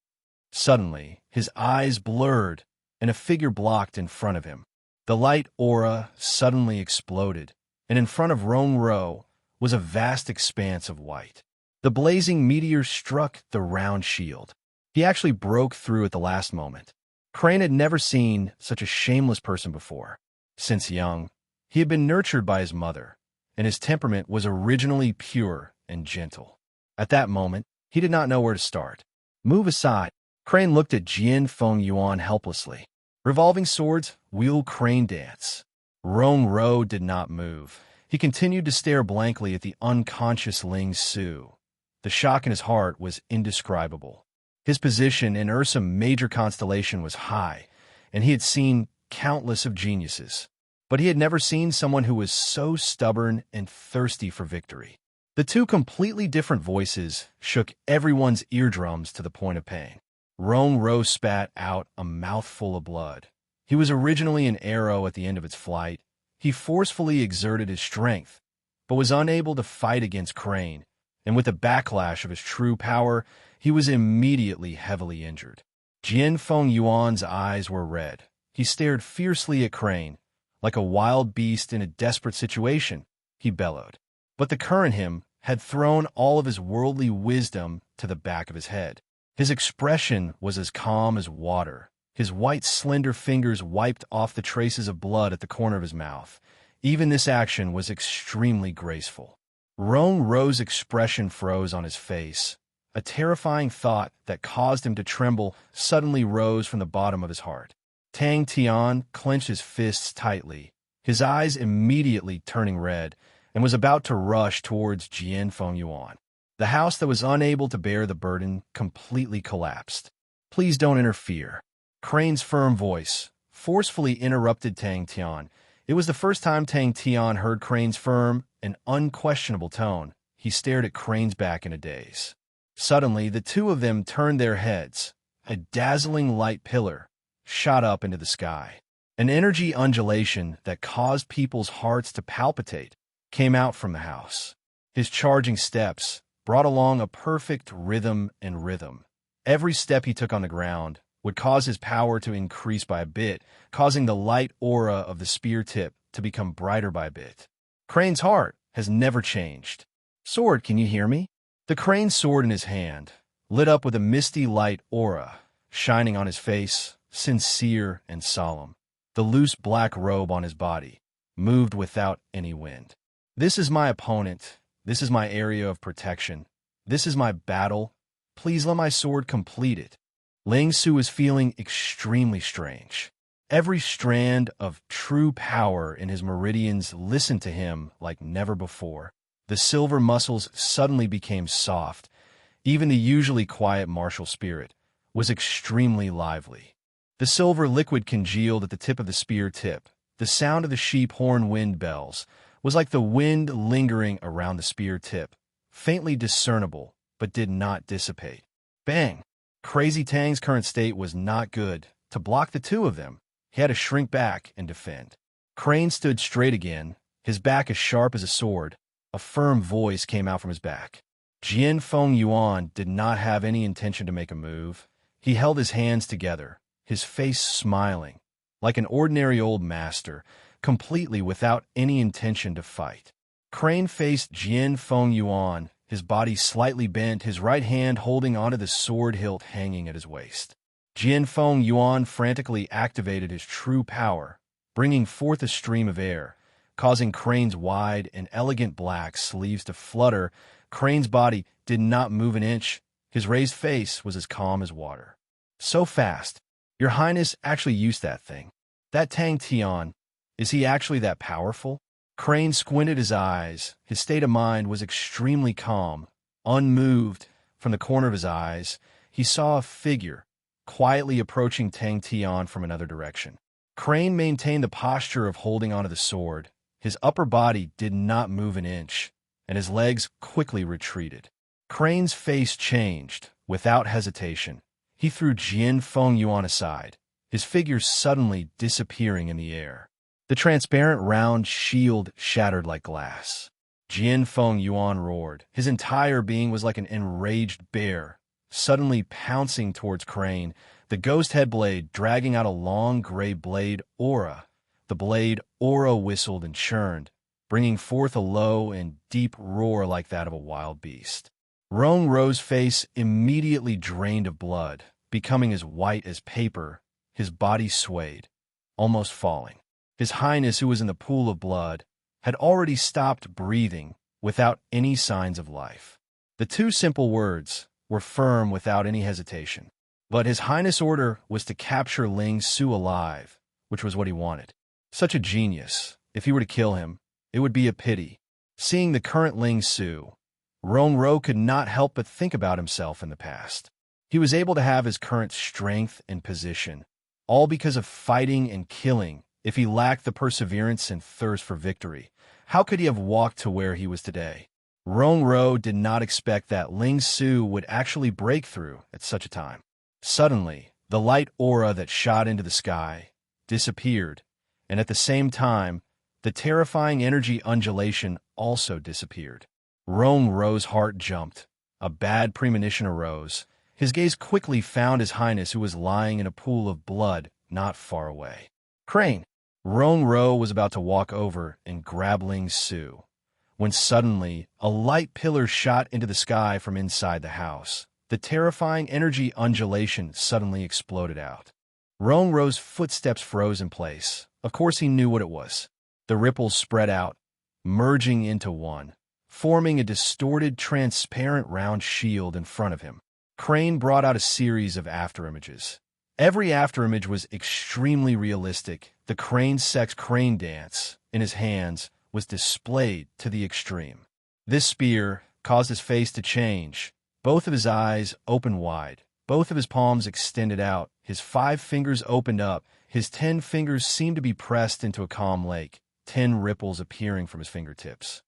Suddenly, his eyes blurred, and a figure blocked in front of him. The light aura suddenly exploded, and in front of Rong Ro was a vast expanse of white. The blazing meteor struck the round shield. He actually broke through at the last moment. Crane had never seen such a shameless person before. Since young, he had been nurtured by his mother, and his temperament was originally pure and gentle. At that moment, he did not know where to start. Move aside. Crane looked at Jian Feng Yuan helplessly. Revolving swords, wheel Crane dance. Rong Ro did not move. He continued to stare blankly at the unconscious Ling Su. The shock in his heart was indescribable. His position in Ursa Major constellation was high, and he had seen countless of geniuses. But he had never seen someone who was so stubborn and thirsty for victory. The two completely different voices shook everyone's eardrums to the point of pain. Rong Ro spat out a mouthful of blood. He was originally an arrow at the end of its flight. He forcefully exerted his strength, but was unable to fight against Crane, and with the backlash of his true power, he was immediately heavily injured. Jian Feng Yuan's eyes were red. He stared fiercely at Crane. Like a wild beast in a desperate situation, he bellowed. But the current him had thrown all of his worldly wisdom to the back of his head. His expression was as calm as water. His white, slender fingers wiped off the traces of blood at the corner of his mouth. Even this action was extremely graceful. Rong Ro's expression froze on his face. A terrifying thought that caused him to tremble suddenly rose from the bottom of his heart. Tang Tian clenched his fists tightly, his eyes immediately turning red, and was about to rush towards Jian Feng Yuan. The house that was unable to bear the burden completely collapsed. "Please don't interfere." Crane's firm voice forcefully interrupted Tang Tian. It was the first time Tang Tian heard Crane's firm and unquestionable tone. He stared at Crane's back in a daze. Suddenly, the two of them turned their heads. A dazzling light pillar shot up into the sky. An energy undulation that caused people's hearts to palpitate came out from the house. His charging steps brought along a perfect rhythm. Every step he took on the ground would cause his power to increase by a bit, causing the light aura of the spear tip to become brighter by a bit. Crane's heart has never changed. "Sword, can you hear me?" The Crane sword in his hand lit up with a misty light aura, shining on his face, sincere and solemn. The loose black robe on his body moved without any wind. "This is my opponent. This is my area of protection. This is my battle. Please let my sword complete it." Ling Su was feeling extremely strange. Every strand of true power in his meridians listened to him like never before. The silver muscles suddenly became soft. Even the usually quiet martial spirit was extremely lively. The silver liquid congealed at the tip of the spear tip. The sound of the sheep horn wind bells was like the wind lingering around the spear tip, faintly discernible, but did not dissipate. Bang! Crazy Tang's current state was not good. To block the two of them, he had to shrink back and defend. Crane stood straight again, his back as sharp as a sword. A firm voice came out from his back. Jian Feng Yuan did not have any intention to make a move. He held his hands together, his face smiling, like an ordinary old master, completely without any intention to fight. Crane faced Jian Feng Yuan, his body slightly bent, his right hand holding onto the sword hilt hanging at his waist. Jian Feng Yuan frantically activated his true power, bringing forth a stream of air, causing Crane's wide and elegant black sleeves to flutter. Crane's body did not move an inch. His raised face was as calm as water. "So fast. Your Highness actually used that thing. That Tang Tian, is he actually that powerful?" Crane squinted his eyes. His state of mind was extremely calm. Unmoved, from the corner of his eyes, he saw a figure quietly approaching Tang Tian from another direction. Crane maintained the posture of holding onto the sword. His upper body did not move an inch, and his legs quickly retreated. Crane's face changed, without hesitation. He threw Jian Feng Yuan aside, his figure suddenly disappearing in the air. The transparent round shield shattered like glass. Jian Feng Yuan roared. His entire being was like an enraged bear, suddenly pouncing towards Crane, the ghost head blade dragging out a long gray blade aura. The blade aura whistled and churned, bringing forth a low and deep roar like that of a wild beast. Rongruo's face immediately drained of blood, becoming as white as paper. His body swayed, almost falling. His Highness, who was in the pool of blood, had already stopped breathing without any signs of life. The two simple words were firm without any hesitation. But His Highness' order was to capture Ling Su alive, which was what he wanted. Such a genius. If he were to kill him, it would be a pity. Seeing the current Ling Su, Rongruo could not help but think about himself in the past. He was able to have his current strength and position, all because of fighting and killing. If he lacked the perseverance and thirst for victory, how could he have walked to where he was today? Rongruo did not expect that Ling Su would actually break through at such a time. Suddenly, the light aura that shot into the sky disappeared, and at the same time, the terrifying energy undulation also disappeared. Rongruo's heart jumped. A bad premonition arose. His gaze quickly found His Highness, who was lying in a pool of blood not far away. Crane! Rongruo was about to walk over and grab Ling Su, when suddenly a light pillar shot into the sky from inside the house. The terrifying energy undulation suddenly exploded out. Rongruo's footsteps froze in place. Of course he knew what it was. The ripples spread out, merging into one, forming a distorted, transparent round shield in front of him. Crane brought out a series of afterimages. Every afterimage was extremely realistic. The Crane sex Crane dance in his hands was displayed to the extreme. This spear caused his face to change. Both of his eyes opened wide. Both of his palms extended out. His 5 fingers opened up. His 10 fingers seemed to be pressed into a calm lake, 10 ripples appearing from his fingertips.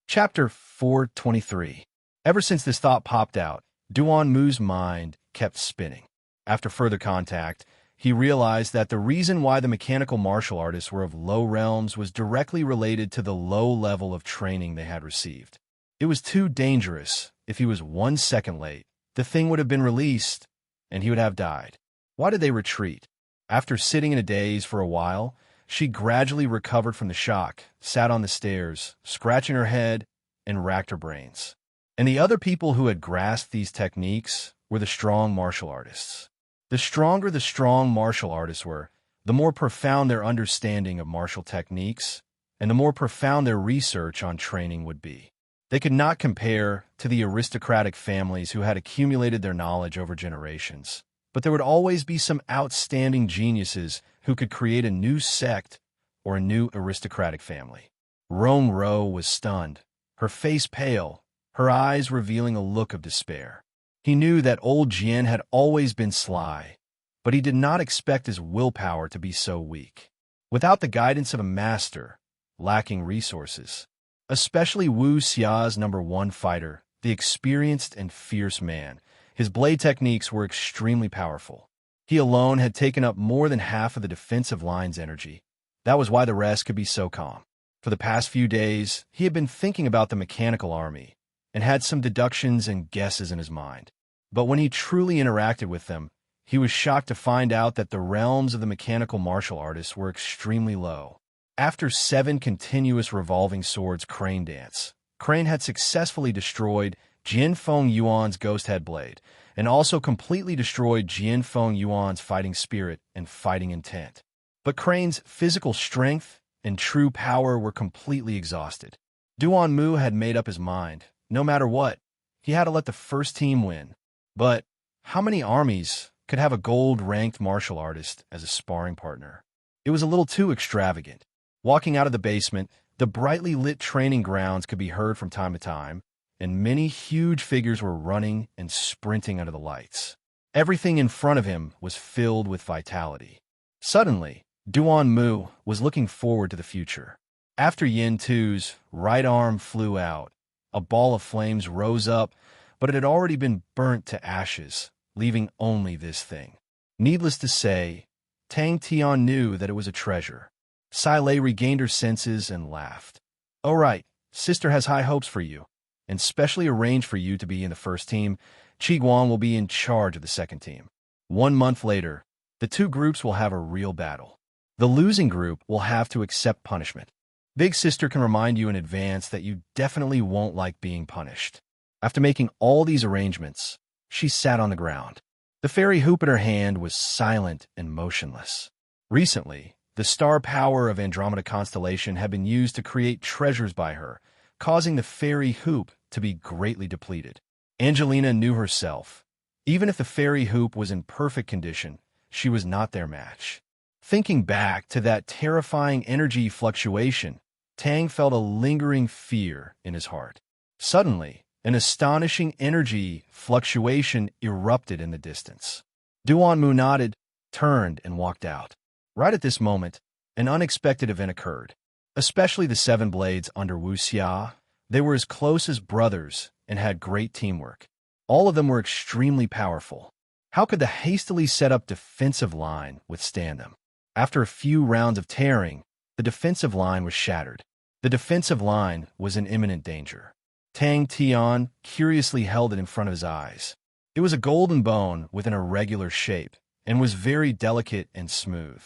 Chapter 423. Ever since this thought popped out, Duan Mu's mind kept spinning. After further contact, he realized that the reason why the mechanical martial artists were of low realms was directly related to the low level of training they had received. It was too dangerous. If he was 1 second late, the thing would have been released, and he would have died. Why did they retreat? After sitting in a daze for a while, she gradually recovered from the shock, sat on the stairs, scratching her head, and racked her brains. And the other people who had grasped these techniques were the strong martial artists. The stronger the strong martial artists were, the more profound their understanding of martial techniques, and the more profound their research on training would be. They could not compare to the aristocratic families who had accumulated their knowledge over generations, but there would always be some outstanding geniuses who could create a new sect or a new aristocratic family. Rongruo was stunned, her face pale, her eyes revealing a look of despair. He knew that old Jian had always been sly, but he did not expect his willpower to be so weak. Without the guidance of a master, lacking resources, especially Wu Xia's #1 fighter, the experienced and fierce man, his blade techniques were extremely powerful. He alone had taken up more than half of the defensive line's energy. That was why the rest could be so calm. For the past few days, he had been thinking about the mechanical army and had some deductions and guesses in his mind. But when he truly interacted with them, he was shocked to find out that the realms of the mechanical martial artists were extremely low. After 7 continuous revolving swords Crane dance, Crane had successfully destroyed Jian Feng Yuan's ghost head blade, and also completely destroyed Jian Feng Yuan's fighting spirit and fighting intent. But Crane's physical strength and true power were completely exhausted. Duan Mu had made up his mind. No matter what, he had to let the first team win. But how many armies could have a gold-ranked martial artist as a sparring partner? It was a little too extravagant. Walking out of the basement, the brightly lit training grounds could be heard from time to time, and many huge figures were running and sprinting under the lights. Everything in front of him was filled with vitality. Suddenly, Duan Mu was looking forward to the future. After Yin Tu's right arm flew out, a ball of flames rose up, but it had already been burnt to ashes, leaving only this thing. Needless to say, Tang Tian knew that it was a treasure. Sai Lei regained her senses and laughed. "All right, sister has high hopes for you, and specially arranged for you to be in the first team. Qi Guan will be in charge of the second team. 1 month later, the 2 groups will have a real battle. The losing group will have to accept punishment. Big sister can remind you in advance that you definitely won't like being punished. After making all these arrangements, she sat on the ground. The fairy hoop in her hand was silent and motionless. Recently, the star power of Andromeda constellation had been used to create treasures by her, causing the fairy hoop to be greatly depleted. Angelina knew herself. Even if the fairy hoop was in perfect condition, she was not their match. Thinking back to that terrifying energy fluctuation, Tang felt a lingering fear in his heart. Suddenly, an astonishing energy fluctuation erupted in the distance. Duanmu nodded, turned, and walked out. Right at this moment, an unexpected event occurred. Especially the seven blades under Wu Xia, they were as close as brothers and had great teamwork. All of them were extremely powerful. How could the hastily set up defensive line withstand them? After a few rounds of tearing, the defensive line was shattered. The defensive line was in imminent danger. Tang Tian curiously held it in front of his eyes. It was a golden bone with an irregular shape and was very delicate and smooth.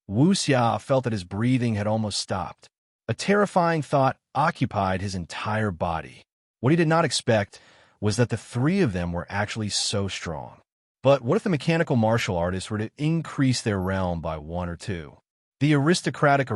Wu Xia felt that his breathing had almost stopped. A terrifying thought occupied his entire body. What he did not expect was that the three of them were actually so strong. But what if the mechanical martial artists were to increase their realm by one or two? The aristocratic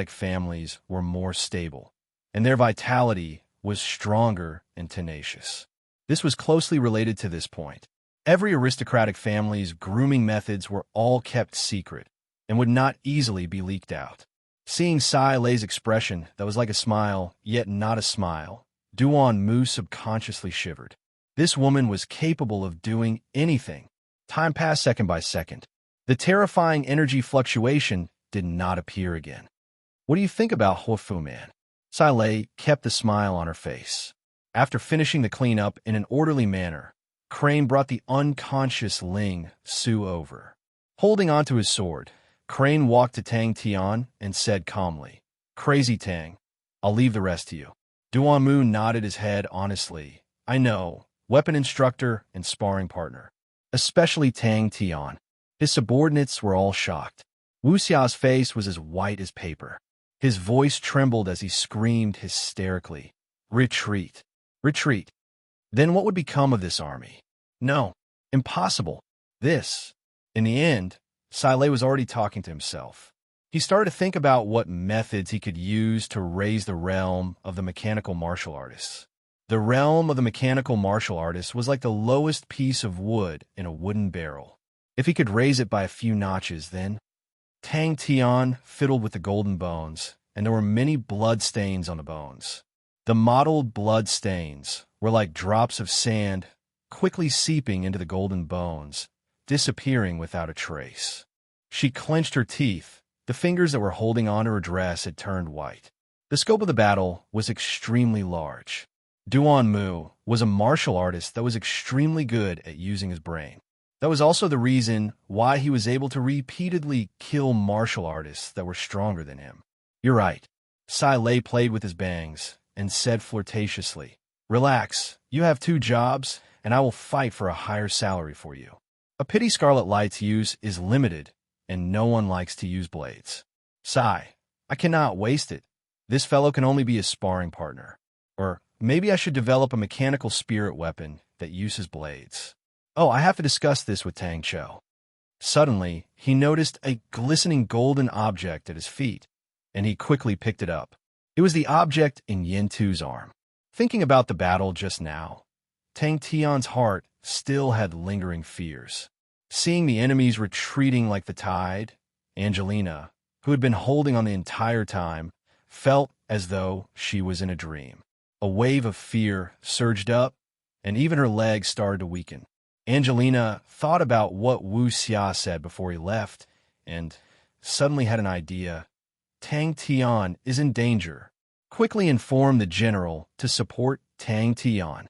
families were more stable, and their vitality was stronger and tenacious. This was closely related to this point. Every aristocratic family's grooming methods were all kept secret and would not easily be leaked out. Seeing Sai Lei's expression that was like a smile, yet not a smile, Duanmu subconsciously shivered. This woman was capable of doing anything. Time passed second by second. The terrifying energy fluctuation did not appear again. What do you think about Huofu Man? Sai Lei kept the smile on her face. After finishing the cleanup in an orderly manner, Crane brought the unconscious Ling Su over. Holding onto his sword, Crane walked to Tang Tian and said calmly, "Crazy Tang, I'll leave the rest to you." Duanmu nodded his head honestly. "I know, weapon instructor and sparring partner." Especially Tang Tian. His subordinates were all shocked. Wu Xia's face was as white as paper. His voice trembled as he screamed hysterically, "Retreat! Retreat!" Then what would become of this army? No, impossible. In the end, Sai Lei was already talking to himself. He started to think about what methods he could use to raise the realm of the mechanical martial artists. The realm of the mechanical martial artists was like the lowest piece of wood in a wooden barrel. If he could raise it by a few notches, then Tang Tian fiddled with the golden bones, and there were many blood stains on the bones. The mottled blood stains were like drops of sand quickly seeping into the golden bones, disappearing without a trace. She clenched her teeth. The fingers that were holding onto her dress had turned white. The scope of the battle was extremely large. Duanmu was a martial artist that was extremely good at using his brain. That was also the reason why he was able to repeatedly kill martial artists that were stronger than him. "You're right." Sai Lei played with his bangs and said flirtatiously, "Relax, you have 2 jobs, and I will fight for a higher salary for you." A pity Scarlet Light's use is limited, and no one likes to use blades. "Sai, I cannot waste it. This fellow can only be a sparring partner. Or maybe I should develop a mechanical spirit weapon that uses blades. Oh, I have to discuss this with Tang Chou." Suddenly, he noticed a glistening golden object at his feet, and he quickly picked it up. It was the object in Yin Tu's arm. Thinking about the battle just now, Tang Tian's heart still had lingering fears. Seeing the enemies retreating like the tide, Angelina, who had been holding on the entire time, felt as though she was in a dream. A wave of fear surged up, and even her legs started to weaken. Angelina thought about what Wu Xia said before he left, and suddenly had an idea. Tang Tian is in danger. Quickly informed the general to support Tang Tian.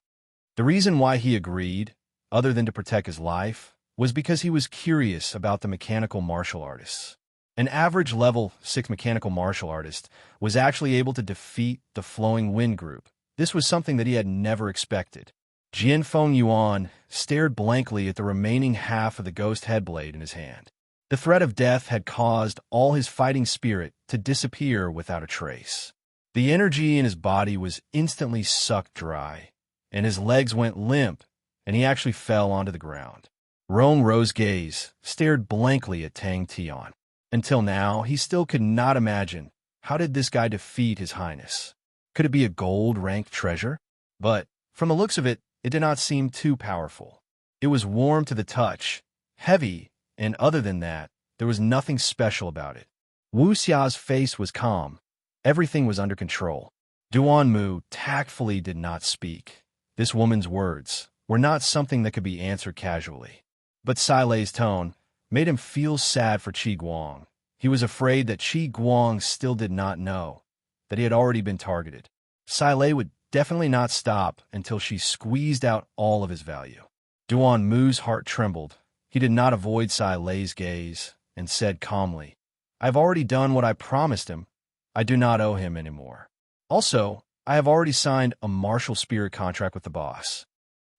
The reason why he agreed, other than to protect his life, was because he was curious about the mechanical martial artists. An average level 6 mechanical martial artist was actually able to defeat the Flowing Wind group. This was something that he had never expected. Jian Feng Yuan stared blankly at the remaining half of the ghost headblade in his hand. The threat of death had caused all his fighting spirit to disappear without a trace. The energy in his body was instantly sucked dry, and his legs went limp, and he actually fell onto the ground. Rong Ro's gaze stared blankly at Tang Tian. Until now, he still could not imagine, how did this guy defeat his highness? Could it be a gold-ranked treasure? But, from the looks of it, it did not seem too powerful. It was warm to the touch, heavy, and other than that, there was nothing special about it. Wu Xia's face was calm. Everything was under control. Duan Mu tactfully did not speak. This woman's words were not something that could be answered casually. But Sai Lei's tone made him feel sad for Qi Guang. He was afraid that Qi Guang still did not know that he had already been targeted. Sai Lei would definitely not stop until she squeezed out all of his value. Duan Mu's heart trembled. He did not avoid Sai Lei's gaze and said calmly, "I've already done what I promised him. I do not owe him anymore. Also, I have already signed a martial spirit contract with the boss."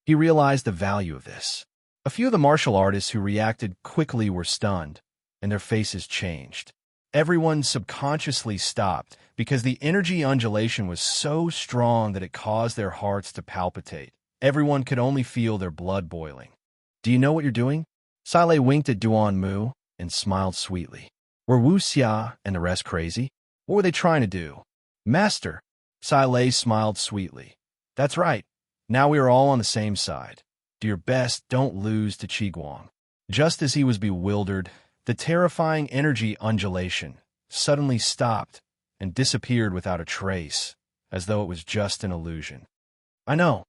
He realized the value of this. A few of the martial artists who reacted quickly were stunned, and their faces changed. Everyone subconsciously stopped because the energy undulation was so strong that it caused their hearts to palpitate. Everyone could only feel their blood boiling. "Do you know what you're doing?" Sai Lei winked at Duan Mu and smiled sweetly. Were Wu Xia and the rest crazy? What were they trying to do? "Master," Sai Lei smiled sweetly. "That's right. Now we are all on the same side. Do your best, don't lose to Qi Guang." Just as he was bewildered, the terrifying energy undulation suddenly stopped and disappeared without a trace, as though it was just an illusion. "I know."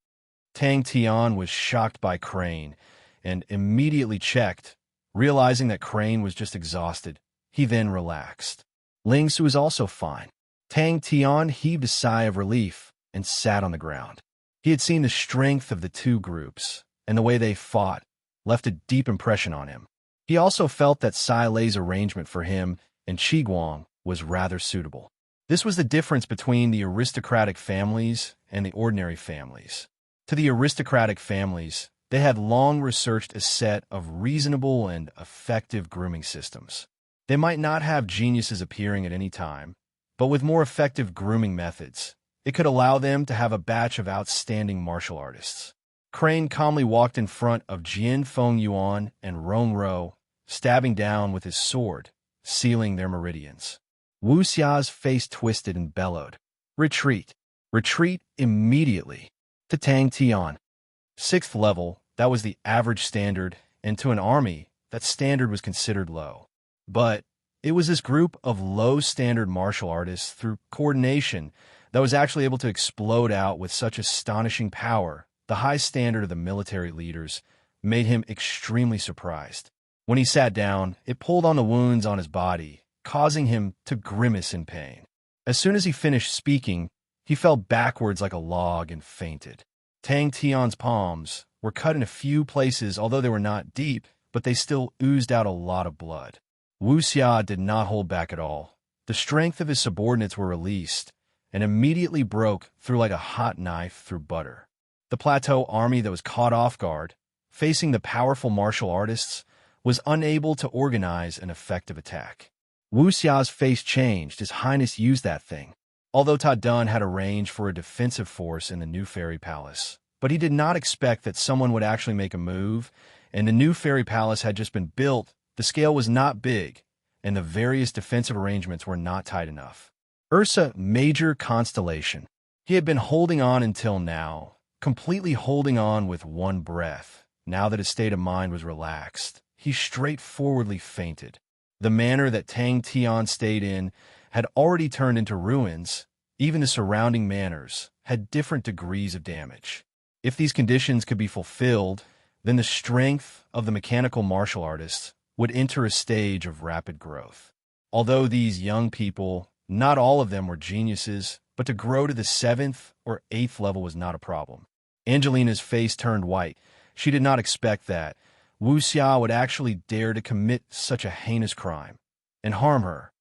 Tang Tian was shocked by Crane and immediately checked, realizing that Crane was just exhausted. He then relaxed. Ling Su was also fine. Tang Tian heaved a sigh of relief and sat on the ground. He had seen the strength of the two groups, and the way they fought left a deep impression on him. He also felt that Sai Lei's arrangement for him and Qi Guang was rather suitable. This was the difference between the aristocratic families and the ordinary families. To the aristocratic families, they had long researched a set of reasonable and effective grooming systems. They might not have geniuses appearing at any time, but with more effective grooming methods, it could allow them to have a batch of outstanding martial artists. Crane calmly walked in front of Jian Feng Yuan and Rong Ro, stabbing down with his sword, sealing their meridians. Wu Xia's face twisted and bellowed, "Retreat! Retreat immediately!" To Tang Tian. 6th level, that was the average standard, and to an army, that standard was considered low. But it was this group of low-standard martial artists, through coordination, that was actually able to explode out with such astonishing power. The high standard of the military leaders made him extremely surprised. When he sat down, it pulled on the wounds on his body, causing him to grimace in pain. As soon as he finished speaking, he fell backwards like a log and fainted. Tang Tian's palms were cut in a few places, although they were not deep, but they still oozed out a lot of blood. Wu Xia did not hold back at all. The strength of his subordinates were released and immediately broke through like a hot knife through butter. The plateau army that was caught off guard, facing the powerful martial artists, was unable to organize an effective attack. Wu Xia's face changed. His Highness used that thing. Although Ta Dun had arranged for a defensive force in the new fairy palace, but he did not expect that someone would actually make a move, and the new fairy palace had just been built. The scale was not big, and the various defensive arrangements were not tight enough. Ursa, major constellation. He had been holding on until now, completely holding on with one breath. Now that his state of mind was relaxed, he straightforwardly fainted. The manner that Tang Tian stayed in had already turned into ruins. Even the surrounding manors had different degrees of damage. If these conditions could be fulfilled, then the strength of the mechanical martial artists would enter a stage of rapid growth. Although these young people, not all of them were geniuses, but to grow to the 7th or 8th level was not a problem. Angelina's face turned white. She did not expect that Wu Xia would actually dare to commit such a heinous crime and harm her.